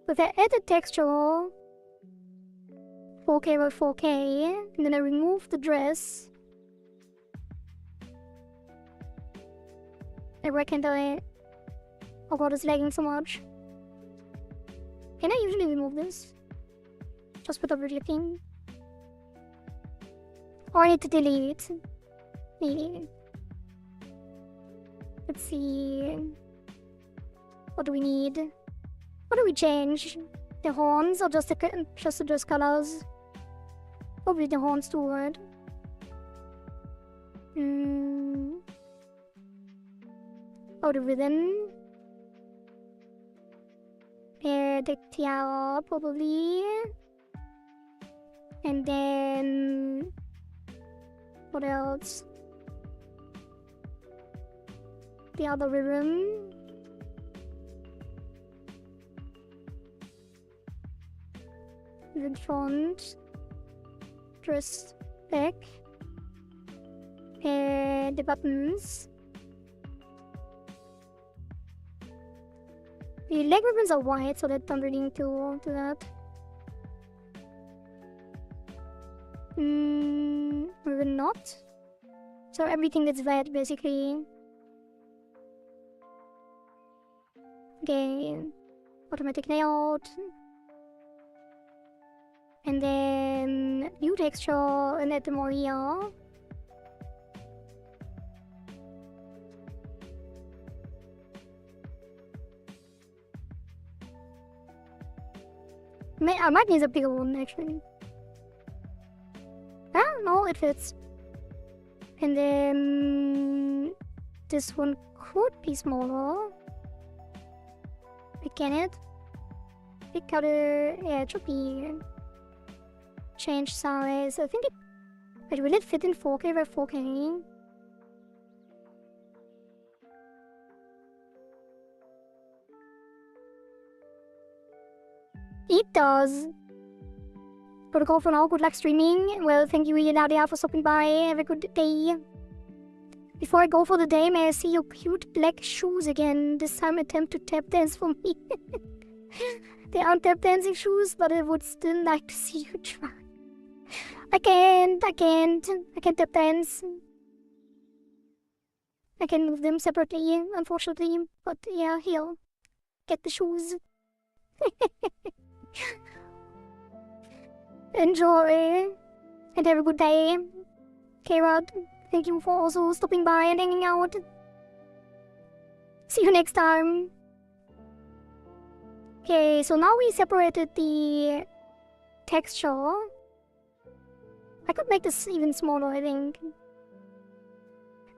With the edit texture, 4K by 4K, and then I remove the dress. Why can't I? Oh god, it's lagging so much. Can I usually remove this? Just without looking? Or I need to delete? Maybe. Let's see. What do we need? What do we change? The horns or just the dress colors? Probably the horns too, right? Oh, the rhythm. The tiara, probably. And then... what else? The other rhythm. The front. Dress back. The buttons. The leg ribbons are white, so that don't really need to do that. Ribbon not. So everything that's red, basically. Okay. Automatic layout. And then new texture and add them all here. I might need a bigger one, actually. Ah, no, it fits. And then... this one could be smaller. Can it? Big color... yeah, it should be... change size. I think it... wait, will it fit in 4K by 4K? It does. Protocol for now, good luck streaming. Well, thank you, Nadia, for stopping by. Have a good day. Before I go for the day, may I see your cute black shoes again? This time attempt to tap dance for me. They aren't tap dancing shoes, but I would still like to see you try. I can't tap dance. I can move them separately, unfortunately. But yeah, here. Get the shoes. enjoy and have a good day. K-Rod, thank you for also stopping by and hanging out. See you next time. Okay, so now we separated the texture. I could make this even smaller, I think.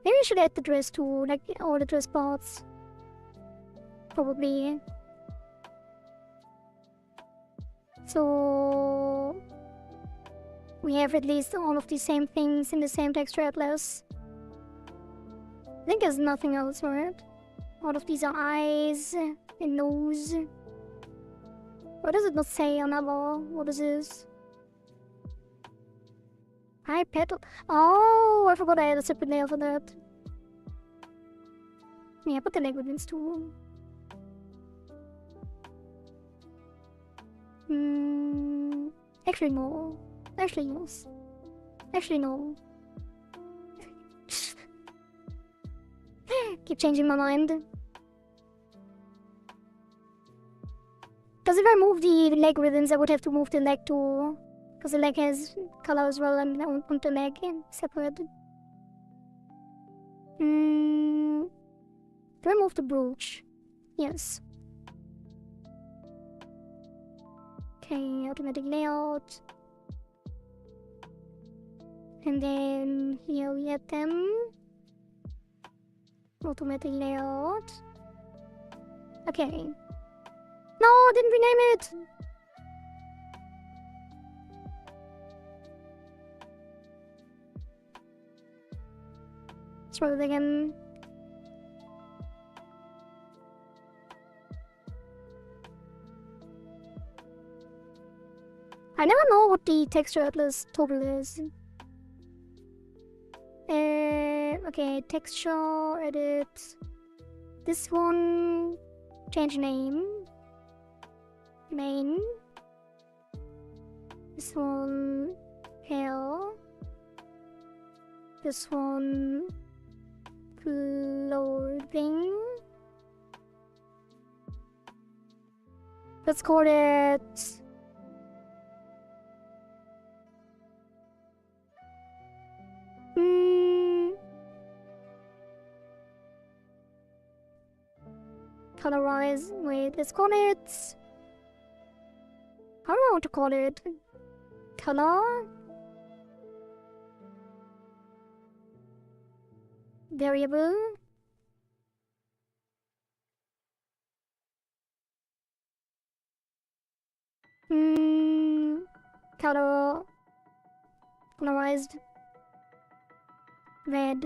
Maybe I should add the dress too, like all the dress parts. Probably. So we have at least all of the same things in the same texture atlas. I think there's nothing else, right? All of these are eyes and nose. Why does it not say another? What is this? Eye petal. Oh, I forgot I had a separate layer for that. Yeah, put the leg ribbons too. Actually no. Actually no. Actually no. Keep changing my mind. Because if I move the leg ribbons, I would have to move the leg too. Because the leg has color as well, and I want the leg separate. Do I move the brooch? Yes. Okay, automatic layout. And then here we add them. Automatic layout. Okay. No, I didn't rename it! Let's roll it again. I never know what the texture atlas toggle is. Okay, texture, edit. This one, change name. Main. This one, hair. This one, clothing. Let's call it colorize. Wait, let's call it. How do I want to call it? Color? Variable? Color. Colorized. Red.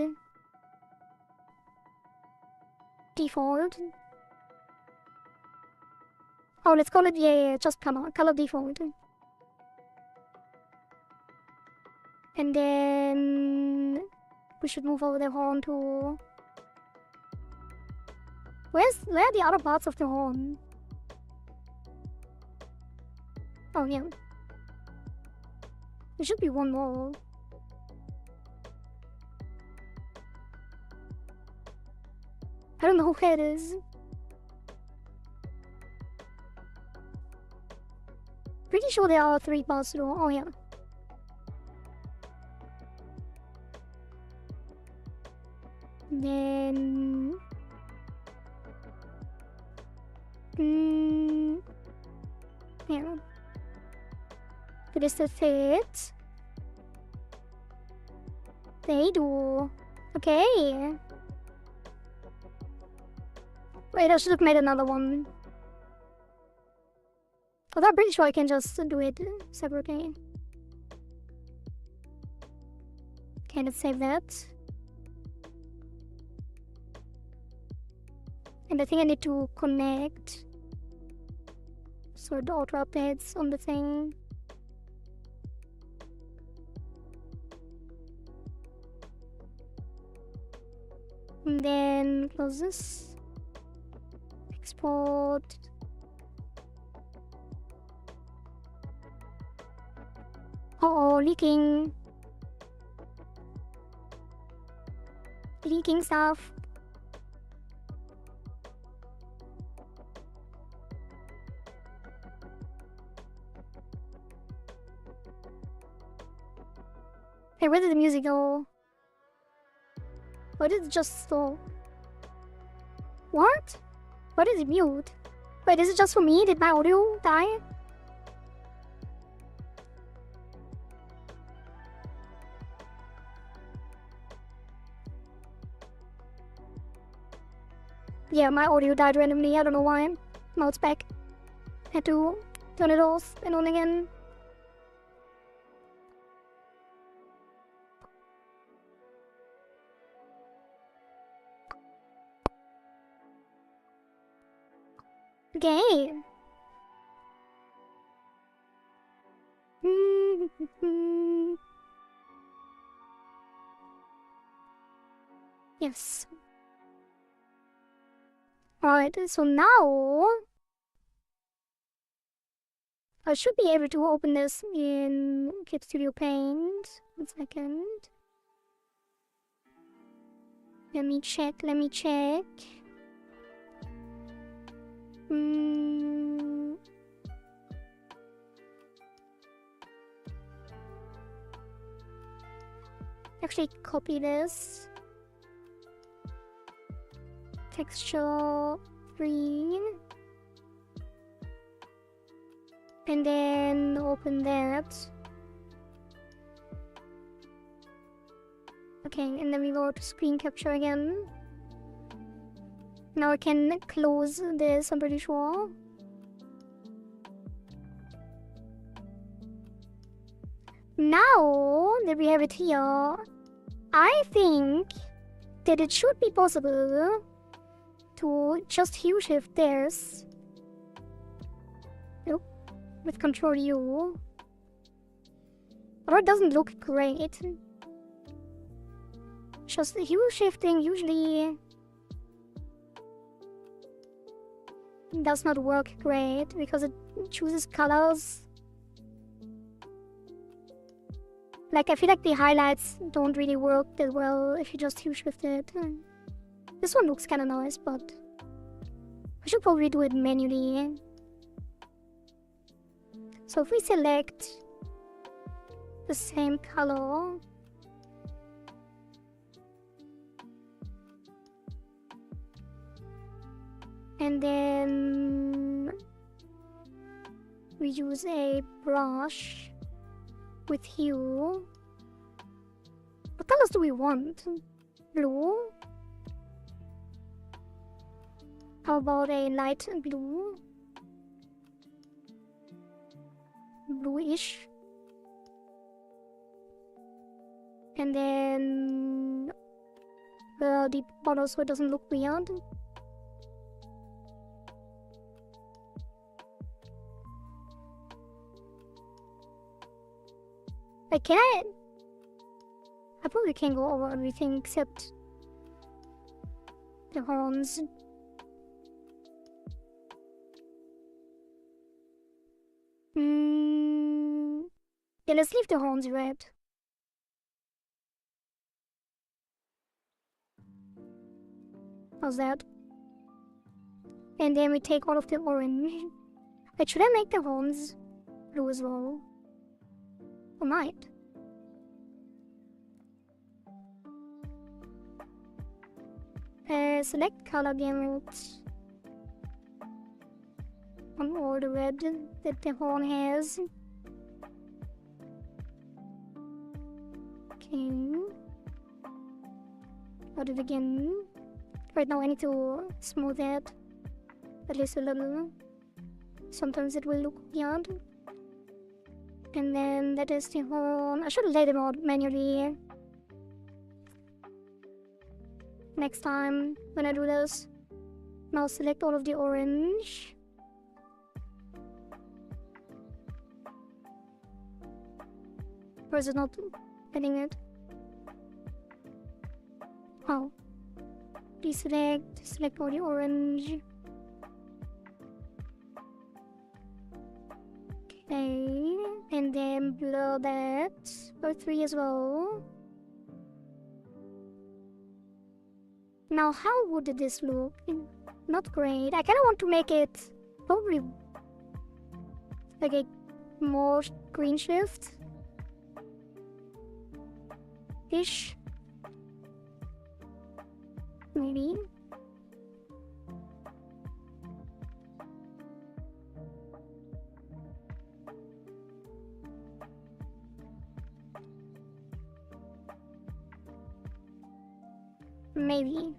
Default. Oh, let's call it, yeah, just color. Color default. And then we should move over the horn to... Where are the other parts of the horn? Oh, yeah. There should be one more. I don't know where it is. Pretty sure there are 3 parts though. Oh, yeah. Then... yeah. Does this fit? They do. Okay. Wait, I should have made another one. But I'm pretty sure I can just do it separately. Okay, let's save that. And I think I need to connect. So the auto updates on the thing. And then close this. Export. Uh-oh, leaking. Leaking stuff. Hey, where did the music go? Why did it just stop? What? Why did it mute? Wait, is it just for me? Did my audio die? Yeah, my audio died randomly. I don't know why. Now it's back. Had to turn it off and on again. Okay. Yes. Alright, so now I should be able to open this in Clip Studio Paint. 1 second. Let me check. Actually, copy this. Texture green. And then open that. Okay, and then we go to screen capture again. Now I can close this, I'm pretty sure. Now that we have it here, I think that it should be possible to just hue shift this. Nope, with Control U. Although it doesn't look great. Just hue shifting usually does not work great because it chooses colors. Like, I feel like the highlights don't really work that well if you just hue shift it. This one looks kinda nice, but I should probably do it manually. So if we select the same color, and then we use a brush with hue. What colors do we want? Blue? How about a light blue? Bluish. And then the deep border so it doesn't look weird. Like, can I probably can go over everything except the horns. Yeah, let's leave the horns red. How's that? And then we take all of the orange. Wait, should I make the horns blue as well? I might. Select color gamut on all the red that the horn has. Okay. Got it again. Right now I need to smooth it at least a little. Sometimes it will look weird. And then that is the horn. I should lay them out manually next time when I do this. Now select all of the orange. Or is it not getting it? Oh. Select all the orange. Okay, and then blur that for 3 as well. Now, how would this look? Not great. I kind of want to make it probably like a more green shift. ish. Maybe. Maybe.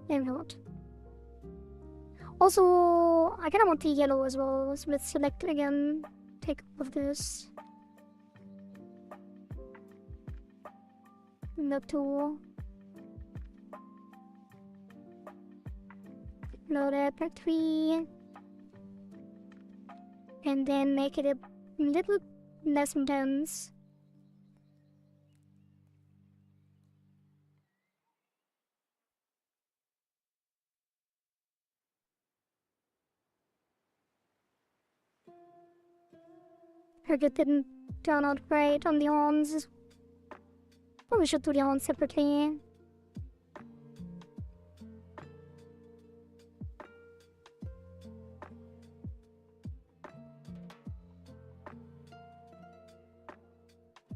Maybe not. Also, I kinda want the yellow as well, so let's select again. Take all of this. The tool. Load it by 3. And then make it a little less intense. Heard it didn't turn out great on the horns. But we should do the horns separately.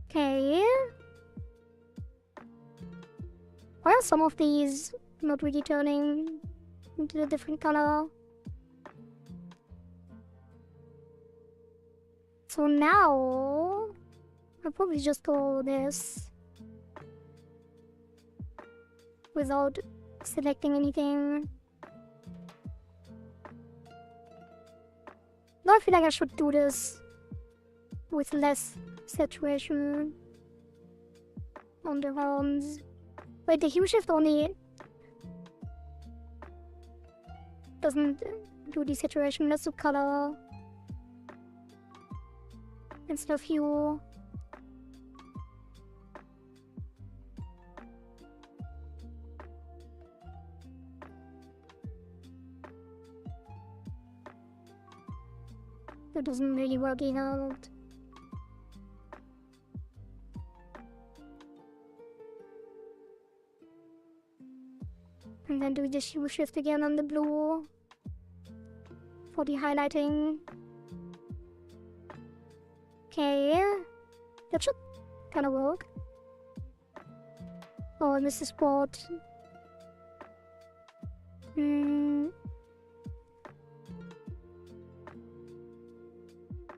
Okay. Why are some of these not really turning into a different color? So now I'll probably just go this without selecting anything. Now I feel like I should do this with less saturation on the horns. Wait, the hue shift only doesn't do the saturation, let's do color instead of hue. That doesn't really work out. And then do the hue shift again on the blue for the highlighting. Okay, that should kind of work. Oh, I missed a spot.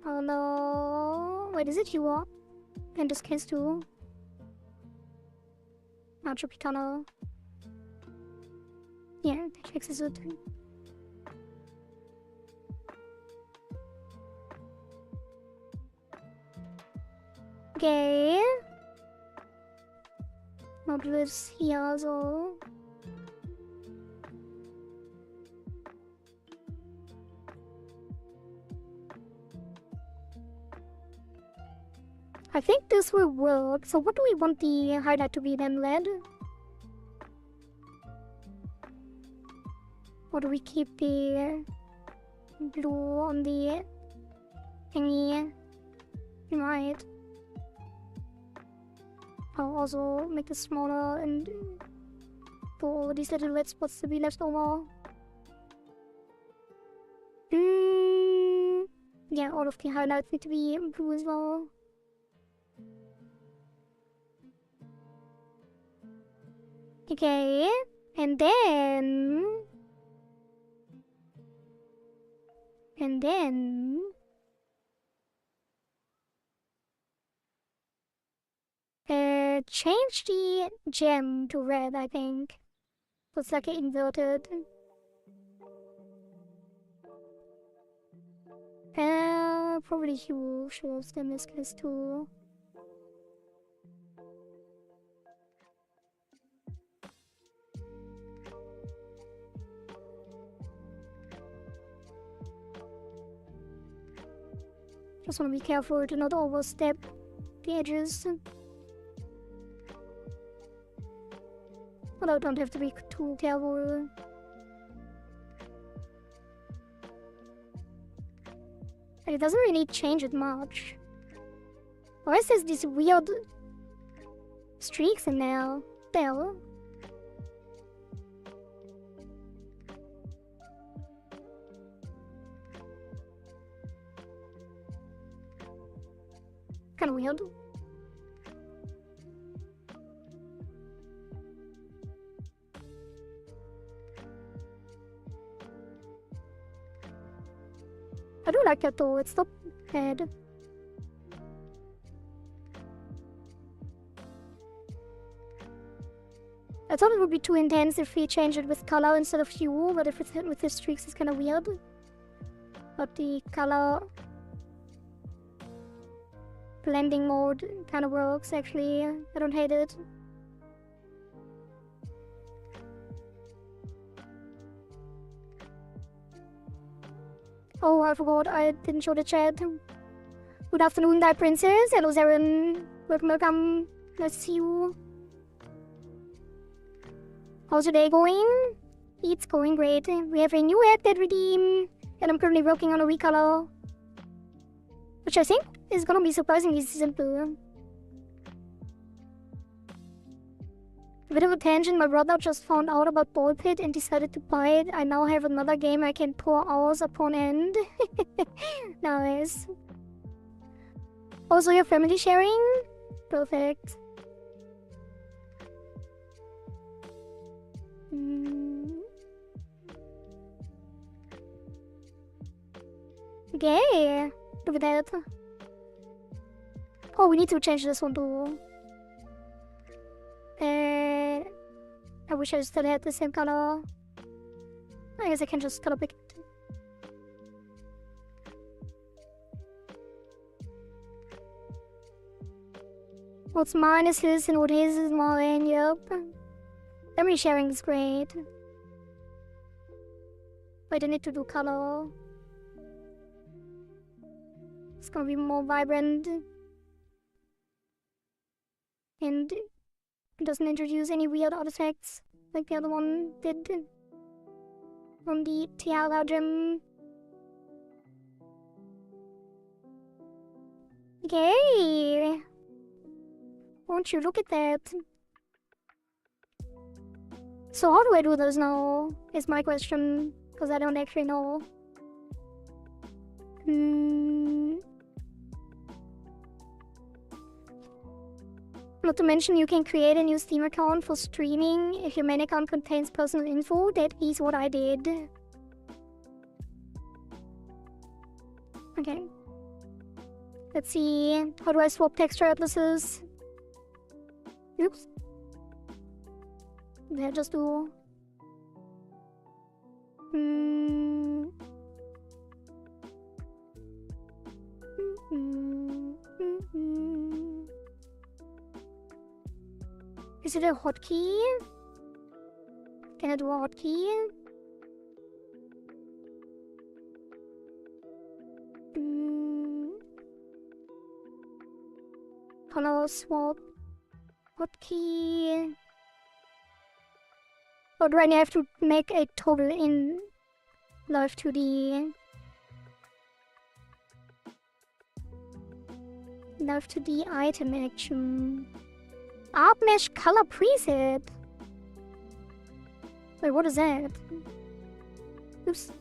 Oh no. Wait, is it hue up? In this case too? That should be kind of... Yeah, that fixes it. Okay. I'll do this here also. I think this will work. So what do we want the highlight to be then, red? Or do we keep the blue on the thingy? We might. I'll also make this smaller and for all these little red spots to be left over. Yeah, all of the highlights need to be blue as well. Okay, and then change the gem to red, I think. So it's like inverted. Probably hue shows them this case too. Just want to be careful to not overstep the edges. But I don't have to be too careful. It doesn't really change it much. Or else there's these weird streaks in there. There. Kinda weird. I do like that though, it's not bad. I thought it would be too intense if we change it with color instead of hue, but if it's with the streaks it's kinda weird. But the color blending mode kinda works actually. I don't hate it. Oh, I forgot, I didn't show the chat. Good afternoon, Dive Princess. Hello, Zaren. Welcome. Nice to see you. How's your day going? It's going great. We have a new ad that redeem, and I'm currently working on a recolor, which I think is gonna be surprisingly simple. A bit of a tangent, my brother just found out about Ball Pit and decided to buy it. I now have another game I can pour hours upon end. Nice. Also, your family sharing? Perfect. Okay, look at that. Oh, we need to change this one too. I wish I still had the same color. I guess I can just color pick it. What's mine is his and what his is mine, yep. Memory sharing is great. Wait, I need to do color. It's gonna be more vibrant. And it doesn't introduce any weird artifacts like the other one did from the Tiara gem. Okay. Won't you look at that? So how do I do this now? Is my question, because I don't actually know. Not to mention, you can create a new Steam account for streaming if your main account contains personal info. That is what I did. Okay. Let's see. How do I swap texture atlases? Oops. Yeah, just do. Is it a hotkey? Can I do a hotkey? Color swap. Hotkey. But right now I have to make a toggle in Live 2D. Live 2D item action. Art mesh color preset. Wait, what is that? Oops.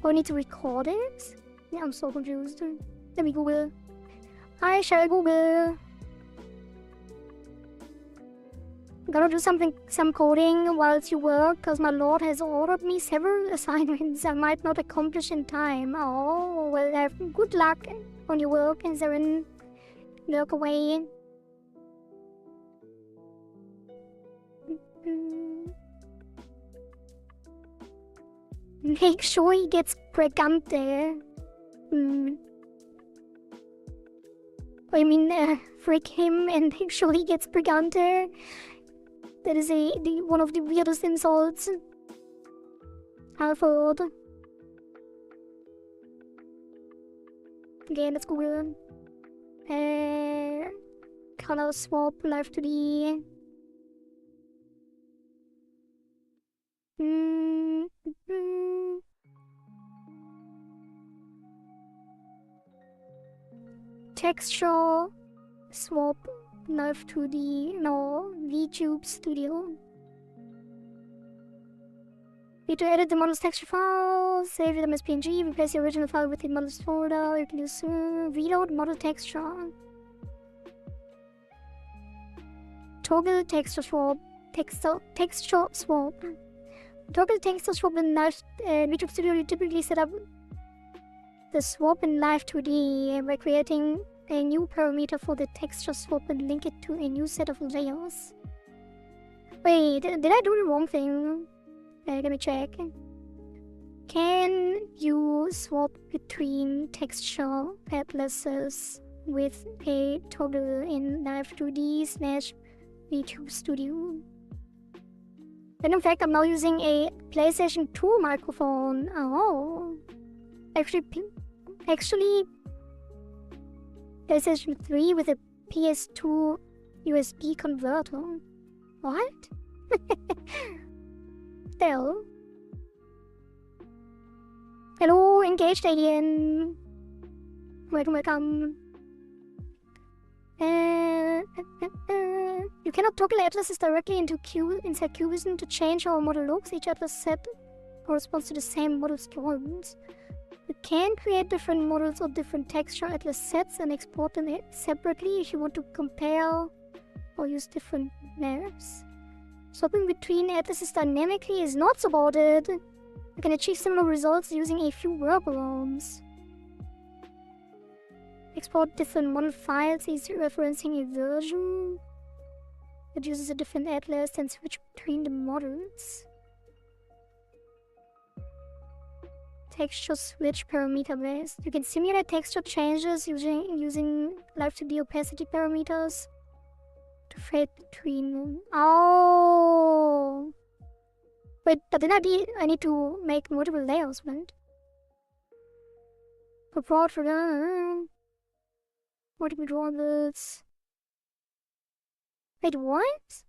Oh, I need to record it? Yeah, I'm so confused. Let me Google. I shall Google. I'm gonna do some coding whilst you work, cause my lord has ordered me several assignments I might not accomplish in time. Oh, well, have good luck on your work, and Zaren. Look away. Make sure he gets pregante. Oh, you mean freak him and make sure he gets pregante? That is one of the weirdest insults I've heard. Okay, let's Google. Color swap Live 2D. Texture swap Live 2D. No, VTuber Studio. Need to edit the model's texture file, save them as PNG, replace the original file with the models folder. You can use reload model texture. Toggle texture swap. Texture swap. Toggle texture swap in Live VTuber Studio. You typically set up the swap in Live 2D by creating a new parameter for the texture swap and link it to a new set of layers. Wait, did I do the wrong thing? Let me check. Can you swap between texture atlases with a toggle in Live 2D / VTuber Studio? And in fact, I'm now using a PlayStation 2 microphone. Oh. Actually, PlayStation 3 with a PS2 USB converter. What? Still. Hello, engaged alien. Welcome. You cannot toggle atlases directly inside Cubism to change how a model looks. Each atlas set corresponds to the same model's drawings. You can create different models or different texture atlas sets and export them separately if you want to compare or use different maps. Swapping between atlases dynamically is not supported. You can achieve similar results using a few workarounds. Export different model files is referencing a version that uses a different atlas and switch between the models. Texture switch parameter based. You can simulate texture changes using Live 2D opacity parameters to fade between them. Oh! Wait, but then I need to make multiple layers, right? Report for the multiple drawings. Wait, what?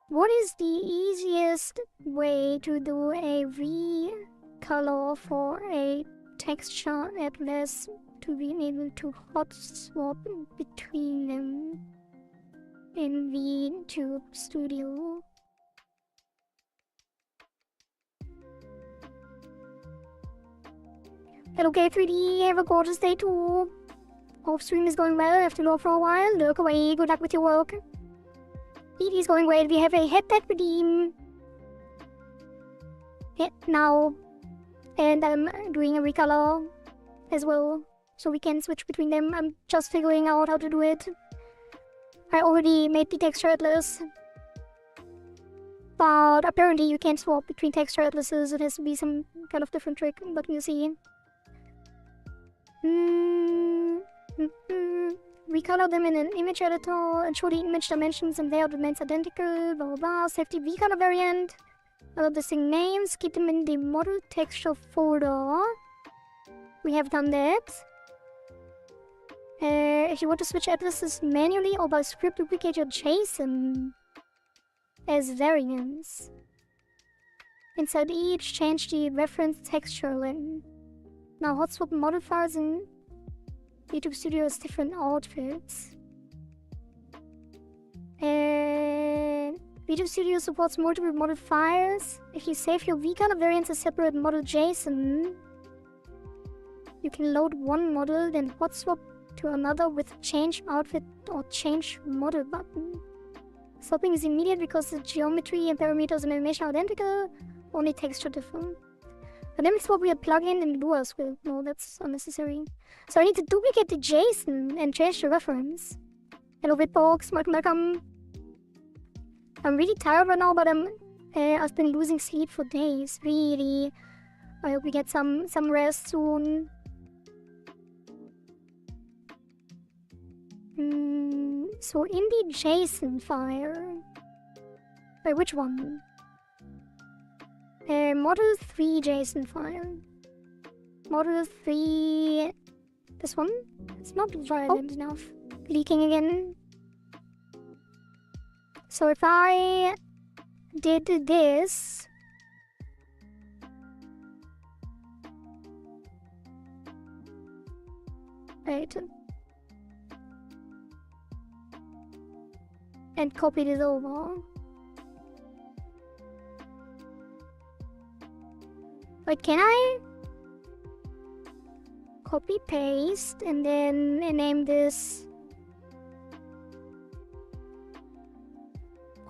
What is the easiest way to do a recolor for a texture atlas to be able to hot swap between them in VTuber Studio? Hello K3D, have a gorgeous day too. Hope stream is going well. I have to go for a while. Look away, good luck with your work. It is going great. We have a headset redeem. Yeah, now. And I'm doing a recolor as well, so we can switch between them. I'm just figuring out how to do it. I already made the texture atlas, but apparently you can't swap between texture atlases. It has to be some kind of different trick, but we'll see. Recolor them in an image editor, ensure the image dimensions and layout remains identical, blah blah blah. Save the recolor variant, allow the sync names, keep them in the model texture folder. We have done that. If you want to switch atlases manually or by script, duplicate your JSON as variants. Inside each, change the reference texture length. Now hot swap model files in VTuber Studio has different outfits. And VTuber Studio supports multiple model files. If you save your recolor variants as separate model JSON, you can load one model, then hot swap to another with change outfit or change model button. Swapping is immediate because the geometry and parameters and animation are identical, only texture different. But then we swap with a plugin and Lua as well. No, that's unnecessary. So I need to duplicate the JSON and change the reference. Hello Bitbox, welcome. I'm really tired right now, but I've been losing sleep for days. Really. I hope we get some rest soon. So in the JSON file, wait, which one? Model 3 JSON file. Model 3, this one? It's not violent enough. Leaking again. So if I did this, right, and copied it over. Wait, can I copy paste and then name this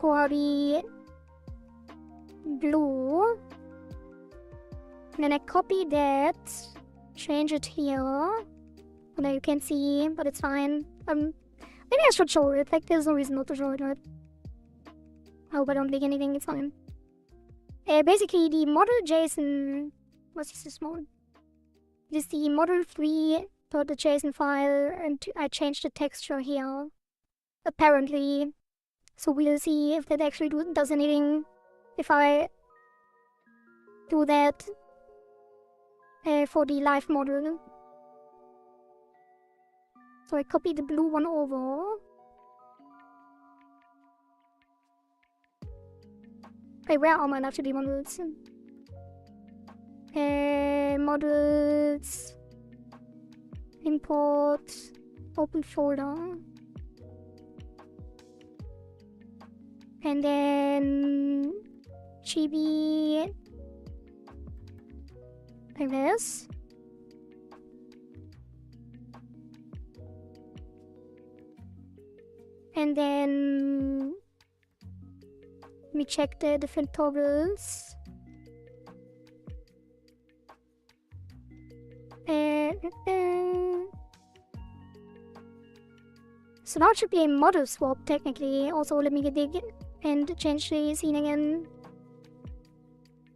Kohari blue. And then I copy that, change it here. Now you can see, but it's fine. Maybe I should show it. Like, there's no reason not to show it, right? I hope I don't leak anything. It's fine. Basically, the model JSON. What's this mode? It is the model3.json file, and I changed the texture here. Apparently. So we'll see if that actually does anything. If I do that for the live model. So I copy the blue one over. Wait, where are my live2D models? Models. Import. Open folder. And then chibi. Like this. And then let me check the different toggles. So now it should be a model swap technically. Also, let me dig and change the scene again.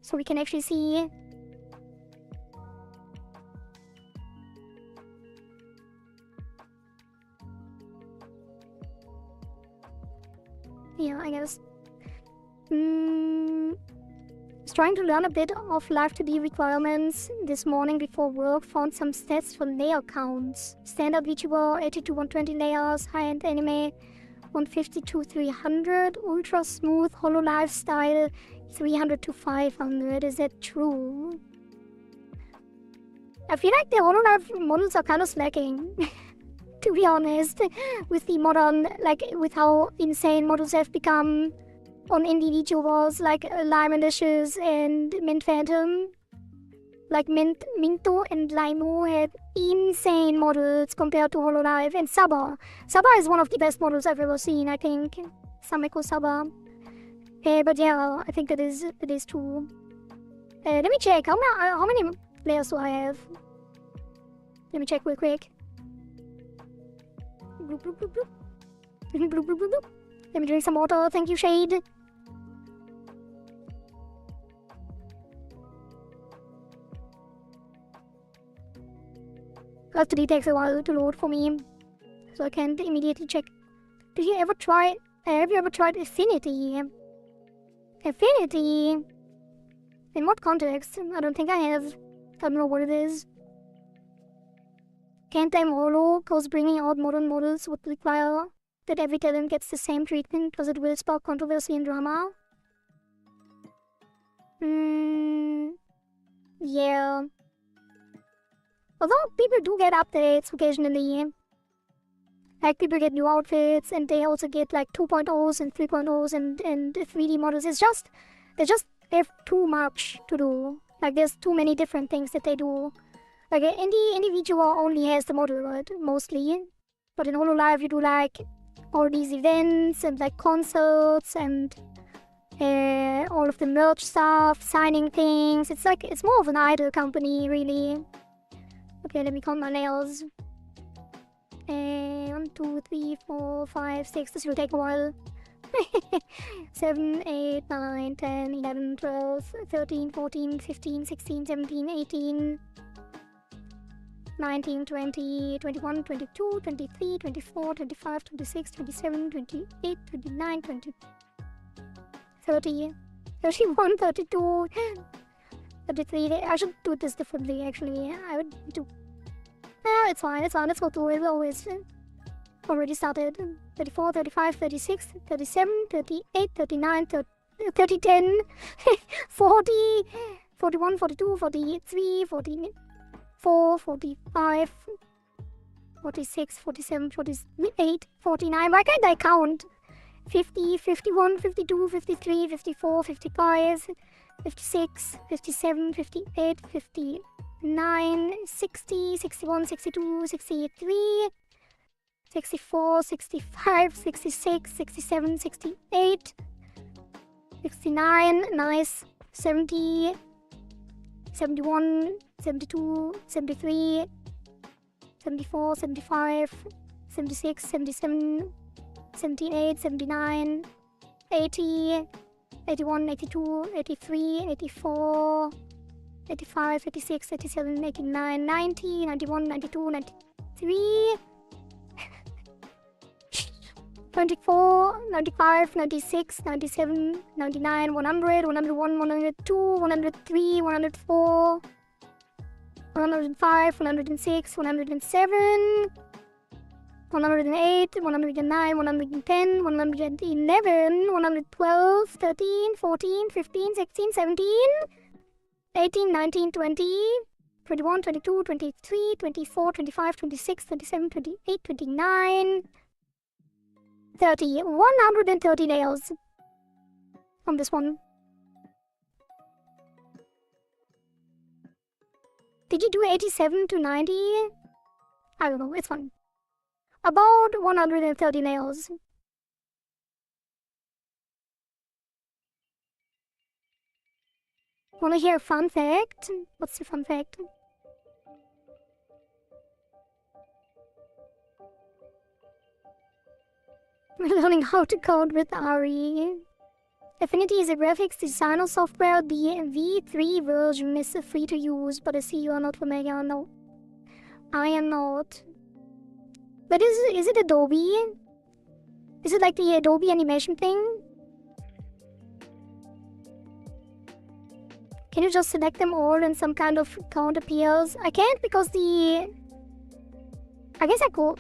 So we can actually see. Yeah, I guess. Was trying to learn a bit of live2D requirements this morning before work. Found some stats for layer counts. Standard VTuber 80 to 120 layers. High-end anime 150 to 300. Ultra smooth hololive style 300 to 500. Is that true? I feel like the hololive models are kind of slacking. To be honest, with the modern, like, with how insane models have become on indie VTubers, like Limelicious and Mint Phantom. Like, Minto and Limo had insane models compared to Hololive. And Saba. Saba is one of the best models I've ever seen, I think. Sameko Saba. But yeah, I think that is true. Let me check. How many layers do I have? Let me check real quick. Bloop, bloop, bloop, bloop. Bloop, bloop, bloop, bloop. Let me drink some water. Thank you, Shade. Live2D takes a while to load for me, so I can't immediately check. Have you ever tried Affinity? Affinity? In what context? I don't think I have. I don't know what it is. Can't time holo, cause bringing out modern models would require that every talent gets the same treatment, because it will spark controversy and drama. Yeah. Although people do get updates occasionally. Like, people get new outfits, and they also get like 2.0s and 3.0s and 3D models. They just have too much to do. Like, there's too many different things that they do. Like, indie VTuber only has the model, right? Mostly. But in Hololive you do like all these events and like concerts and all of the merch stuff, signing things. It's like, it's more of an idol company, really. Okay, let me count my nails. 1, 2, 3, 4, 5, 6. This will take a while. 7, 8, 9, 10, 11, 12, 13, 14, 15, 16, 17, 18, 19, 20, 21, 22, 23, 24, 25, 26, 27, 28, 29, 20, 30, 31, 32, 33. I should do this differently, actually. I would do... Ah, it's fine, let's go through it. Always already started. 34, 35, 36, 37, 38, 39, 30, 10, 40, 41, 42, 43, 44, 45, 46, 47, 48, 49. Why can't I count? 50, 51, 52, 53, 54, 55, 56, 57, 58, 59, 60, 61, 62, 63, 64, 65, 66, 67, 68, 69, nice. 70, 71, 72, 73, 74, 75, 76, 77, 78, 79, 80, 81, 82, 83, 84, 85, 86, 87, 89, 90, 91, 92, 93, 94, 95, 96, 97, 99, 100, 101, 102, 103, 104, 105, 106, 107, 108, 109, 110, 111, 112, 13, 14, 15, 16, 17, 18, 19, 20, 21, 22, 23, 24, 25, 26, 27, 28, 29, 30. 130 nails on this one. Did you do 87 to 90? I don't know, it's fun. About 130 nails. Wanna hear a fun fact? What's the fun fact? We're learning how to code with Ari. Affinity is a graphics designer software. The V3 version is free to use, but I see you are not familiar. No, I am not. But is it Adobe? Is it like the Adobe animation thing? Can you just select them all and some kind of count appears? I can't because the... I guess I could.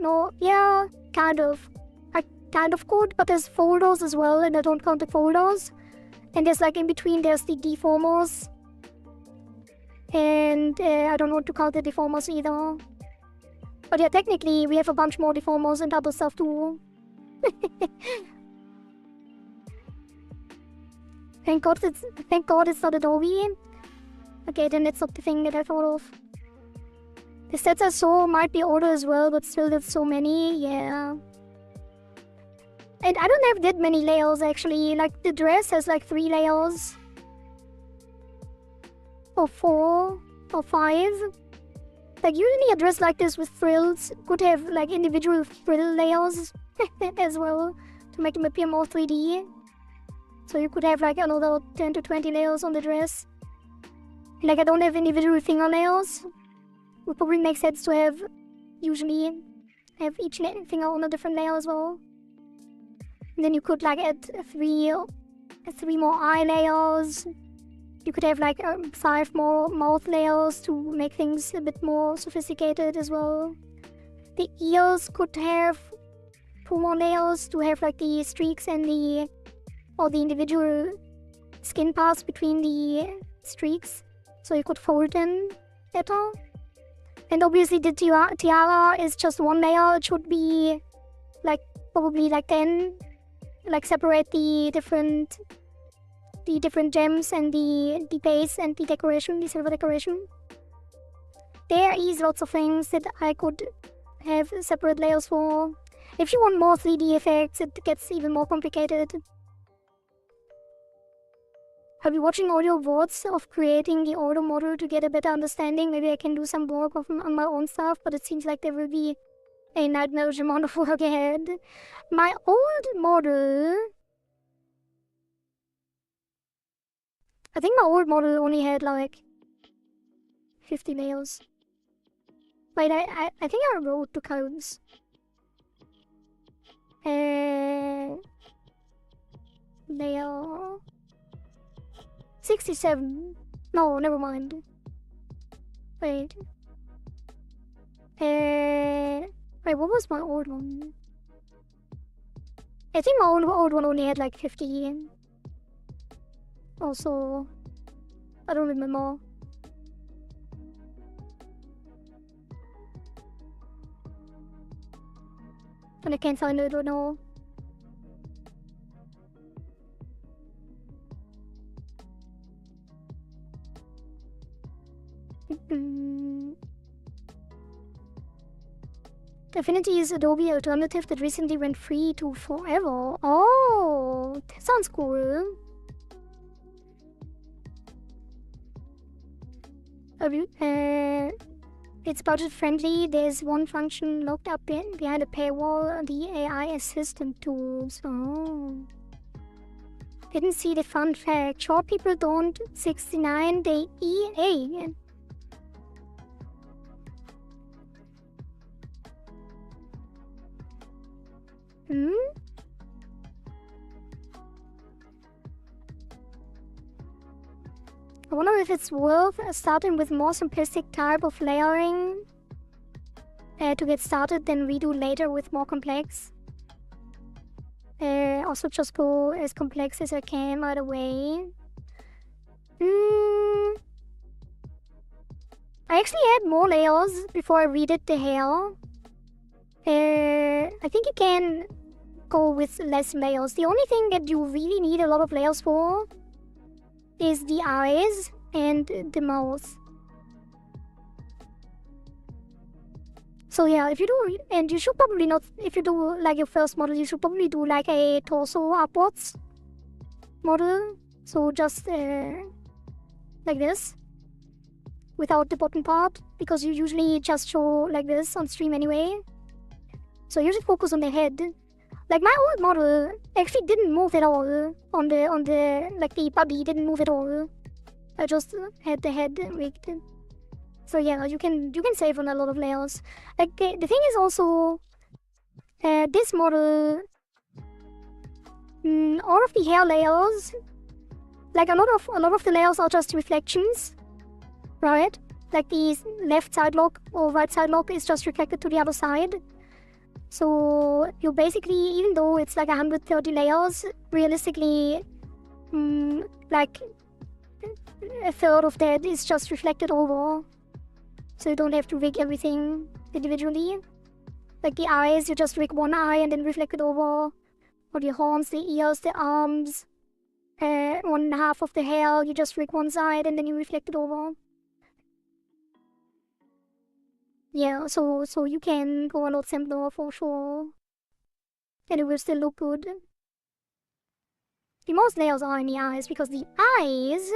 No. Yeah, kind of. I kind of could, but there's folders as well and I don't count the folders. And there's like in between there's the deformers. And I don't want to count the deformers either. But yeah, technically we have a bunch more deformers and other stuff too. Thank God it's not Adobe. Okay, then it's not the thing that I thought of. The sets I saw might be older as well, but still there's so many, yeah. And I don't have that many layers actually. Like the dress has like 3 layers. Or 4 or 5. Like usually a dress like this with frills could have like individual frill layers as well to make them appear more 3D. So you could have like another 10 to 20 layers on the dress. Like I don't have individual finger layers. Would probably make sense to have usually have each finger on a different layer as well. And then you could like add 3 more eye layers. You could have like 5 more mouth layers to make things a bit more sophisticated as well. The ears could have 2 more layers to have like the streaks and the individual skin parts between the streaks, so you could fold them better. And obviously the tiara is just 1 layer. It should be like probably like 10. Like separate the different gems and the base and the decoration, the silver decoration. There is lots of things that I could have separate layers for. If you want more 3D effects, it gets even more complicated. I'll be watching audio VODs of creating the auto model to get a better understanding. Maybe I can do some work on my own stuff, but it seems like there will be a nightmarish amount of work ahead. My old model... I think my old model only had like 50 layers. Wait, I think I wrote the codes. Layer... 67. No, never mind. Wait. Wait, what was my old one? I think my old one only had like 50. Also, I don't remember. And I can't find it right now. Affinity is Adobe alternative that recently went free to forever. Oh, that sounds cool. it's budget friendly. There's one function locked up behind a paywall, the AI assistant tools. Oh. Didn't see the fun fact. Short people don't 69, they EA. I wonder if it's worth starting with more simplistic type of layering to get started, then redo later with more complex. Also just go as complex as I can right away. I actually add more layers before I redid the hair. I think you can go with less layers. The only thing that you really need a lot of layers for is the eyes and the mouth. So yeah, if you do, and you should probably not, if you do like your first model, you should probably do like a torso upwards model. So just like this, without the bottom part, because you usually just show like this on stream anyway. So you should focus on the head. Like my old model actually didn't move at all on the like the body didn't move at all. I just had the head rigged. So yeah, you can save on a lot of layers. Like the thing is also this model, all of the hair layers, like a lot of the layers are just reflections, right? Like the left side lock or right side lock is just reflected to the other side. So you basically, even though it's like 130 layers, realistically, like a third of that is just reflected over. So you don't have to rig everything individually. Like the eyes, you just rig one eye and then reflect it over. Or the horns, the ears, the arms. 1/2 of the hair, you just rig one side and then you reflect it over. Yeah, so you can go a lot simpler for sure. And it will still look good. The most layers are in the eyes because the eyes...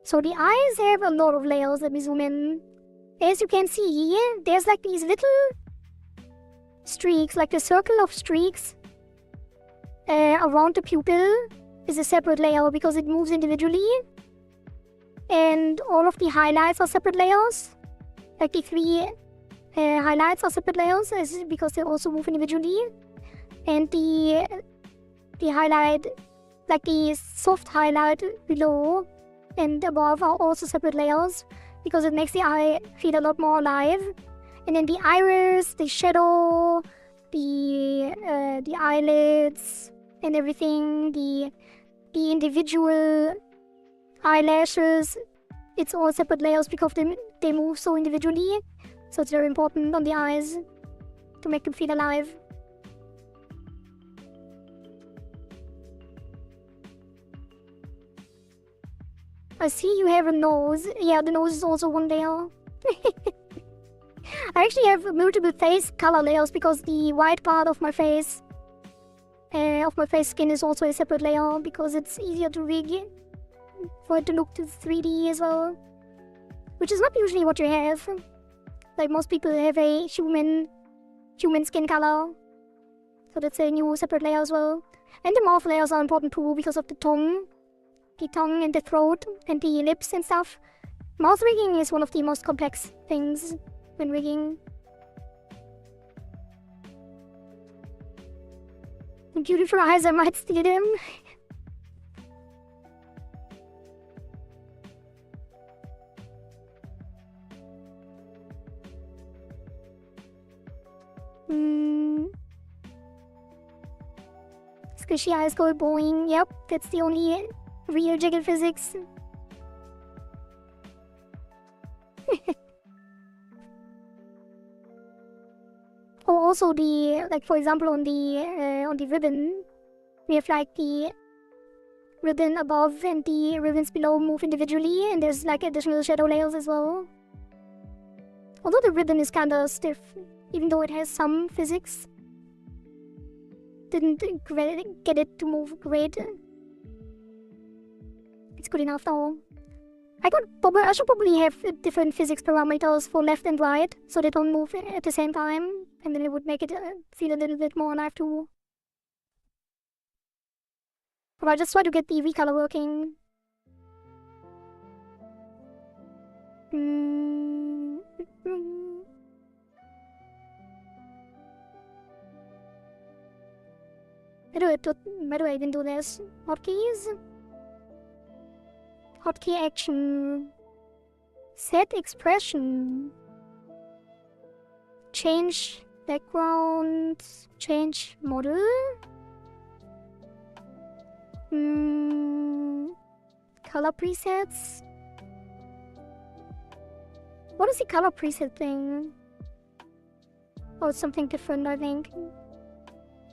So the eyes have a lot of layers. Let me zoom in. As you can see, there's like these little streaks, like the circle of streaks around the pupil is a separate layer because it moves individually. And all of the highlights are separate layers. Like the 3 highlights are separate layers because they also move individually. And the highlight, like the soft highlight below and above are also separate layers because it makes the eye feel a lot more alive. And then the iris, the shadow, the eyelids and everything, the individual eyelashes, it's all separate layers because they move so individually. So it's very important on the eyes to make them feel alive. I see you have a nose. Yeah, the nose is also one layer. I actually have multiple face color layers because the white part of my face skin is also a separate layer because it's easier to rig for it to look to 3D as well. Which is not usually what you have. Like most people have a human skin color. So that's a new separate layer as well. And the mouth layers are important too because of the tongue. The tongue and the throat and the lips and stuff. Mouth rigging is one of the most complex things when rigging. Beautiful eyes, I might steal them. Squishy eyes go boing. Yep, that's the only real jiggle physics. Oh, also like for example on the ribbon, we have like the ribbon above and the ribbons below move individually, and there's like additional shadow layers as well. Although the ribbon is kinda stiff, even though it has some physics. Didn't get it to move great. It's good enough though. I should probably have different physics parameters for left and right, so they don't move at the same time, and then it would make it feel a little bit more alive too. But I'll just try to get the recolor working. Where do I even do this? Hotkeys? Hotkey action. Set expression. Change background. Change model. Color presets. What is the color preset thing? Oh, it's something different, I think.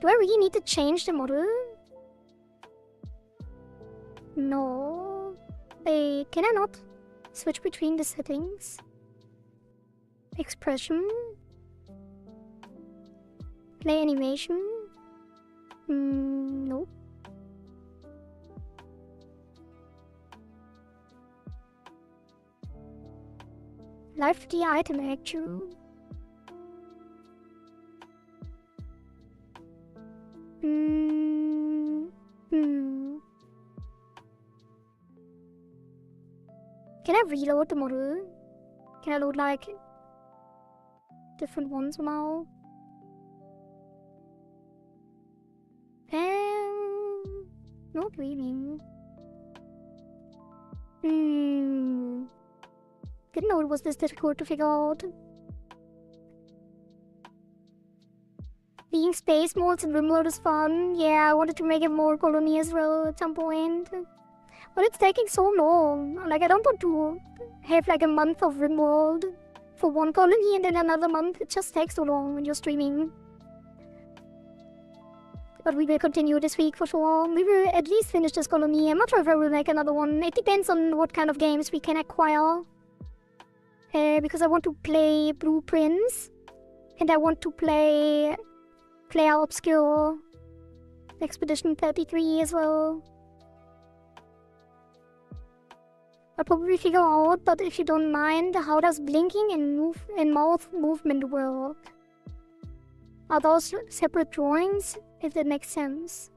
Do I really need to change the model? No. Wait, can I not switch between the settings? Expression? Play animation? Nope. Live the item actual. Can I reload the model? Can I load like different ones now? Not really. Didn't know it was this difficult to figure out. Being space modes in Rimworld is fun. Yeah, I wanted to make it more colony as well at some point. But it's taking so long. Like, I don't want to have like a month of Rimworld for one colony and then another month. It just takes so long when you're streaming. But we will continue this week for sure. We will at least finish this colony. I'm not sure if I will make another one. It depends on what kind of games we can acquire. Because I want to play Blueprints. And I want to play Player Obscure Expedition 33 as well. I'll probably figure out, but if you don't mind, how does blinking and mouth movement work? Are those separate drawings? If that makes sense.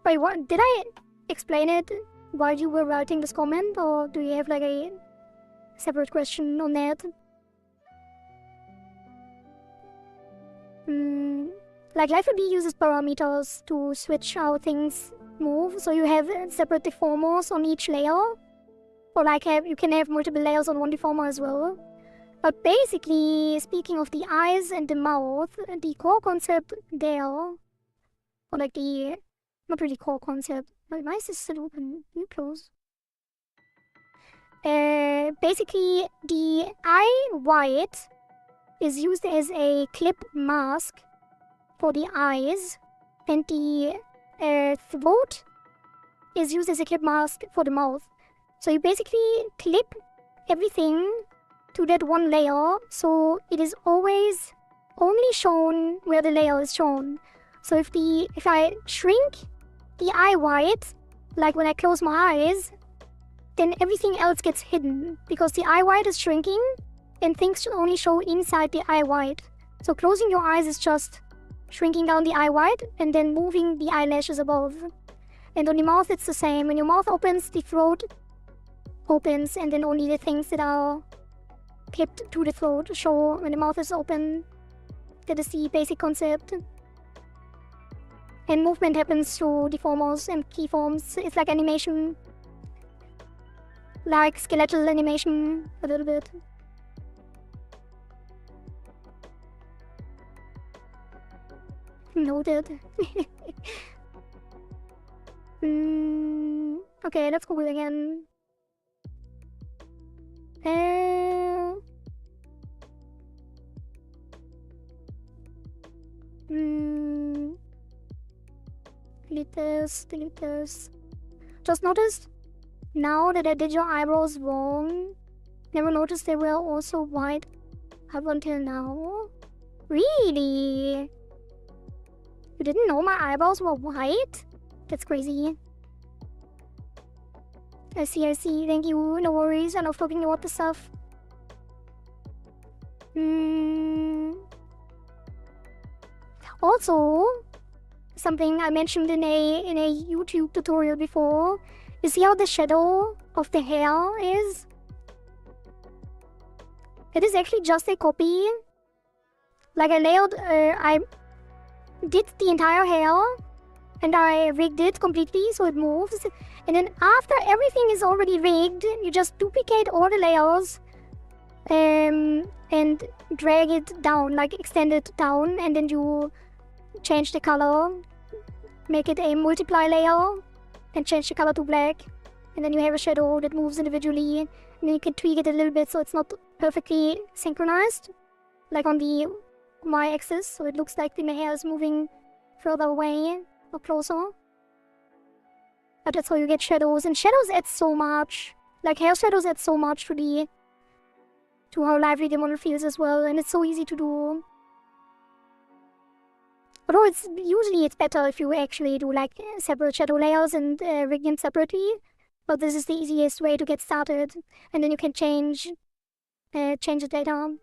Wait, what? Did I explain it while you were writing this comment, or do you have like a separate question on that? Like Life4D uses parameters to switch how things move, so you have separate deformers on each layer. Or like you can have multiple layers on one deformer as well. But basically, speaking of the eyes and the mouth, the core concept there, or like the, not really core concept, why is this still open? Can you close? Basically, the eye white is used as a clip mask for the eyes, and the throat is used as a clip mask for the mouth. So you basically clip everything to that one layer, so it is always only shown where the layer is shown. So if I shrink the eye white, like when I close my eyes, then everything else gets hidden, because the eye white is shrinking and things should only show inside the eye white. So closing your eyes is just shrinking down the eye white and then moving the eyelashes above. And on the mouth it's the same. When your mouth opens, the throat opens, and then only the things that are clipped to the throat show when the mouth is open. That is the basic concept. And movement happens through deformers and keyforms. It's like animation. Like skeletal animation, a little bit. Noted. Okay, let's Google again. Delete this. Just noticed, now that I did your eyebrows wrong, never noticed they were also white up until now. Really? You didn't know my eyebrows were white? That's crazy. I see. Thank you. No worries. I love talking about this stuff. Also, something I mentioned in a YouTube tutorial before. You see how the shadow of the hair is? It is actually just a copy. Like I did the entire hair and I rigged it completely so it moves. And then after everything is already rigged, you just duplicate all the layers and drag it down, like extend it down, and then you change the color, make it a multiply layer, and change the color to black. And then you have a shadow that moves individually, and then you can tweak it a little bit so it's not perfectly synchronized, like on the y-axis, so it looks like the hair is moving further away or closer. But that's how you get shadows, and shadows add so much. Like hair shadows add so much to how lively the model feels as well, and it's so easy to do. Although usually it's better if you actually do like separate shadow layers and rig them separately. But this is the easiest way to get started, and then you can change the data.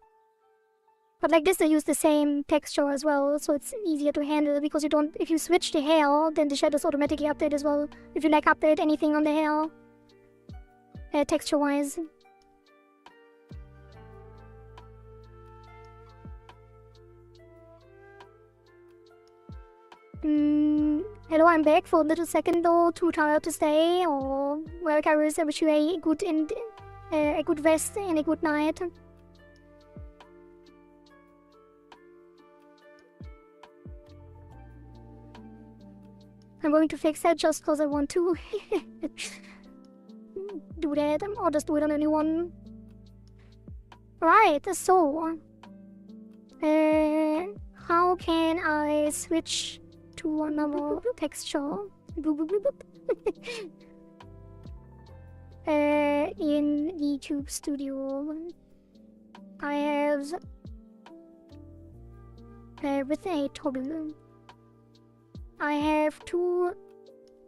But like this, they use the same texture as well, so it's easier to handle because you don't. If you switch the hair, then the shadows automatically update as well. If you like update anything on the hair, texture-wise. Hello, I'm back for a little second though. Too tired to stay, or well, Kairos, I wish you a good rest and a good night. I'm going to fix that just because I want to do that, or just do it on a new one. Right, so how can I switch to another texture? In VTuber Studio, I have with a toggle. I have two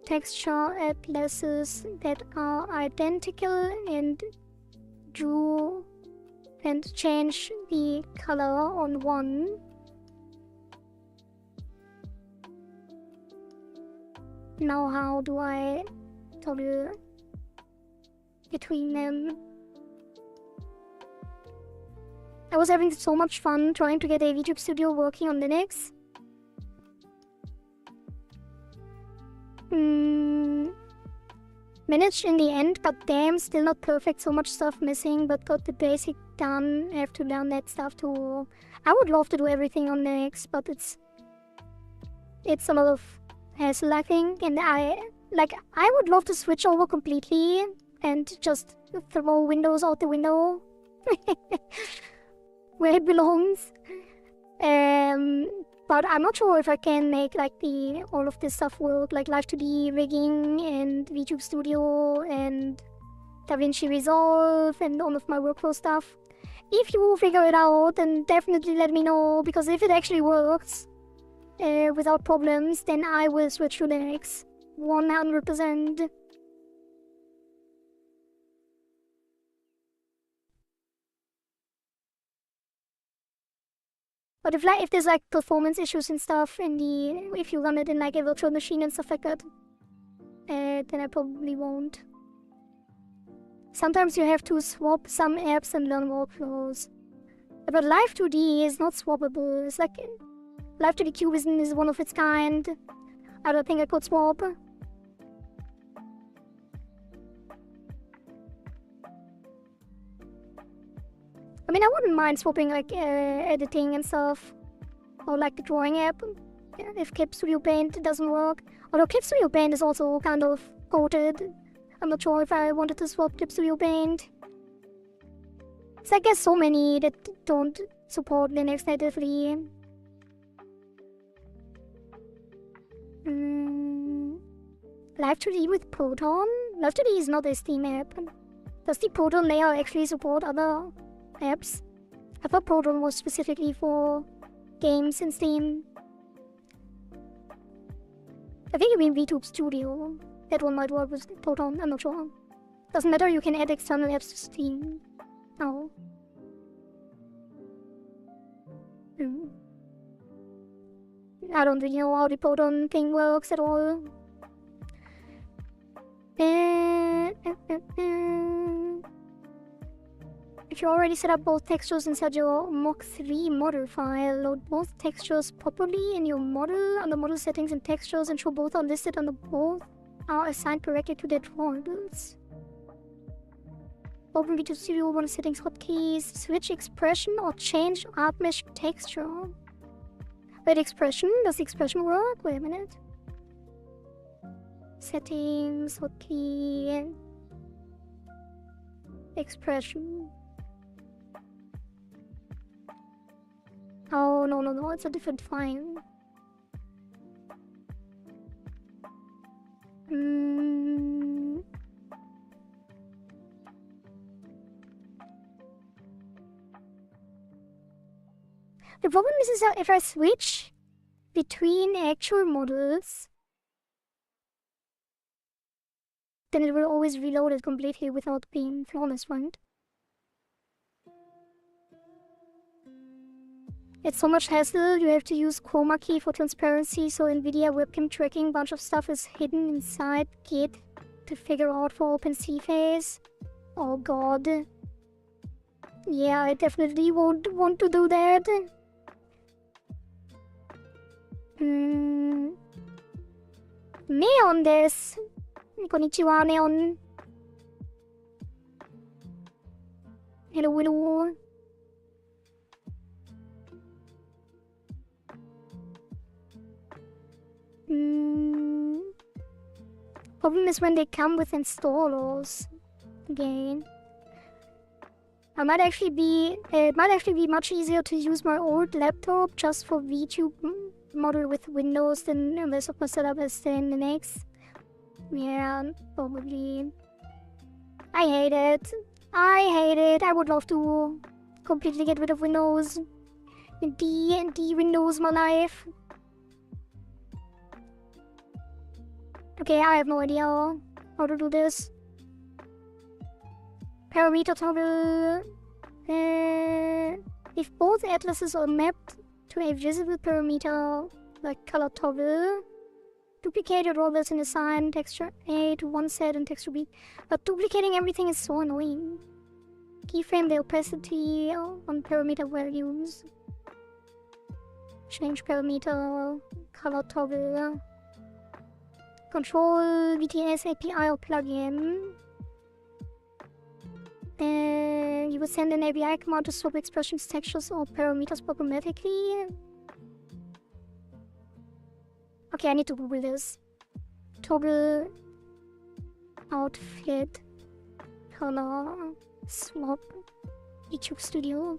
texture atlases that are identical, and drew and change the color on one. Now how do I toggle between them? I was having so much fun trying to get a VTuber Studio working on Linux. Managed in the end, but damn, still not perfect, so much stuff missing, but got the basic done. I have to learn that stuff too. I would love to do everything on Linux, but it's a lot of hassle, I think, and I would love to switch over completely and just throw Windows out the window where it belongs. But I'm not sure if I can make like all of this stuff work, like Live 2D rigging and VTuber Studio and DaVinci Resolve and all of my workflow stuff. If you figure it out, then definitely let me know, because if it actually works without problems, then I will switch to Linux 100%. But if there's like performance issues and stuff if you run it in like a virtual machine and stuff like that, then I probably won't. Sometimes you have to swap some apps and learn workflows. But Live 2D is not swappable. It's like Live 2D Cubism is one of its kind. I don't think I could swap. I mean, I wouldn't mind swapping like editing and stuff, or like the drawing app, if Clip Studio Paint doesn't work. Although Clip Studio Paint is also kind of coded. I'm not sure if I wanted to swap Clip Studio Paint. So I guess so many that don't support Linux natively. Live 2D with Proton? Live 2D is not a Steam app. Does the Proton layer actually support other apps? I thought Proton was specifically for games in Steam. I think you mean VTuber Studio. That one might work with Proton, I'm not sure. Doesn't matter, you can add external apps to Steam. Oh. I don't really know how the Proton thing works at all. If you already set up both textures inside your Mach 3 model file, load both textures properly in your model under model settings and textures, ensure both are listed under both are assigned correctly to their models. Open VTuber Studio model settings hotkeys, switch expression or change art mesh texture. Wait, expression? Does the expression work? Wait a minute. Settings, hotkey, expression. Oh, no, it's a different file. The problem is that if I switch between actual models, then it will always reload it completely without being flawless, right? It's so much hassle. You have to use chroma key for transparency, so NVIDIA webcam tracking, bunch of stuff is hidden inside Git to figure out for OpenCFace. Oh god. Yeah, I definitely won't want to do that. Neon desu. Konnichiwa, Neon. Hello. Problem is when they come with installers. Again. It might actually be much easier to use my old laptop just for VTuber model with Windows than the rest of my setup is in Linux. Yeah, probably. I hate it. I would love to completely get rid of Windows. De-Windows my life. Okay, I have no idea how to do this. Parameter toggle. If both atlases are mapped to a visible parameter, like color toggle, duplicate your rollers and assign texture A to one set and texture B. But duplicating everything is so annoying. Keyframe the opacity on parameter values. Change parameter, color toggle. Control VTS API or plugin. You would send an API command to swap expressions, textures, or parameters programmatically. Okay, I need to Google this. Toggle outfit color swap VTuber Studio.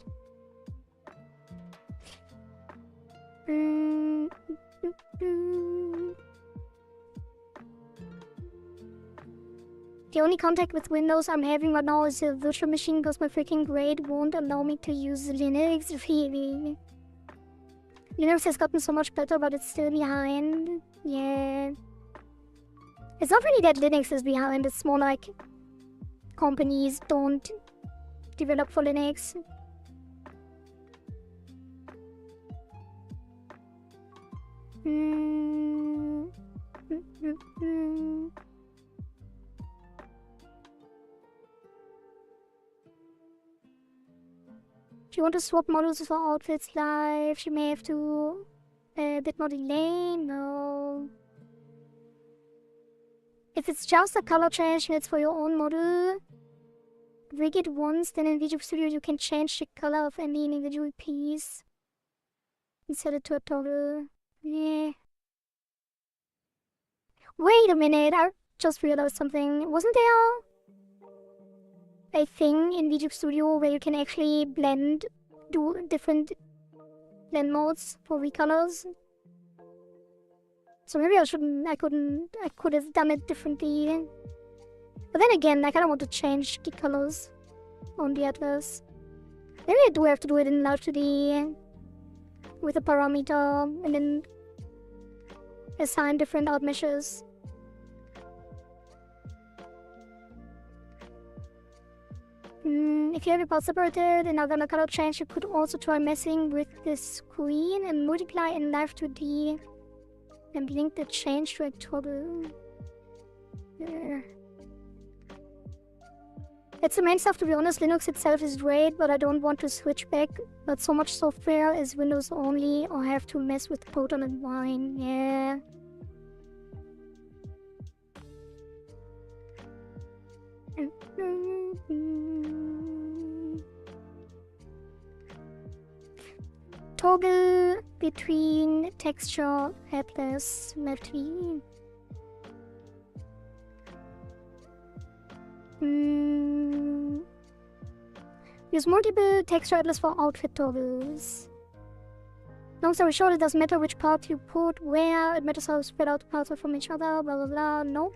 The only contact with Windows I'm having right now is a virtual machine because my freaking grade won't allow me to use Linux, really. Linux has gotten so much better, but it's still behind. Yeah. It's not really that Linux is behind, it's more like companies don't develop for Linux. If you want to swap models for outfits live, she may have to bit more delay. No. If it's just a color change and it's for your own model, rig it once, then in VTuber Studio you can change the color of any individual piece and set it to a toggle. Yeah. Wait a minute, I just realized something. Wasn't there a thing in VTuber Studio where you can actually do different blend modes for recolors? So maybe I could have done it differently. But then again, I kinda want to change the colors on the atlas. Maybe I do have to do it in Large 2D with a parameter and then assign different art meshes. If you have your parts separated and are gonna color change, you could also try messing with the screen and multiply in live 2D and link the change to a toggle. It's the main stuff, to be honest. Linux itself is great, but I don't want to switch back. But so much software is Windows only, or have to mess with Proton and Wine. Yeah. Toggle between texture, headless, melty. Use multiple texture headless for outfit toggles. Long story short, it doesn't matter which part you put where, it matters how spread out the parts are from each other, blah blah blah. No.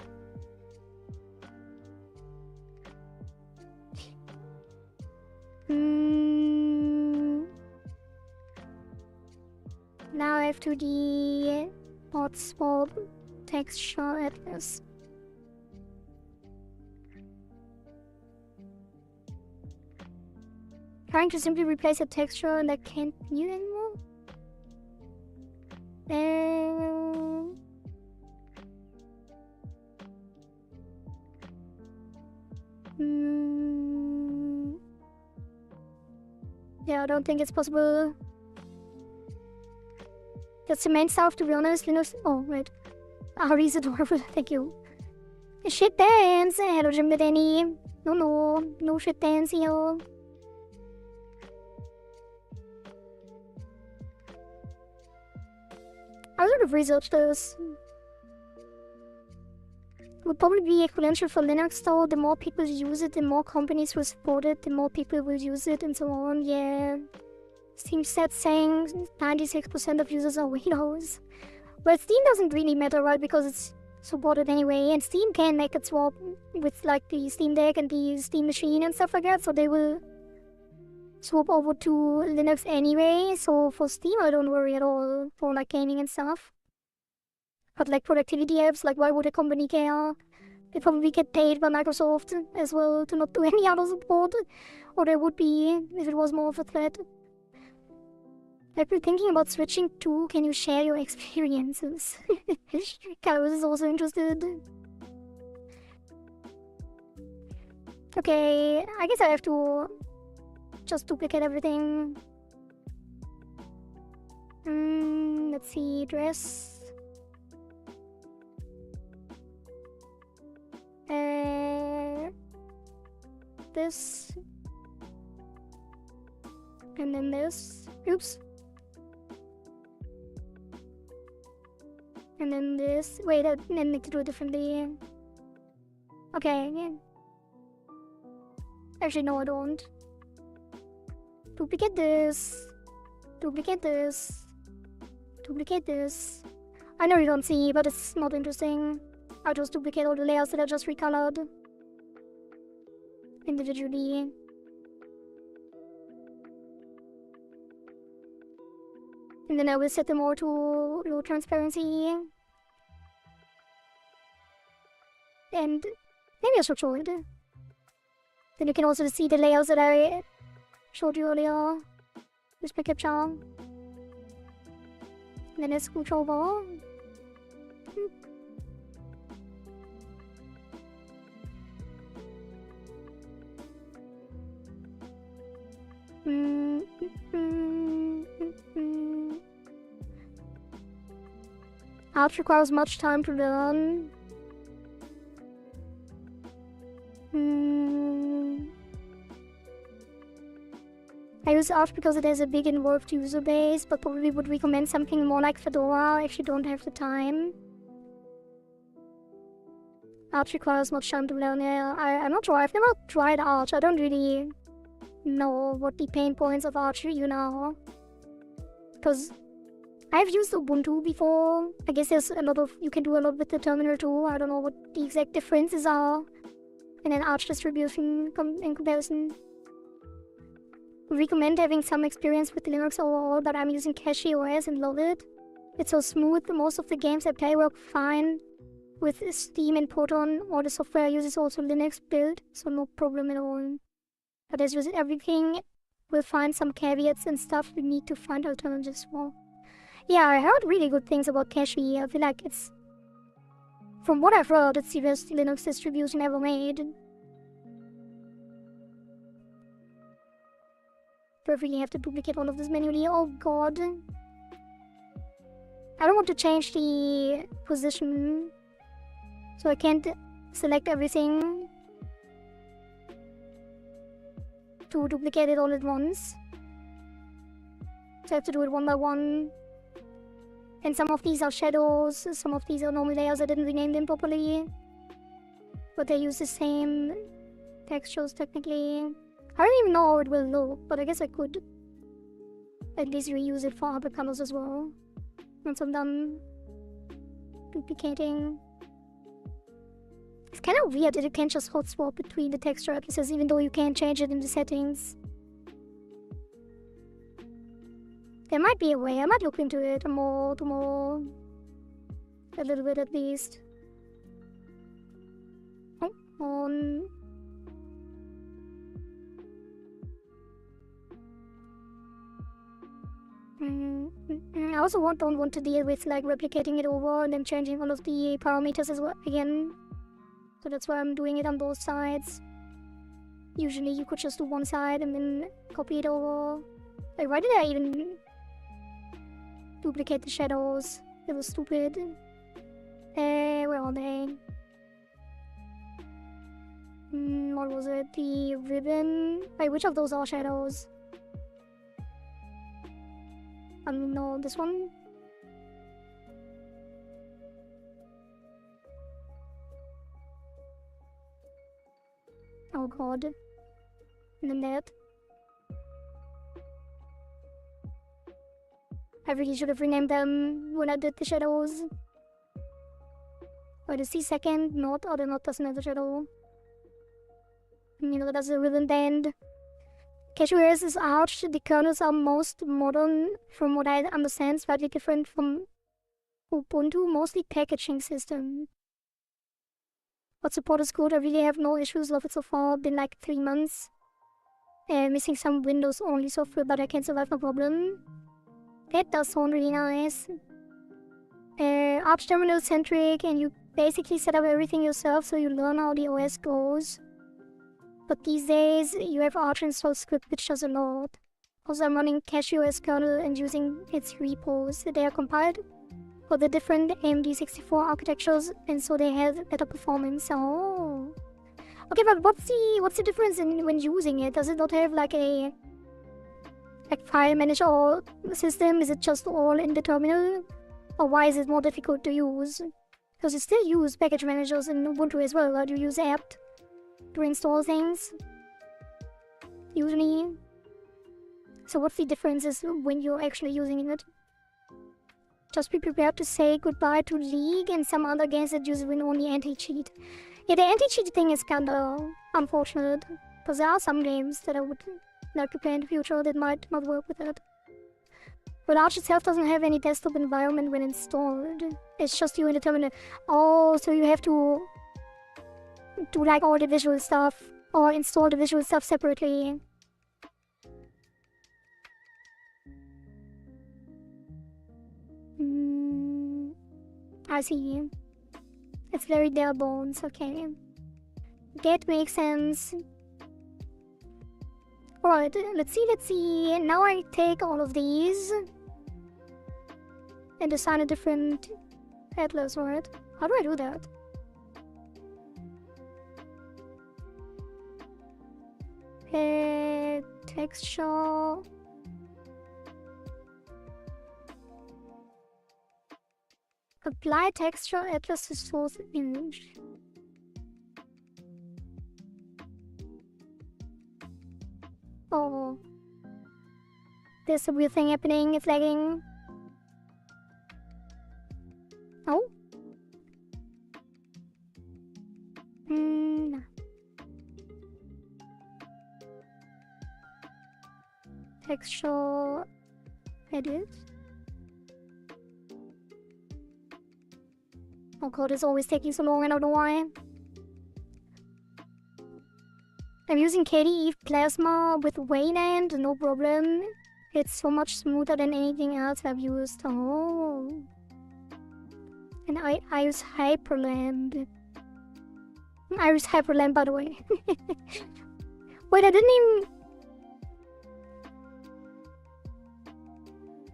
Now I have to the hot swap texture atlas. Trying to simply replace a texture and I can't view anymore. Yeah, I don't think it's possible. That's the main stuff, to be honest. Linux. Oh, wait. Ari is adorable. Thank you. Shit dance. Hello, Jim Danny. No shit dance here. I sort of researched this. It would probably be exponential for Linux though. The more people use it, the more companies will support it, the more people will use it, and so on. Yeah. Steam stats saying 96% of users are Windows. Well, Steam doesn't really matter, right? Because it's supported anyway, and Steam can make it swap with like the Steam Deck and the Steam Machine and stuff like that, so they will swap over to Linux anyway. So for Steam, I don't worry at all for like gaming and stuff. But like productivity apps, like why would a company care? They probably get paid by Microsoft as well to not do any other support, or they would be if it was more of a threat. I've been thinking about switching to. Can you share your experiences? Carlos is also interested. Okay, I guess I have to just duplicate everything. Let's see, dress. This. And then this. Oops. And then this. Wait, I need to do it differently. Okay, yeah. Actually, no, I don't. Duplicate this. Duplicate this. Duplicate this. I know you don't see, but it's not interesting. I'll just duplicate all the layers that I just recolored individually. And then I will set them all to low transparency. And maybe I should show it. Then you can also see the layers that I showed you earlier with my capture. And then I scooch over. Art requires much time to learn. I use Arch because it has a big involved user base, but probably would recommend something more like Fedora if you don't have the time. Arch requires much time to learn. Yeah, I'm not sure. I've never tried Arch. I don't really know what the pain points of Arch you know. Because I've used Ubuntu before. I guess there's a lot of, you can do a lot with the terminal too. I don't know what the exact differences are in an Arch distribution in comparison. I recommend having some experience with Linux overall, but I'm using CachyOS and love it. It's so smooth. Most of the games I play work fine with Steam and Proton. All the software I use is also Linux built, so no problem at all. But as with everything, we'll find some caveats and stuff we need to find alternatives for. Yeah, I heard really good things about Cache. I feel like it's... From what I've heard, it's the best Linux distribution ever made. Perfectly have to duplicate all of this manually. Oh god. I don't want to change the position. So I can't select everything to duplicate it all at once. So I have to do it one by one. And some of these are shadows, some of these are normal layers. I didn't rename them properly. But they use the same textures technically. I don't even know how it will look, but I guess I could at least reuse it for other colors as well. Once I'm done duplicating. It's kind of weird that you can't just hot swap between the texture atlases even though you can change it in the settings. There might be a way. I might look into it tomorrow. A little bit at least. Oh, on. I also don't want to deal with like replicating it over and then changing all of the parameters as well again. So that's why I'm doing it on both sides. Usually you could just do one side and then copy it over. Like, why did I even duplicate the shadows? It was stupid. Where are they? What was it? The ribbon? Wait, which of those are shadows? No, this one? Oh god. And then that. I really should have renamed them when I did the shadows. Wait, is the second knot or the knot doesn't have a shadow? You know, that's a ribbon band. Cashewares is arched. The kernels are most modern, from what I understand, slightly different from Ubuntu, mostly packaging system. But support is good. I really have no issues. Love it so far. Been like 3 months. Missing some Windows only software, but I can survive no problem. That does sound really nice. Arch terminal centric, and you basically set up everything yourself so you learn how the OS goes. But these days, you have Arch install script, which does a lot. Also, I'm running CacheOS kernel and using its repos. They are compiled for the different AMD 64 architectures, and so they have better performance. Oh. Okay, but what's the difference in when using it? Does it not have like a file manager system? Is it just all in the terminal? Or why is it more difficult to use? Because you still use package managers in Ubuntu as well, right? You use apt to install things, usually. So what's the difference is when you're actually using it? Just be prepared to say goodbye to League and some other games that use win-only anti-cheat. Yeah, the anti-cheat thing is kinda unfortunate, because there are some games that I would like to play in the future that might not work with it. But Arch itself doesn't have any desktop environment when installed. It's just you in the terminal. Oh, so you have to do like all the visual stuff or install the visual stuff separately. I see. It's very bare bones, okay. That makes sense. Alright, let's see. Now I take all of these and assign a different atlas, right? How do I do that? Texture. Apply texture atlas to source image. Oh. There's a weird thing happening, it's lagging. Oh? Texture edit. Oh god, it's always taking so long, I don't know why. I'm using KDE Plasma with Wayland, no problem. It's so much smoother than anything else I've used. Oh. And I use Hyperland. I use Hyperland, by the way. Wait, I didn't even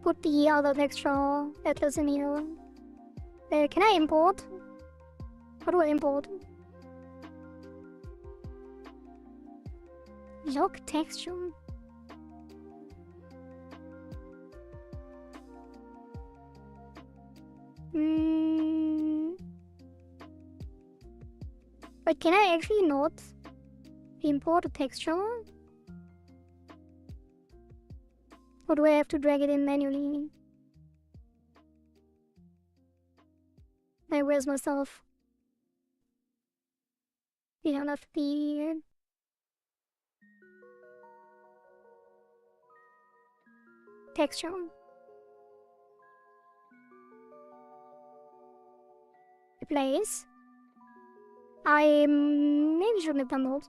put the other texture atlas in here. Can I import? How do I import? Log texture. But can I actually not import a texture? Or do I have to drag it in manually? Where's myself? You don't have to be texture. Replace. I maybe shouldn't have done that.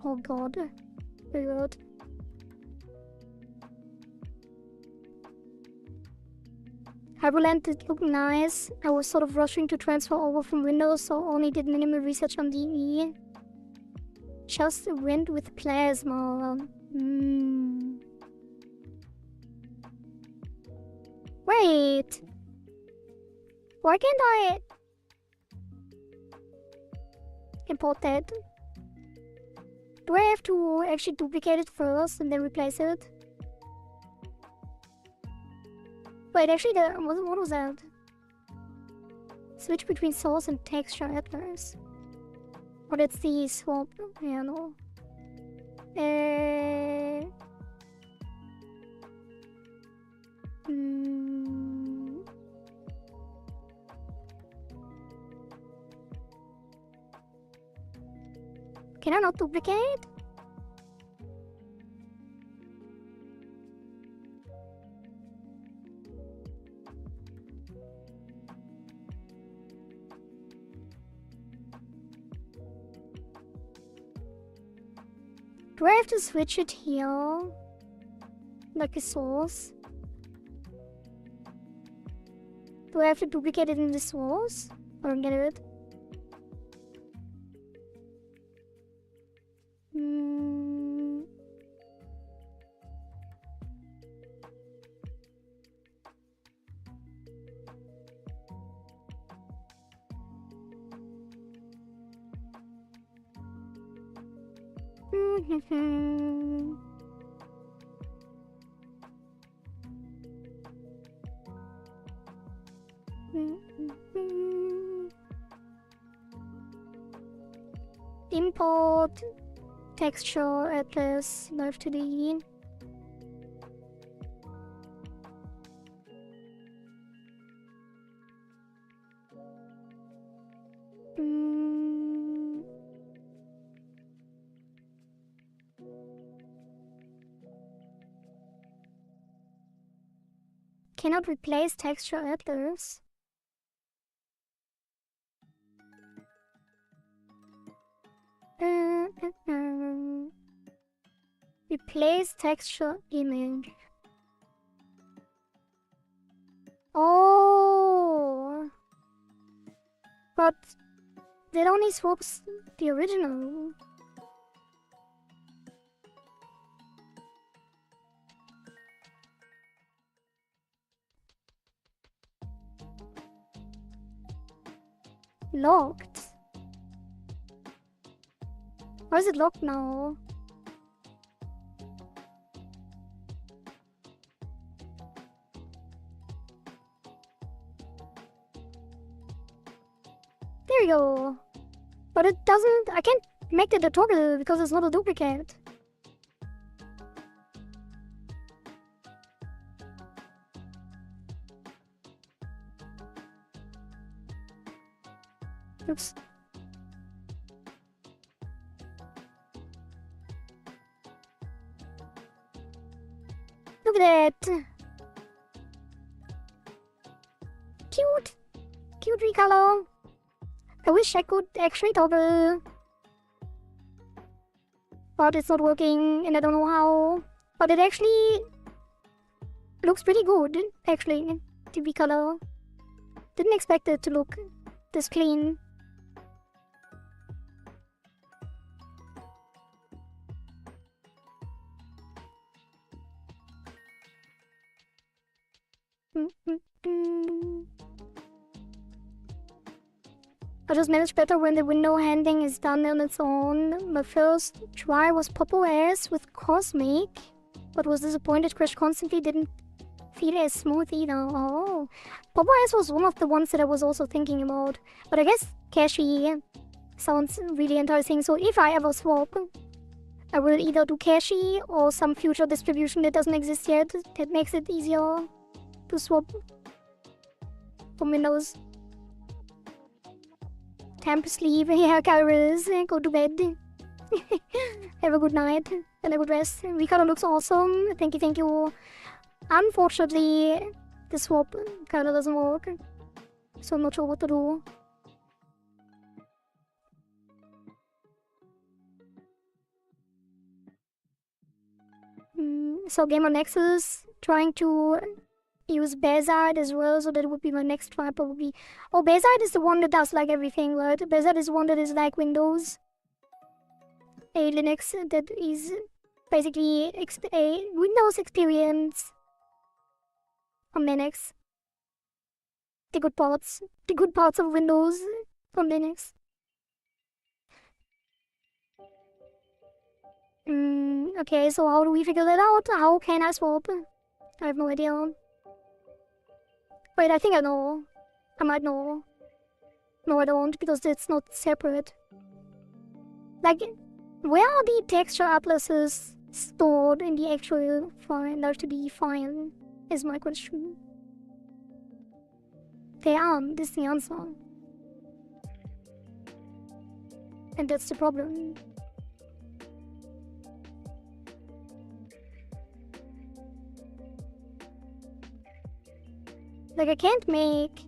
Oh god. Very good. Hyperland did look nice. I was sort of rushing to transfer over from Windows, so only did minimal research on DE. Just went with Plasma. Wait. Why can't I import that? Do I have to actually duplicate it first and then replace it? Wait, actually, what was that? Switch between source and texture atlas. Oh, that's the swap. Yeah, no. Can I not duplicate? Do I have to switch it here? Like a source? Do I have to duplicate it in the source? I don't get it. Import texture atlas live to the cannot replace texture atlas. Replace texture image. Oh, but that only swaps the original. Locked. Why is it locked now? There we go. But it doesn't... I can't make it a toggle because it's not a duplicate. Oops. Look at that. Cute. Cute recolor. I wish I could actually toggle, but it's not working and I don't know how. But it actually looks pretty good, actually, TV color. Didn't expect it to look this clean. I just manage better when the window handling is done on its own. My first try was Pop OS with Cosmic, but was disappointed. Crashed constantly, didn't feel as smooth either. Oh, Pop OS was one of the ones that I was also thinking about. But I guess Cache sounds really enticing, so if I ever swap, I will either do Cache or some future distribution that doesn't exist yet that makes it easier to swap from Windows. Time to sleep. Yeah, Kairos. Go to bed. Have a good night and a good rest. Recolor looks awesome. Thank you. Unfortunately, the swap kinda doesn't work, so I'm not sure what to do. So Gamer Nexus, trying to use Bearside as well, so that would be my next try probably. Oh, Bearside is the one that does like everything, right? Bearside is the one that is like Windows. A Linux that is basically a Windows experience on Linux. The good parts of Windows from Linux. Okay, so how do we figure that out? How can I swap? I have no idea. Wait, I think I know. I might know. No, I don't, because it's not separate. Like, where are the texture atlases stored in the actual file, LTD file, is my question. They aren't, is the answer. And that's the problem. Like, I can't make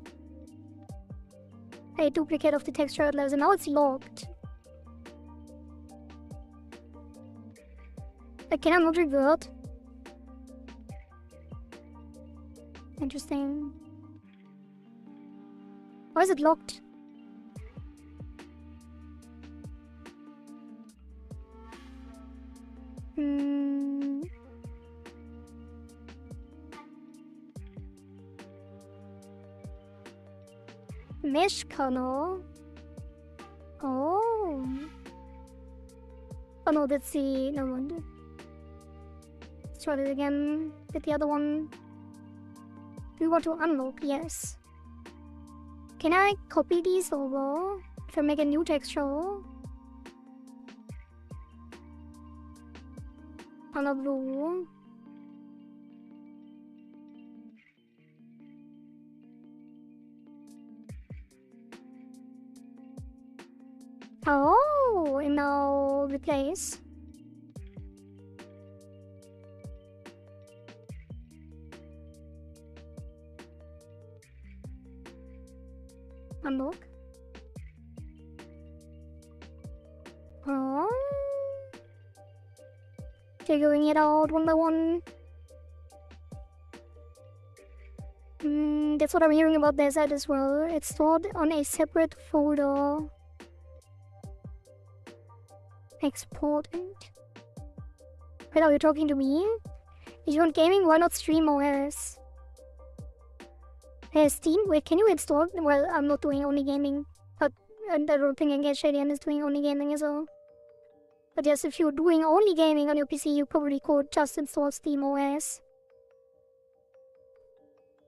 a duplicate of the texture atlas, and now it's locked. Like, can I not revert? Interesting. Why is it locked? Mesh kernel. Oh. Oh no, that's the... Never mind. Let's try it again with the other one. Do you want to unlock? Yes. Can I copy these over if I make a new texture? Color blue. Oh, and now replace. Unlock. Oh. Figuring it out one by one. That's what I'm hearing about Desert as well. It's stored on a separate folder. Export it. Wait, are you talking to me? If you want gaming, why not stream OS? Hey, Steam? Wait, can you install? Well, I'm not doing only gaming. But I don't think Engagedian is doing only gaming as well. But yes, if you're doing only gaming on your PC, you probably could just install Steam OS.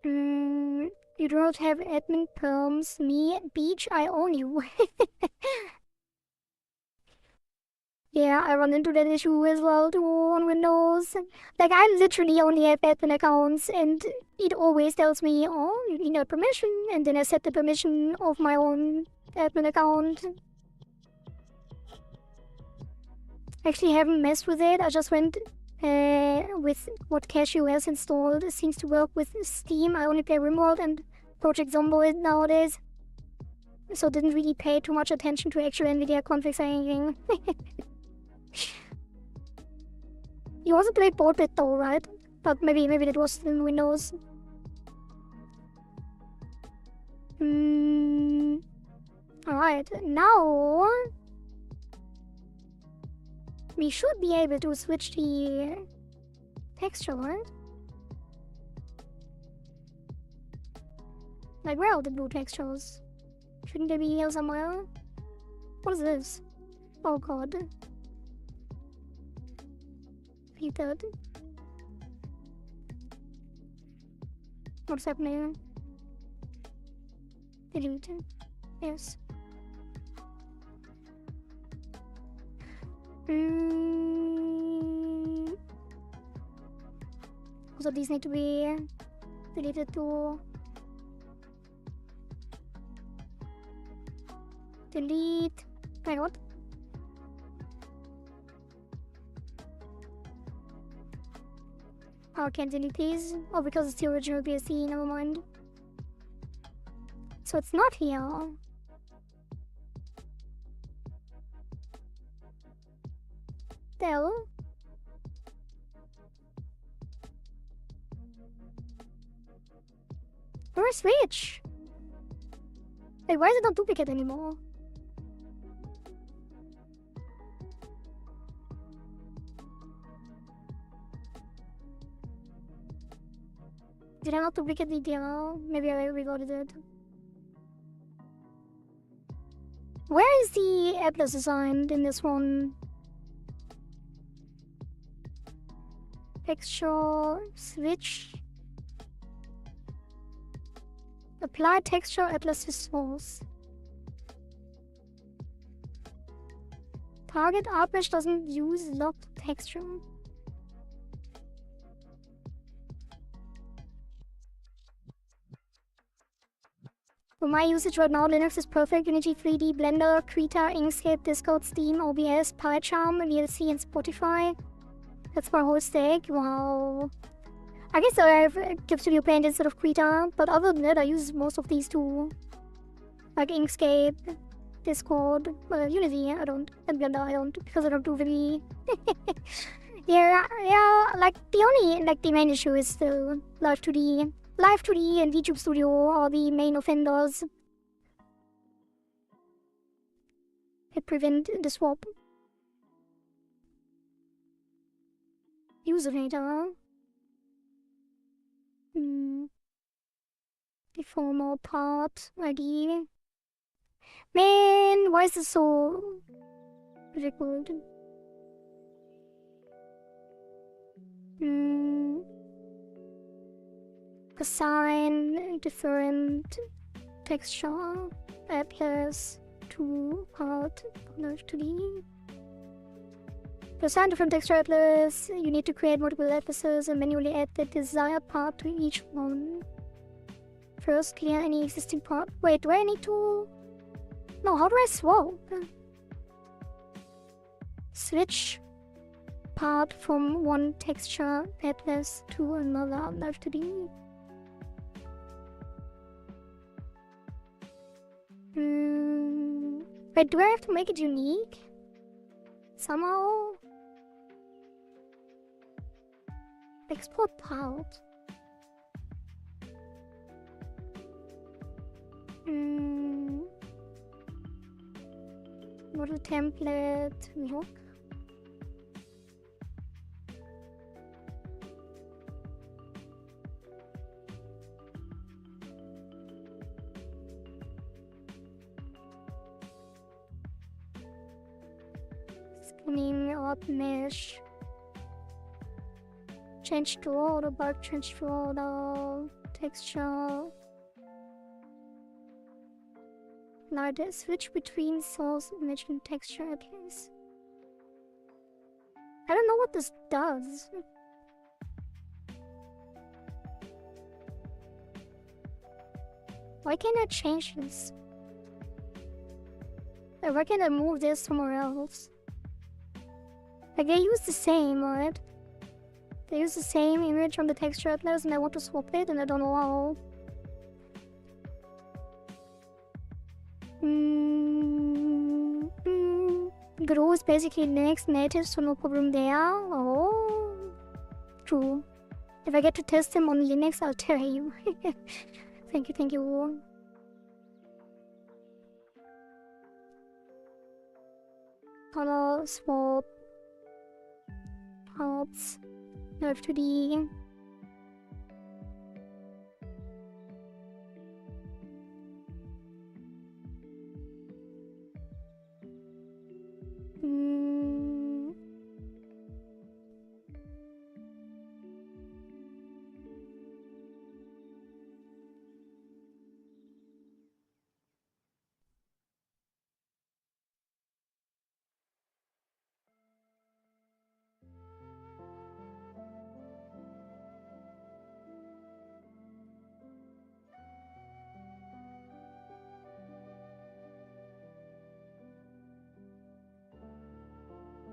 You do not have admin perms. Me, Beach, I own you. Yeah, I run into that issue as well too on Windows. Like, I literally only have admin accounts, and it always tells me, oh, you need a permission, and then I set the permission of my own admin account. Actually, haven't messed with it. I just went with what Cashew has installed. It seems to work with Steam. I only play RimWorld and Project Zomboid nowadays. so didn't really pay too much attention to actual NVIDIA configs or anything. You also played board though, right? But maybe that was in Windows. Alright, now we should be able to switch the texture, right? Like, where are the blue textures? Shouldn't they be here somewhere? What is this? Oh god. Repeated. What's happening? Delete. Yes. So these need to be deleted too. Delete. Wait, what? Oh, I can't delete these. Oh, because it's the original BSC, never mind. So it's not here. Del. Where's Switch? Wait, why is it not duplicate anymore? Did I not duplicate the DLL? Maybe I reloaded it. Where is the Atlas assigned in this one? Texture, switch. Apply texture Atlas to source. Target artmesh doesn't use locked texture. For my usage right now, Linux is perfect. Unity 3D, Blender, Krita, Inkscape, Discord, Steam, OBS, PyCharm, VLC, and Spotify. That's my whole stack. Wow. I guess I have Clip Studio Paint instead of Krita, but other than that, I use most of these too. Like Inkscape, Discord, Unity, I don't, and Blender I don't, because I don't do really... yeah, like the main issue is still Live 2D. Live 2D and VTuber Studio are the main offenders that prevent the swap. User data. The formal part ID. Man, why is this so difficult? Assign different texture atlas to part to the. To assign different texture atlas, you need to create multiple atlases and manually add the desired part to each one. First, clear any existing part. Wait, do I need to? No, how do I swap? Switch part from one texture atlas to another Live 2D. Wait, do I have to make it unique? Somehow? Export part. Model template, look. Skinning out mesh. Change to order, bulk change to order, texture. Now the switch between source, image, and texture atlas. I don't know what this does. Why can't I change this? Like, why can't I move this somewhere else? Like, they use the same, right? They use the same image on the texture atlas and I want to swap it and I don't know how. Godot is basically next native, so no problem there. Oh, true. If I get to test him on Linux, I'll tell you. Thank you, thank you. Color swap helps. ENVtuber.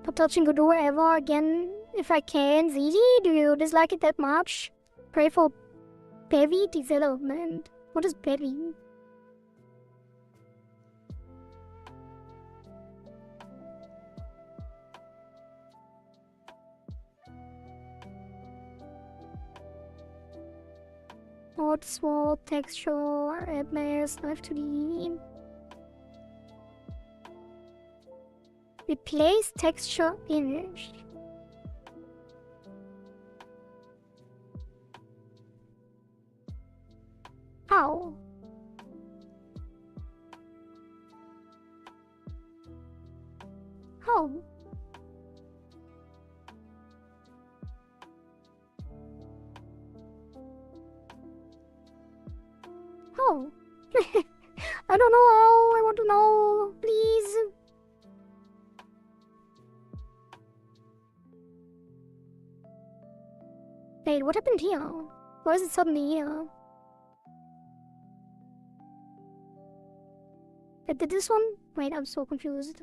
Not touching Godot ever again if I can. ZD, do you dislike it that much? Pray for Bevy development. What is Bevy? Hot swap, texture, atlas, ENVtuber. Replace texture image. How? How? How? I don't know how. I want to know. Please. Wait, what happened here? Why is it suddenly here? I did this one? Wait, I'm so confused.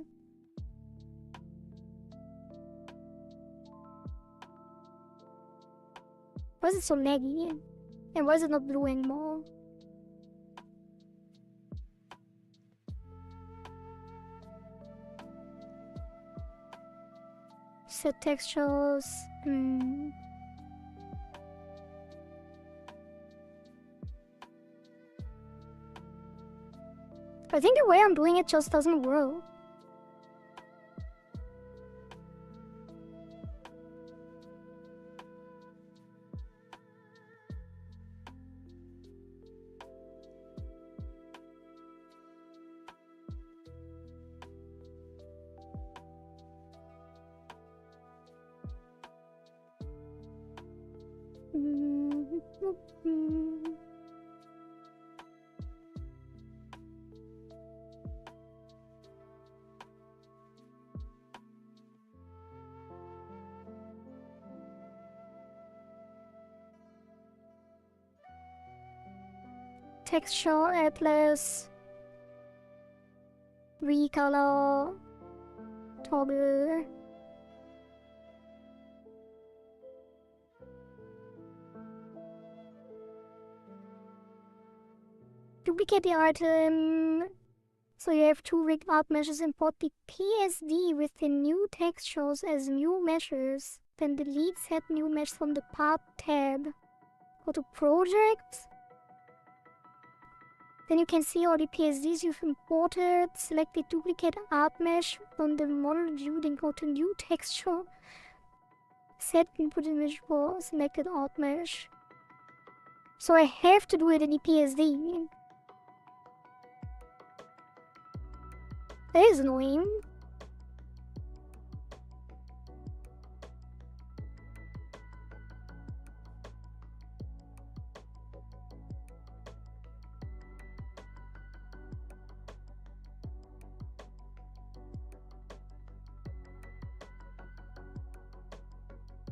Why is it so laggy? And why is it not blue anymore? Set textures. I think the way I'm doing it just doesn't work. Texture, atlas, recolor, toggle. Duplicate the item. So you have two rigged art meshes. Import the PSD with the new textures as new meshes. Then delete set new mesh from the path tab. Go to project. Then you can see all the PSDs you've imported. Select the duplicate art mesh from the model view, then go to new texture. Set input image for selected art mesh. So I have to do it in the PSD. That is annoying.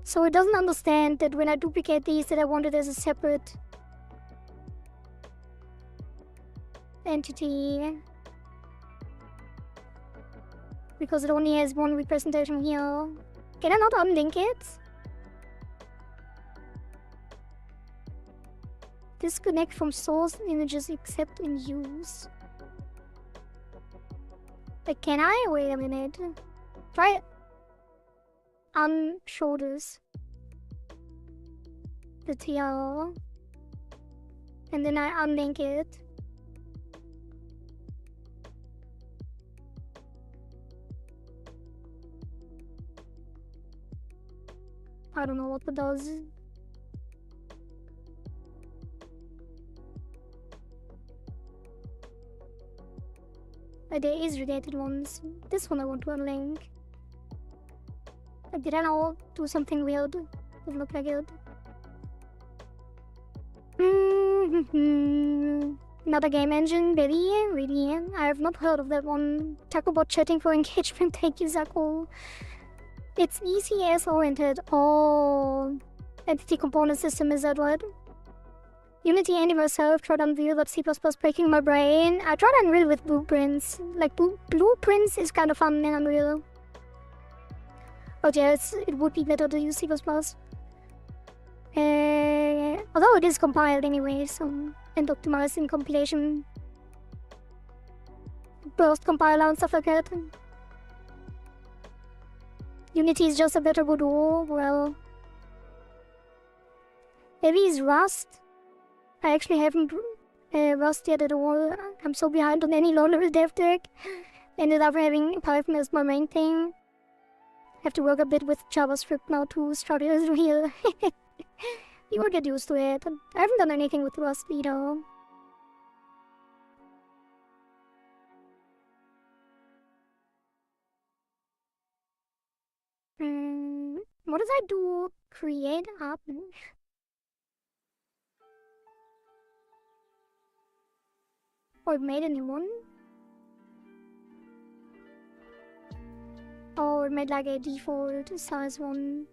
So it doesn't understand that when I duplicate these that I want it as a separate entity. Because it only has one representation here. Can I not unlink it? Disconnect from source images except in use. But can I? Wait a minute. Try unshow this. The TL. And then I unlink it. I don't know what that does. There is related ones. This one I want to unlink. Did I now do something weird? Doesn't look like it. Another game engine, really? I have not heard of that one. Takobot chatting for engagement, thank you, Zako. It's ECS oriented. Oh, entity component system, is that what? Unity and myself tried Unreal, but C++ breaking my brain. I tried Unreal with blueprints. Like, blueprints is kind of fun in Unreal. But yeah, it would be better to use C++. Although it is compiled anyway, so, and optimized in compilation. Burst compiler and stuff like that. Unity is just a better Voodoo. Well, maybe it's Rust. I actually haven't Rust yet at all. I'm so behind on any low-level dev tech. Ended up having Python as my main thing. Have to work a bit with JavaScript now to start it as real. You will get used to it. I haven't done anything with Rust either. What does I do? Create app? Or it made a new one? Oh, it made like a default size one.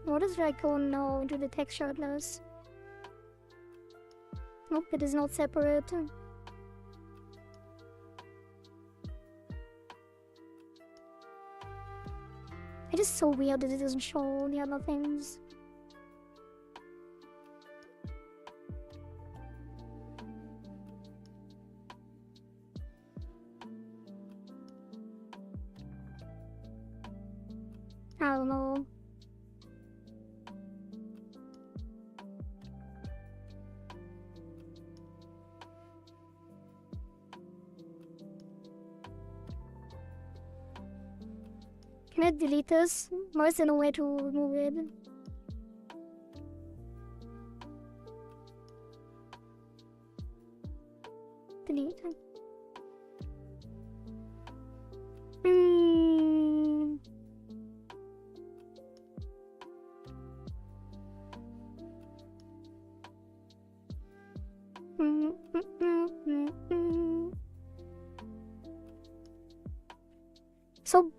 What is like going now into the texture atlas? Nope, it is not separate. It is so weird that it doesn't show the other things. I don't know. Can I delete this? Or is there no way to remove it? Delete. So,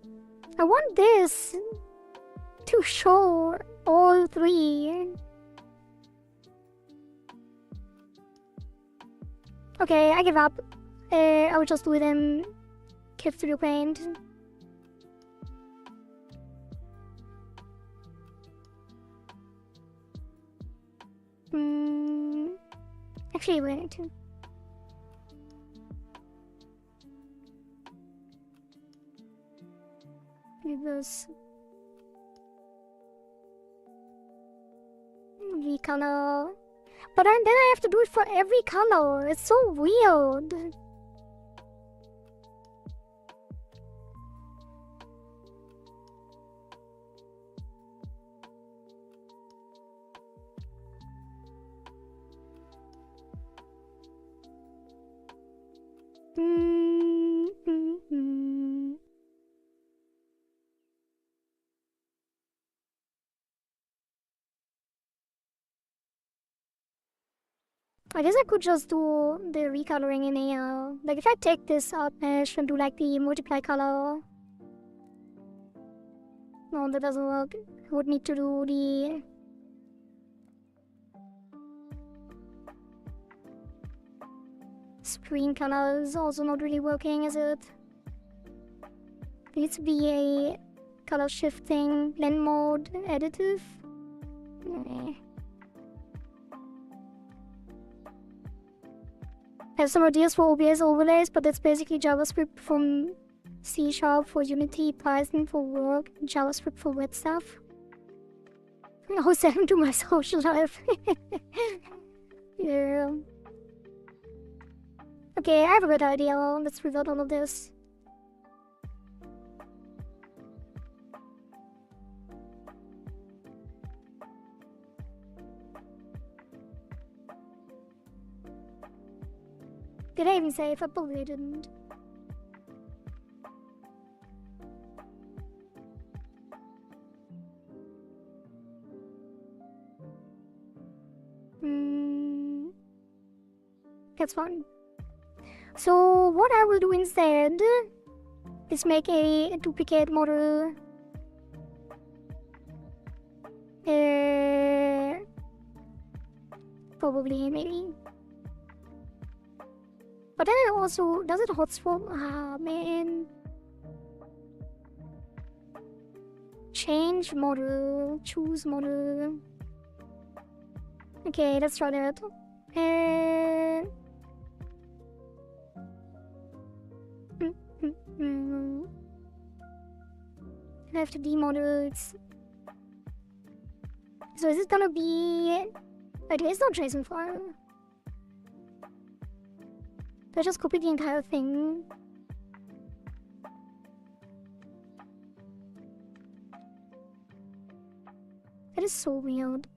I want this to show all three. Okay, I give up. I will just do it in Kid Studio Paint. Actually, wait. Do this. Recolor. But then I have to do it for every color. It's so weird. I guess I could just do the recoloring in AR. Like if I take this out mesh and do like the multiply color. No, that doesn't work. I would need to do the screen color is also not really working, is it? It needs to be a color shifting blend mode additive. I have some ideas for OBS overlays, but that's basically JavaScript from C# for Unity, Python for work, JavaScript for web stuff. I'll send them to my social life. Yeah. Okay, I have a good idea. Let's rebuild all of this. Did I even save? I probably didn't. That's fine. So what I will do instead is make a duplicate model. Probably, maybe. But then it also, does it hot swap? Ah, man. Change model, choose model. Okay, let's try that. I have to demodel it. So is it gonna be... Wait, it's not JSON file. Did I just copy the entire thing? That is so weird.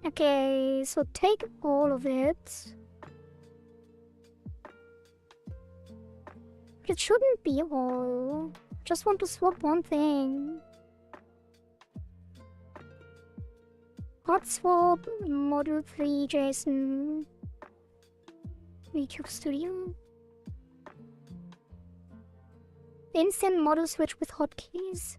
Okay, so take all of it. It shouldn't be all. Just want to swap one thing. Hot swap model 3 JSON. VTuber Studio. Instant model switch with hotkeys.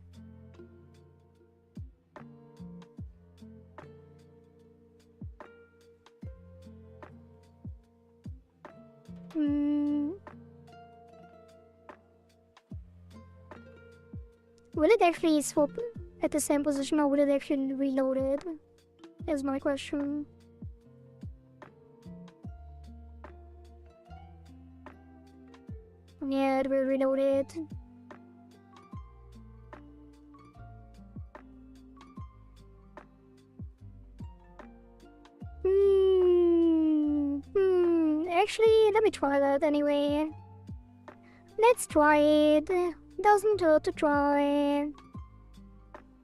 Will it actually swap at the same position or will it actually reload it? Is my question. Yeah, it will reload it. Actually, let me try that anyway. Let's try it. Doesn't hurt to try.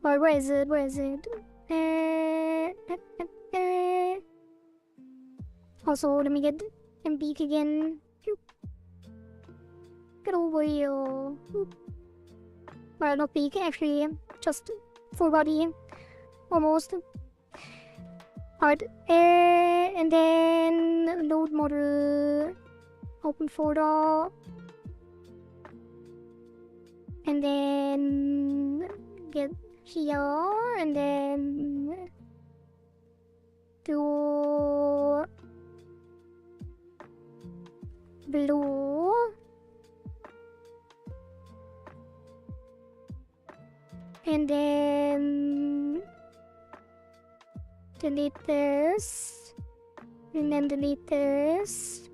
But where is it? Where is it? Also, let me get beak again. Get over here. Well, not beak, actually. Just full body. Almost. Alright. And then load model. Open folder. And then get here, and then do blue, and then delete this, and then delete this,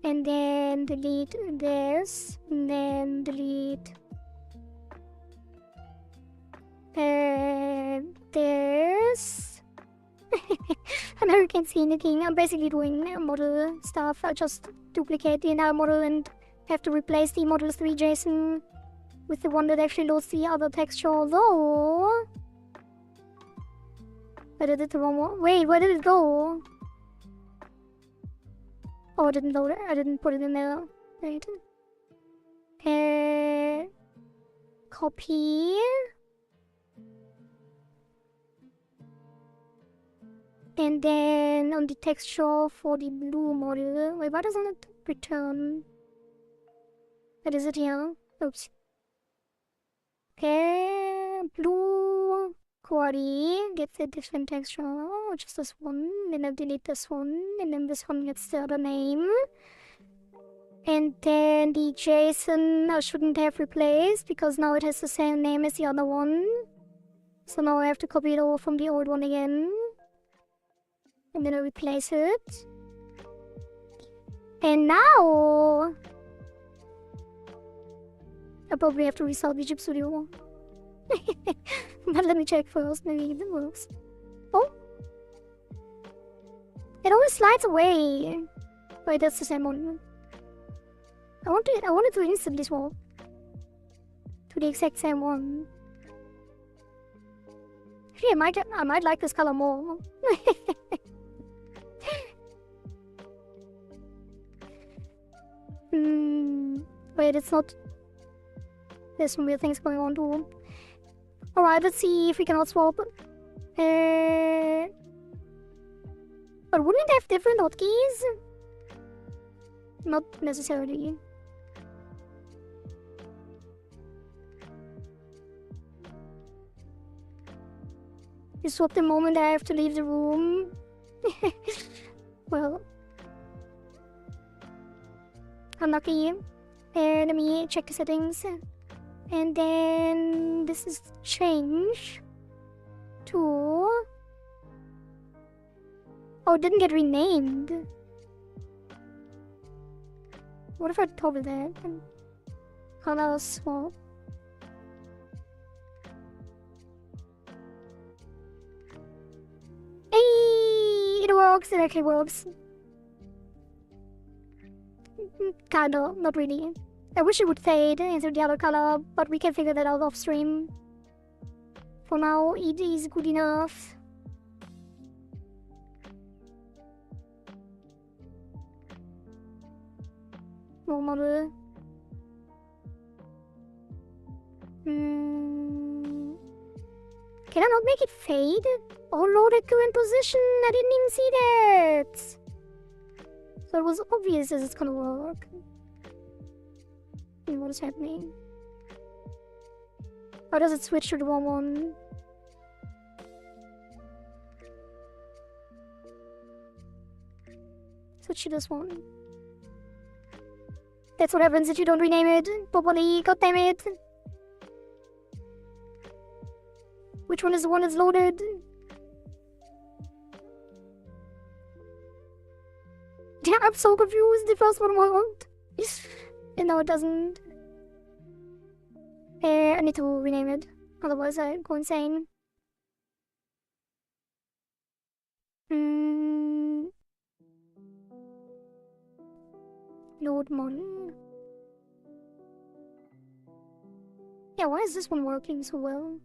and then delete this, and then delete this. I never can see anything. I'm basically doing model stuff. I just duplicate the entire model and have to replace the model 3 JSON with the one that actually loads the other texture, although I did it the wrong one. Wait, where did it go? Oh, I didn't load it. I didn't put it in there. Wait. Copy. And then on the texture for the blue model. Wait, why doesn't it return? What is it here? Oops. Okay, blue, Kohari gets a different texture. Oh, just this one. Then I'll delete this one. And then this one gets the other name. And then the Jason I shouldn't have replaced because now it has the same name as the other one. So now I have to copy it over from the old one again. I'm gonna replace it. And now I probably have to restart VTuber Studio. But let me check first, maybe it works. Oh! It always slides away. Wait, that's the same one. I wanted to instantly swap to the exact same one. Actually, I might like this color more. Wait, it's not. There's some weird things going on too. Alright, let's see if we cannot swap. But wouldn't it have different hotkeys? Not necessarily. You swap the moment I have to leave the room. Well. Unlucky. Let me check the settings. And then this is change to. Oh, it didn't get renamed. What if I toggle that? Color swap. Hey, it works. It actually works. Kinda, not really. I wish it would fade into the other color, but we can figure that out off stream. For now, it is good enough. More model. Can I not make it fade? Oh lord, at current position, I didn't even see that. So it was obvious that it's gonna work. What is happening? Or does it switch to the wrong one? Switch to this one. That's what happens if you don't rename it properly. God damn it. Which one is the one that's loaded? Yeah, I'm so confused. The first one worked. And now it doesn't. I need to rename it. Otherwise I go insane. Load model. Yeah, why is this one working so well?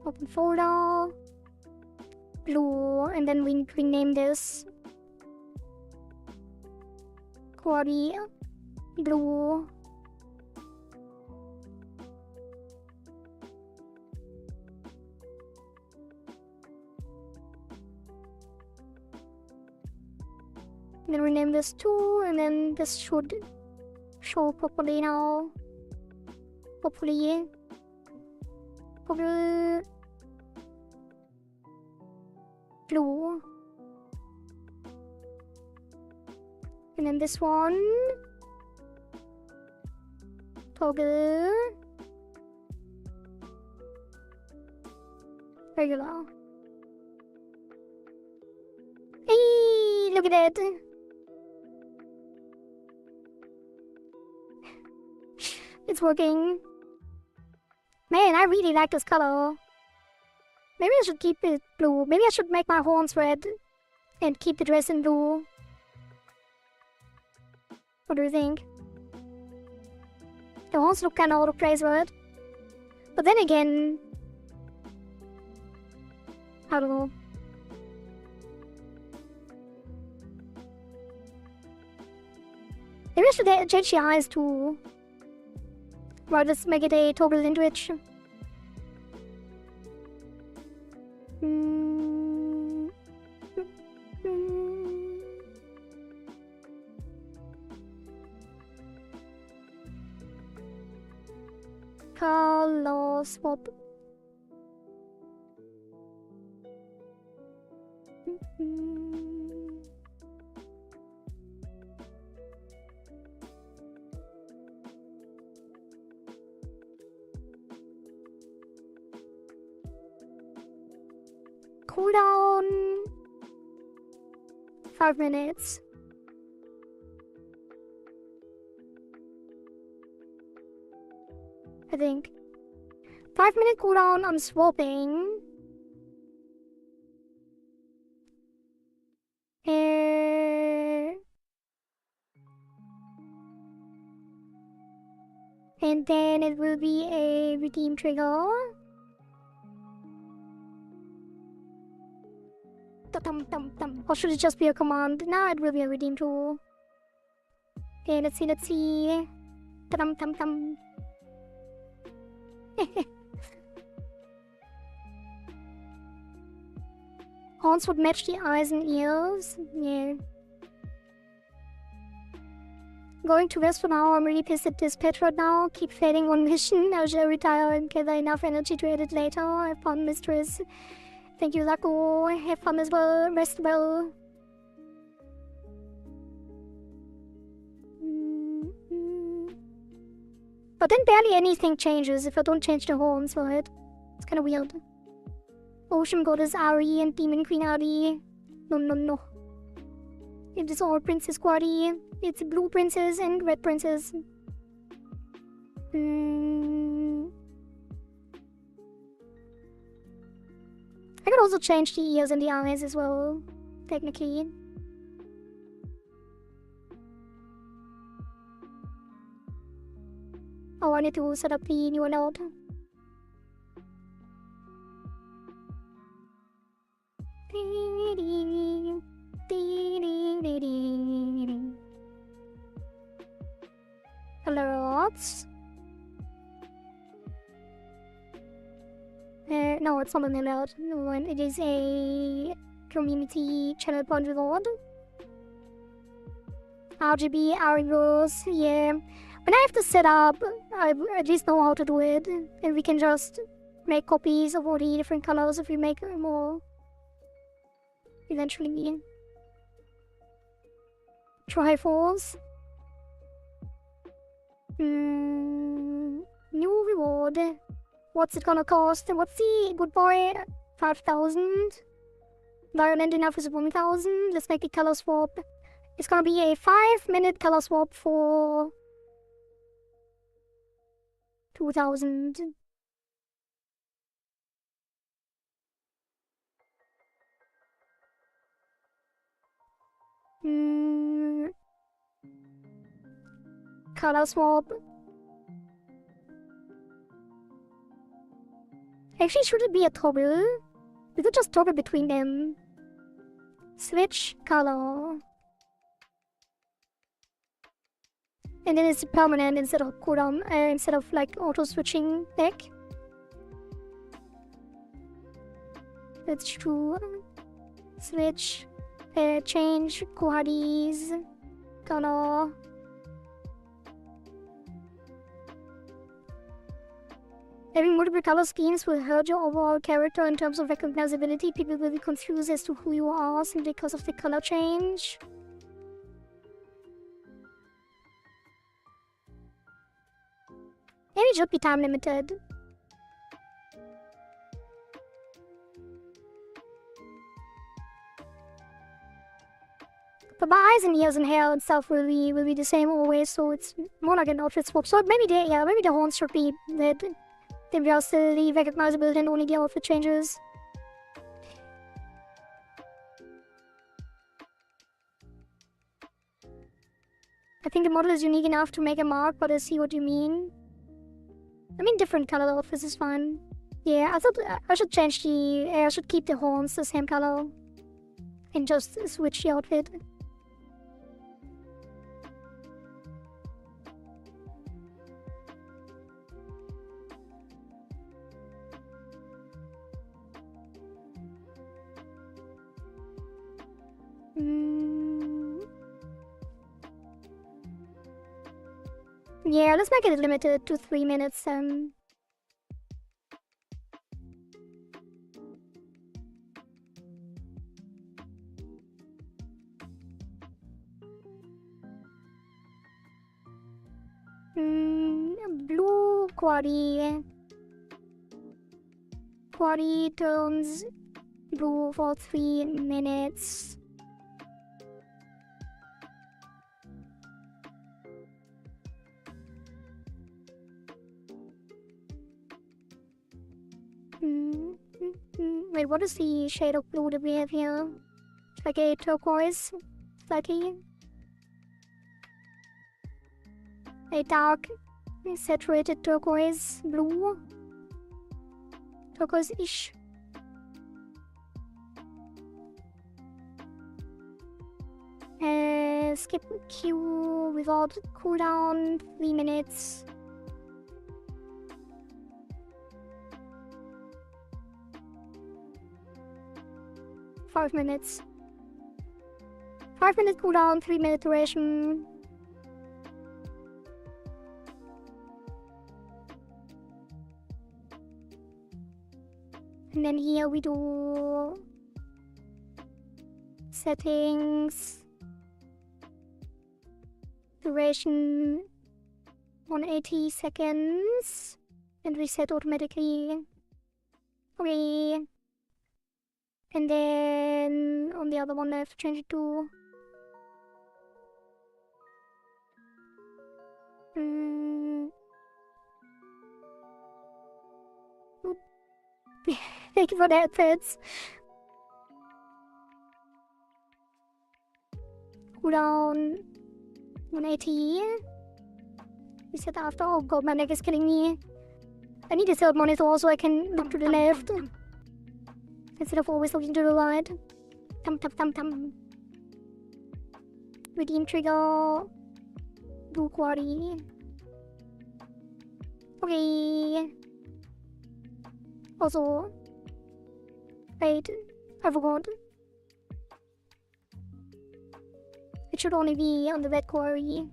Open folder. Blue, and then we rename this Kohari blue. And then rename this too, and then this should show properly now. Hopefully. Blue. And then this one. Toggle. Regular. Hey, look at that. It's working. Man, I really like this color. Maybe I should keep it blue. Maybe I should make my horns red and keep the dress in blue. What do you think? The horns look kinda out of place, right? But then again, I don't know. Maybe I should change the eyes too. Well, just make it a toggle into it. Color swap. Cooldown 5 minutes. I think 5-minute cooldown on swapping. And then it will be a redeem trigger. Or should it just be a command? Now it will be a redeem tool. Okay, let's see. Ta-dum-tum-tum. Horns would match the eyes and ears. Yeah. Going to rest for now. I'm really pissed at this pet right now. Keep failing one mission. I shall retire and gather enough energy to edit later. Have fun, mistress. Thank you, Lako. Have fun as well. Rest well. But then barely anything changes if I don't change the horns for it. It's kind of weird. Ocean Goddess Ari and Demon Queen Ari. No. It is all Princess Quadi. It's blue princess and red princess. I could also change the ears and the eyes as well, technically. Oh, I need to set up the new node. Alerts. No, it's not an alert. No, it is a community channel point reward. RGB, Arigos, yeah. When I have to set up, I at least know how to do it. And we can just make copies of all the different colors if we make more. Eventually. Triforce. New reward. What's it gonna cost? What's the good boy? 5,000. Violent enough is 1,000. Let's make the color swap. It's gonna be a 5-minute color swap for 2,000. Color swap. Actually, should it be a toggle? We could just toggle between them. Switch color. And then it's permanent instead of cooldown, instead of like auto switching back. That's true. Switch. Change Kohari's color. Having multiple color schemes will hurt your overall character in terms of recognizability. People will be confused as to who you are simply because of the color change. Maybe it should be time limited. But my eyes and ears and hair and stuff will be the same always, so it's more like an outfit swap. So maybe the horns should be that. Then we are still recognizable, then only the outfit changes. I think the model is unique enough to make a mark, but I see what you mean. I mean, different color outfits is fine. Yeah, I thought I should change the... I should keep the horns the same color. And just switch the outfit. Yeah, let's make it limited to 3 minutes. Blue Kohari. Kohari turns blue for 3 minutes. Wait, what is the shade of blue that we have here? It's like a turquoise, slightly. A dark, saturated turquoise blue. Turquoise-ish. Skip queue without cooldown, 3 minutes. Five minutes. 5 minute cooldown, 3 minute duration. And then here we do settings, duration 180 seconds, and reset automatically. Okay. And then on the other one I have to change it to thank you for that, Feds. Cooldown 180. Reset after. Oh god, my neck is killing me. I need a third monitor so I can look to the left instead of always looking to the right. Redeem trigger. Blue Kohari. Okay. Also, wait, I forgot. It should only be on the red Kohari.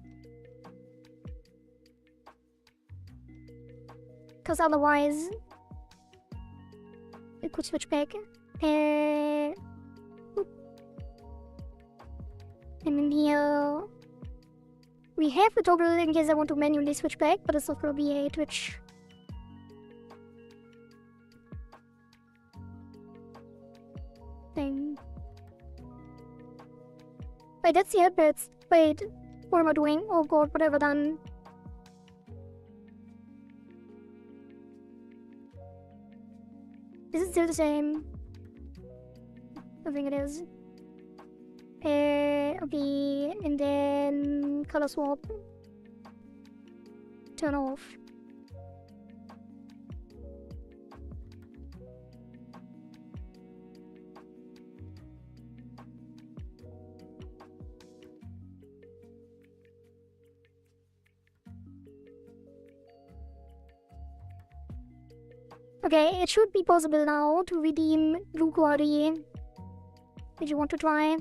Because otherwise, it could switch back. And in here, we have the toggle in case I want to manually switch back, but it's not going to be a Twitch thing. Wait, that's the headpads. Wait, what am I doing? Oh god, what have I done? Is it still the same? I think it is. Okay, and then color swap. Turn off. Okay, it should be possible now to redeem Blue Kohari. Did you want to try?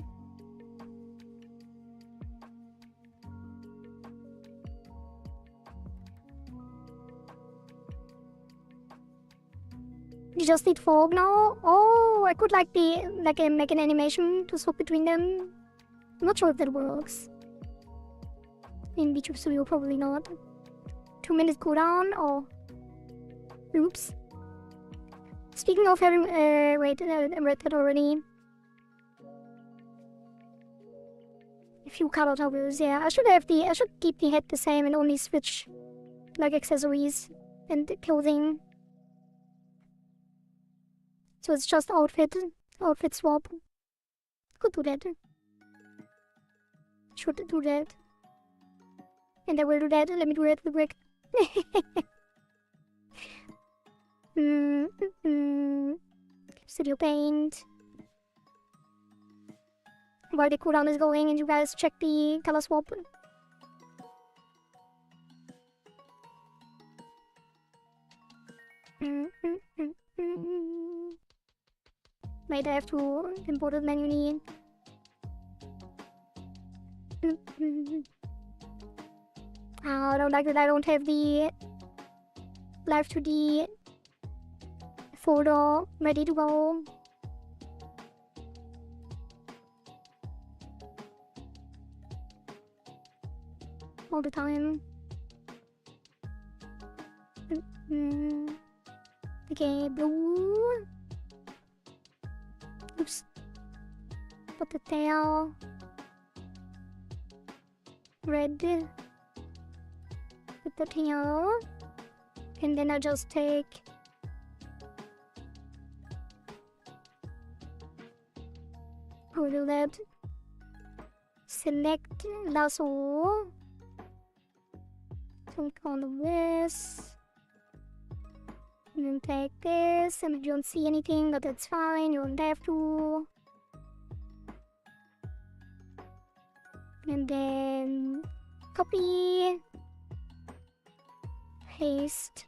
You just need fog now? Oh, I could make an animation to swap between them. I'm not sure if that works. In VTuber Studio, probably not. 2 minute cooldown or... Oops. Speaking of having... wait, I read that already. A few color toggles, yeah. I should keep the head the same and only switch, like, accessories and clothing. So it's just outfit swap. Could do that. Should do that. And I will do that. Let me do that real quick. Studio Paint. While the cooldown is going and you guys check the color swap. Wait, I have to import it manually. I don't like that I don't have the Live 2D folder ready to go. All the time. Okay, blue. Oops. Put the tail. Red. Put the tail. And then I'll just take how do that? Select lasso. Click on this. And then take this. And if you don't see anything, but that's fine, you don't have to. And then copy. Paste.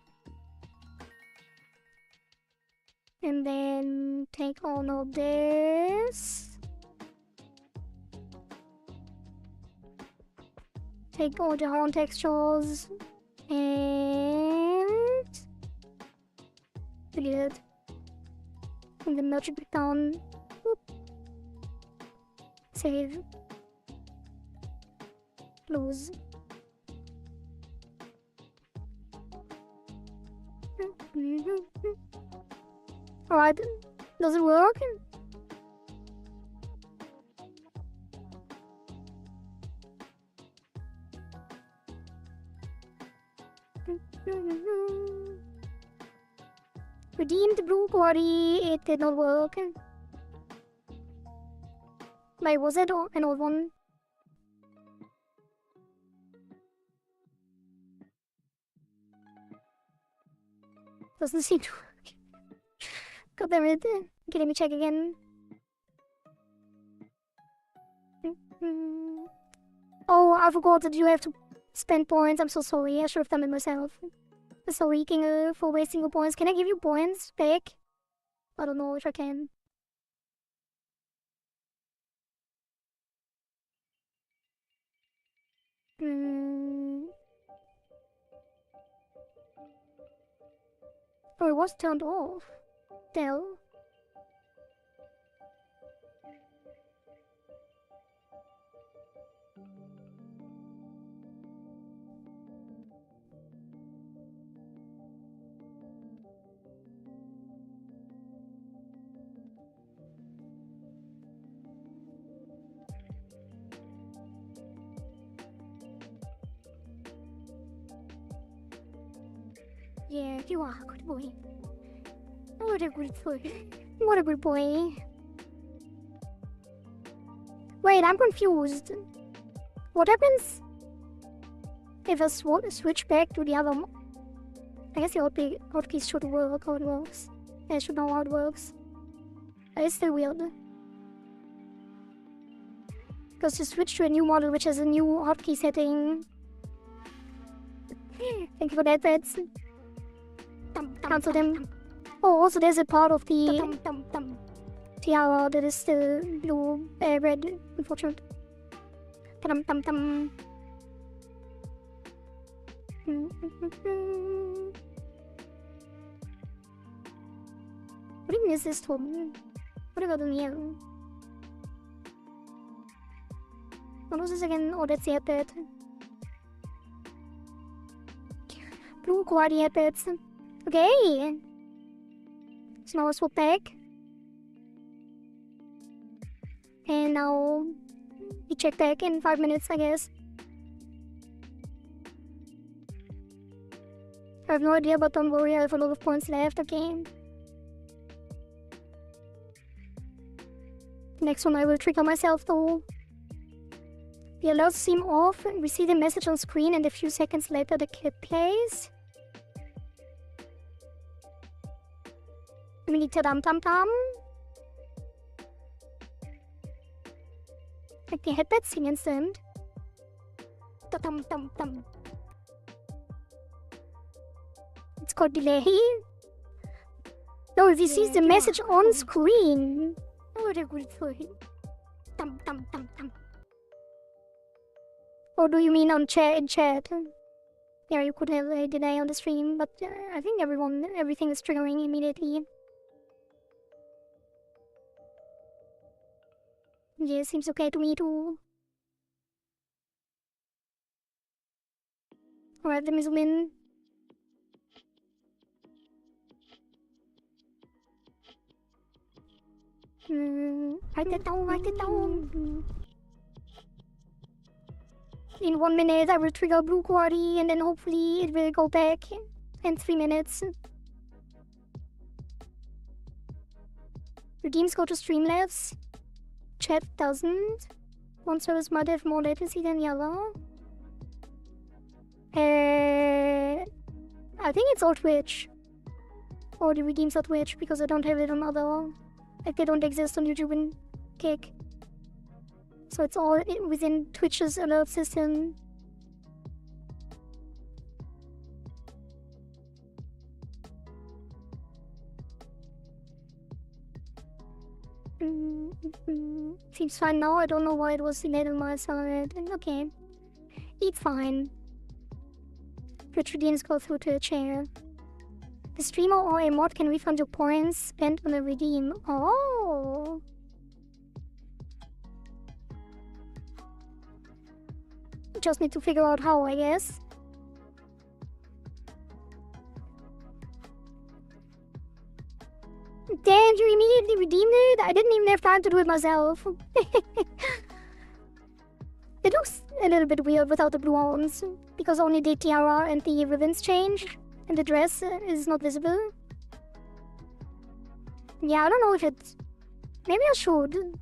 And then take all of this. Take all the horn textures and delete it. And then merge it back down. Whoop. Save. Close. Alright, does it work? Redeemed blue Kohari, it did not work. Wait, was it an old one? Doesn't seem to work. God damn it. Okay, let me check again. Oh, I forgot that you have to spend points. I'm so sorry. I should have done it myself. Sorry, King, for wasting your points. Can I give you points back? I don't know if I can. Oh, it was turned off. Dell. Yeah, you are a good boy. What a good boy. What a good boy. Wait, I'm confused. What happens if I switch back to the other? I guess the hotkeys should work how it works. I should know how it works. It's still weird. Because to switch to a new model which has a new hotkey setting. Thank you for that, pets. Cancel them. Oh, also there's a part of the tiara that is still blue, red, unfortunate. What even is this one? What about the mirror? What was this again? Oh, that's the headpad. Blue Kohari headpads. Okay. So now I'll swap back. And now we check back in 5 minutes, I guess. I have no idea, but don't worry, I have a lot of points left, okay? Next one I will trigger myself though. The alerts seem off. We see the message on screen and a few seconds later the clip plays. We need to dum-dum-dum. Like the headpad sing instant. Dum-dum-dum. It's called delay. No, if he sees the message on screen. Oh, they're good for him. Dum-dum-dum-dum. Or do you mean on in chat? Yeah, you could have a delay on the stream, but I think everything is triggering immediately. Yeah, seems okay to me too. Alright, let me zoom in. Write it down, write it down. In 1 minute, I will trigger blue Kohari, and then hopefully it will go back in 3 minutes. Redeems go to Streamlabs. Chat doesn't. One service might have more latency than the other. I think it's all Twitch. Or the redeems are Twitch, because I don't have it on other... Like, they don't exist on YouTube and Kick. So it's all within Twitch's alert system. Seems fine now. I don't know why it was delayed on my side. Okay. It's fine. Twitch redeems go through to a chair. The streamer or a mod can refund your points spent on a redeem. Oh! Just need to figure out how, I guess. Damn, you immediately redeemed it? I didn't even have time to do it myself. It looks a little bit weird without the blue horns, because only the tiara and the ribbons change, and the dress is not visible. Yeah, I don't know if it's... Maybe I should.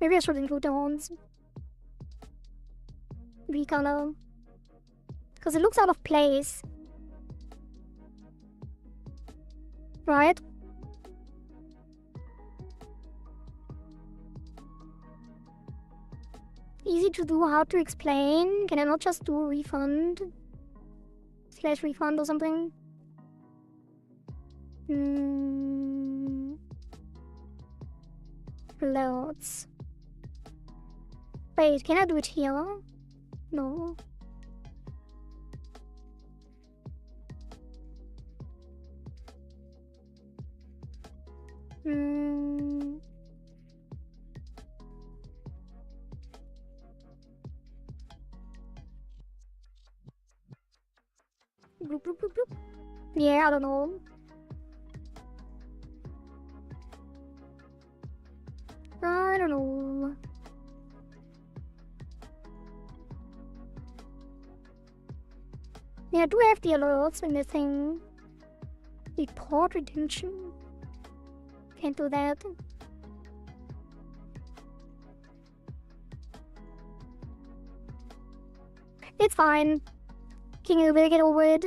Maybe I should include the horns. Recolor. Because it looks out of place. Right? Easy to do, hard to explain. Can I not just do a refund? / refund or something? Loads. Wait, can I do it here? No. Bloop, bloop, bloop, bloop. Yeah, I don't know. I don't know. Yeah, I do have the alerts in the thing. Report redemption. Can't do that. It's fine. King will get over it.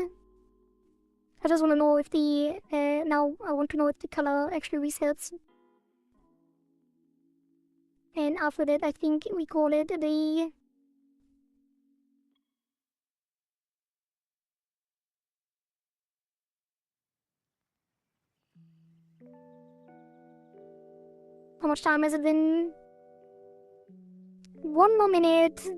I just want to know if the... now I want to know if the color actually resets. And after that, I think we call it the... How much time has it been? 1 more minute.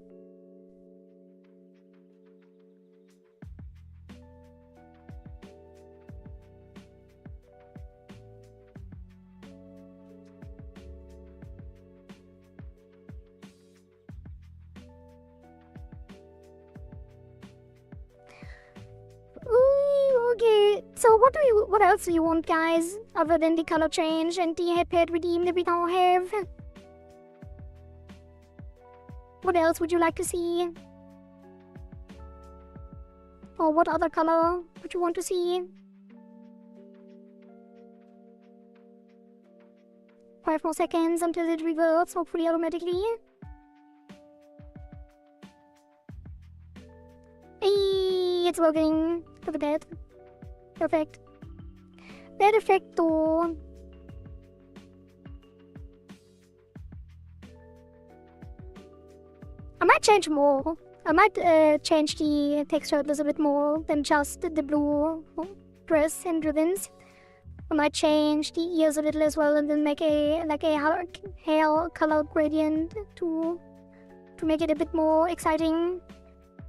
Ooh, okay. So what else do you want, guys? Other than the color change and the headpad redeem that we now have? What else would you like to see? Or what other color would you want to see? 5 more seconds until it reverts, hopefully automatically. Hey, it's working. Look at that. Perfect. Perfecto. I might change more. I might change the texture a little bit more than just the blue dress and ribbons. I might change the ears a little as well, and then make a hair color gradient to make it a bit more exciting.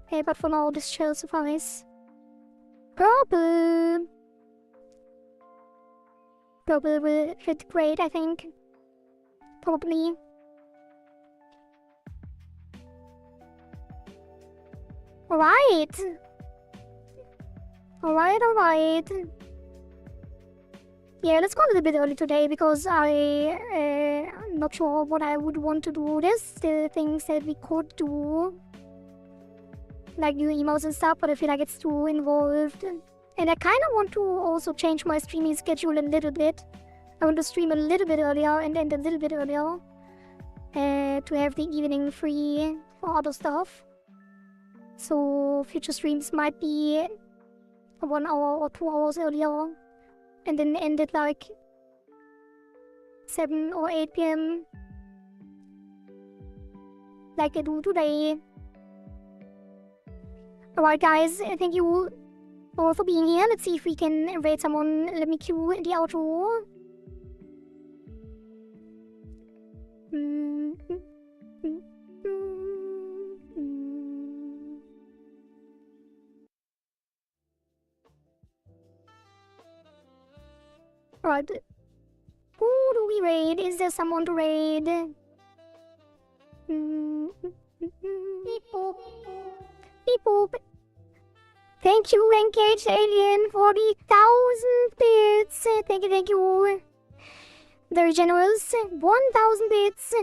Okay, but for now this shall suffice. Purple. Purple will fit great, I think. Probably. Alright. Alright. Yeah, let's go a little bit early today because I'm not sure what I would want to do. There's still things that we could do, like new emotes and stuff, but I feel like it's too involved. And I kind of want to also change my streaming schedule a little bit. I want to stream a little bit earlier and end a little bit earlier to have the evening free for other stuff. So future streams might be 1 hour or 2 hours earlier and then end at like 7 or 8 p.m. like I do today. Alright guys, thank you all for being here. Let's see if we can rate someone. Let me cue the outro. Alright. Who do we raid? Is there someone to raid? Beep boop. Beep boop. Thank you, Engaged Alien, for the 1,000 bits. Thank you. Very generous. 1,000 bits.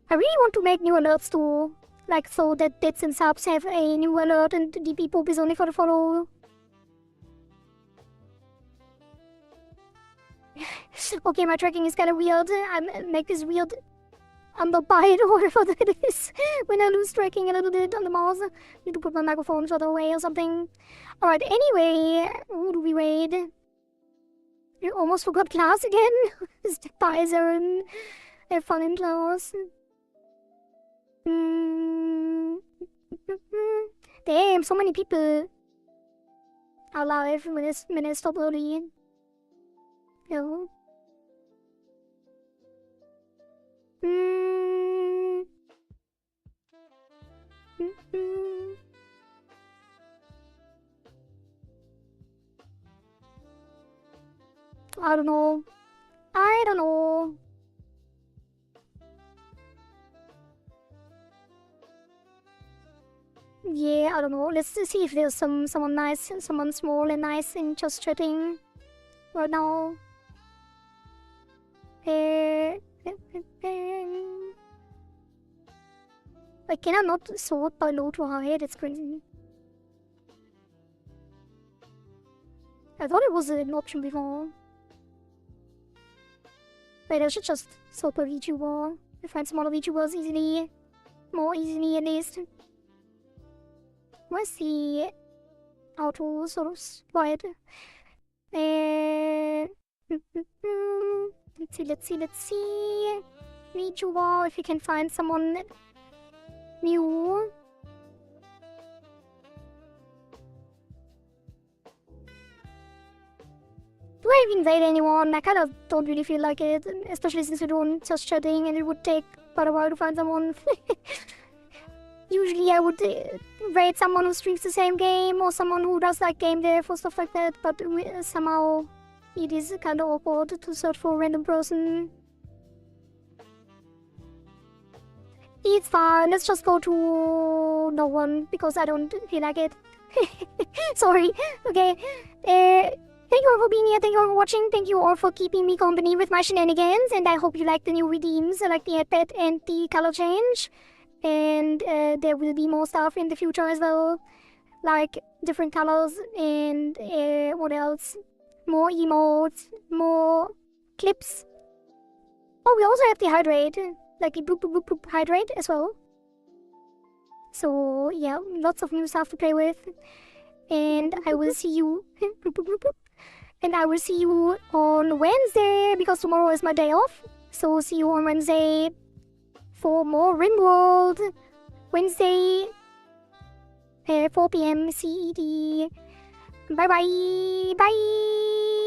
I really want to make new alerts too. Like, so that bits and subs have a new alert and the beep boop is only for the follow. Okay, my tracking is kind of weird. I make this weird underbite or whatever that is when I lose tracking a little bit on the mouse. Need to put my microphone further away or something. Alright, anyway, who do we raid? You almost forgot class again. Spicer and have fun in class. Damn, so many people are live when I stop early. No. I don't know. Yeah, I don't know. Let's see if there's someone nice, someone small and nice in just chatting right now. Like, can I not sort by low to high? That's crazy. I thought it was an option before. Wait, I should just sort by VTuber. I find some other VTubers easily. More easily at least. Where's the auto sort of quiet? Let's see. VTuber, if you can find someone new. Do I even invade anyone? I kind of don't really feel like it, especially since we're doing just chatting and it would take quite a while to find someone. Usually I would raid someone who streams the same game or someone who does like game dev or stuff like that, but somehow it is kind of awkward to search for a random person. It's fine, let's just go to no one because I don't feel like it. Sorry, okay. Thank you all for being here, thank you all for watching, thank you all for keeping me company with my shenanigans, and I hope you like the new redeems, like the headpad and the color change. And there will be more stuff in the future as well, like different colors and what else? More emotes, more clips. Oh, we also have the hydrate, like a boop boop boop boop hydrate as well. So yeah, lots of new stuff to play with. And I will see you. And I will see you on Wednesday because tomorrow is my day off. So see you on Wednesday for more RimWorld. Wednesday, 4 p.m. CET. Bye bye. Bye.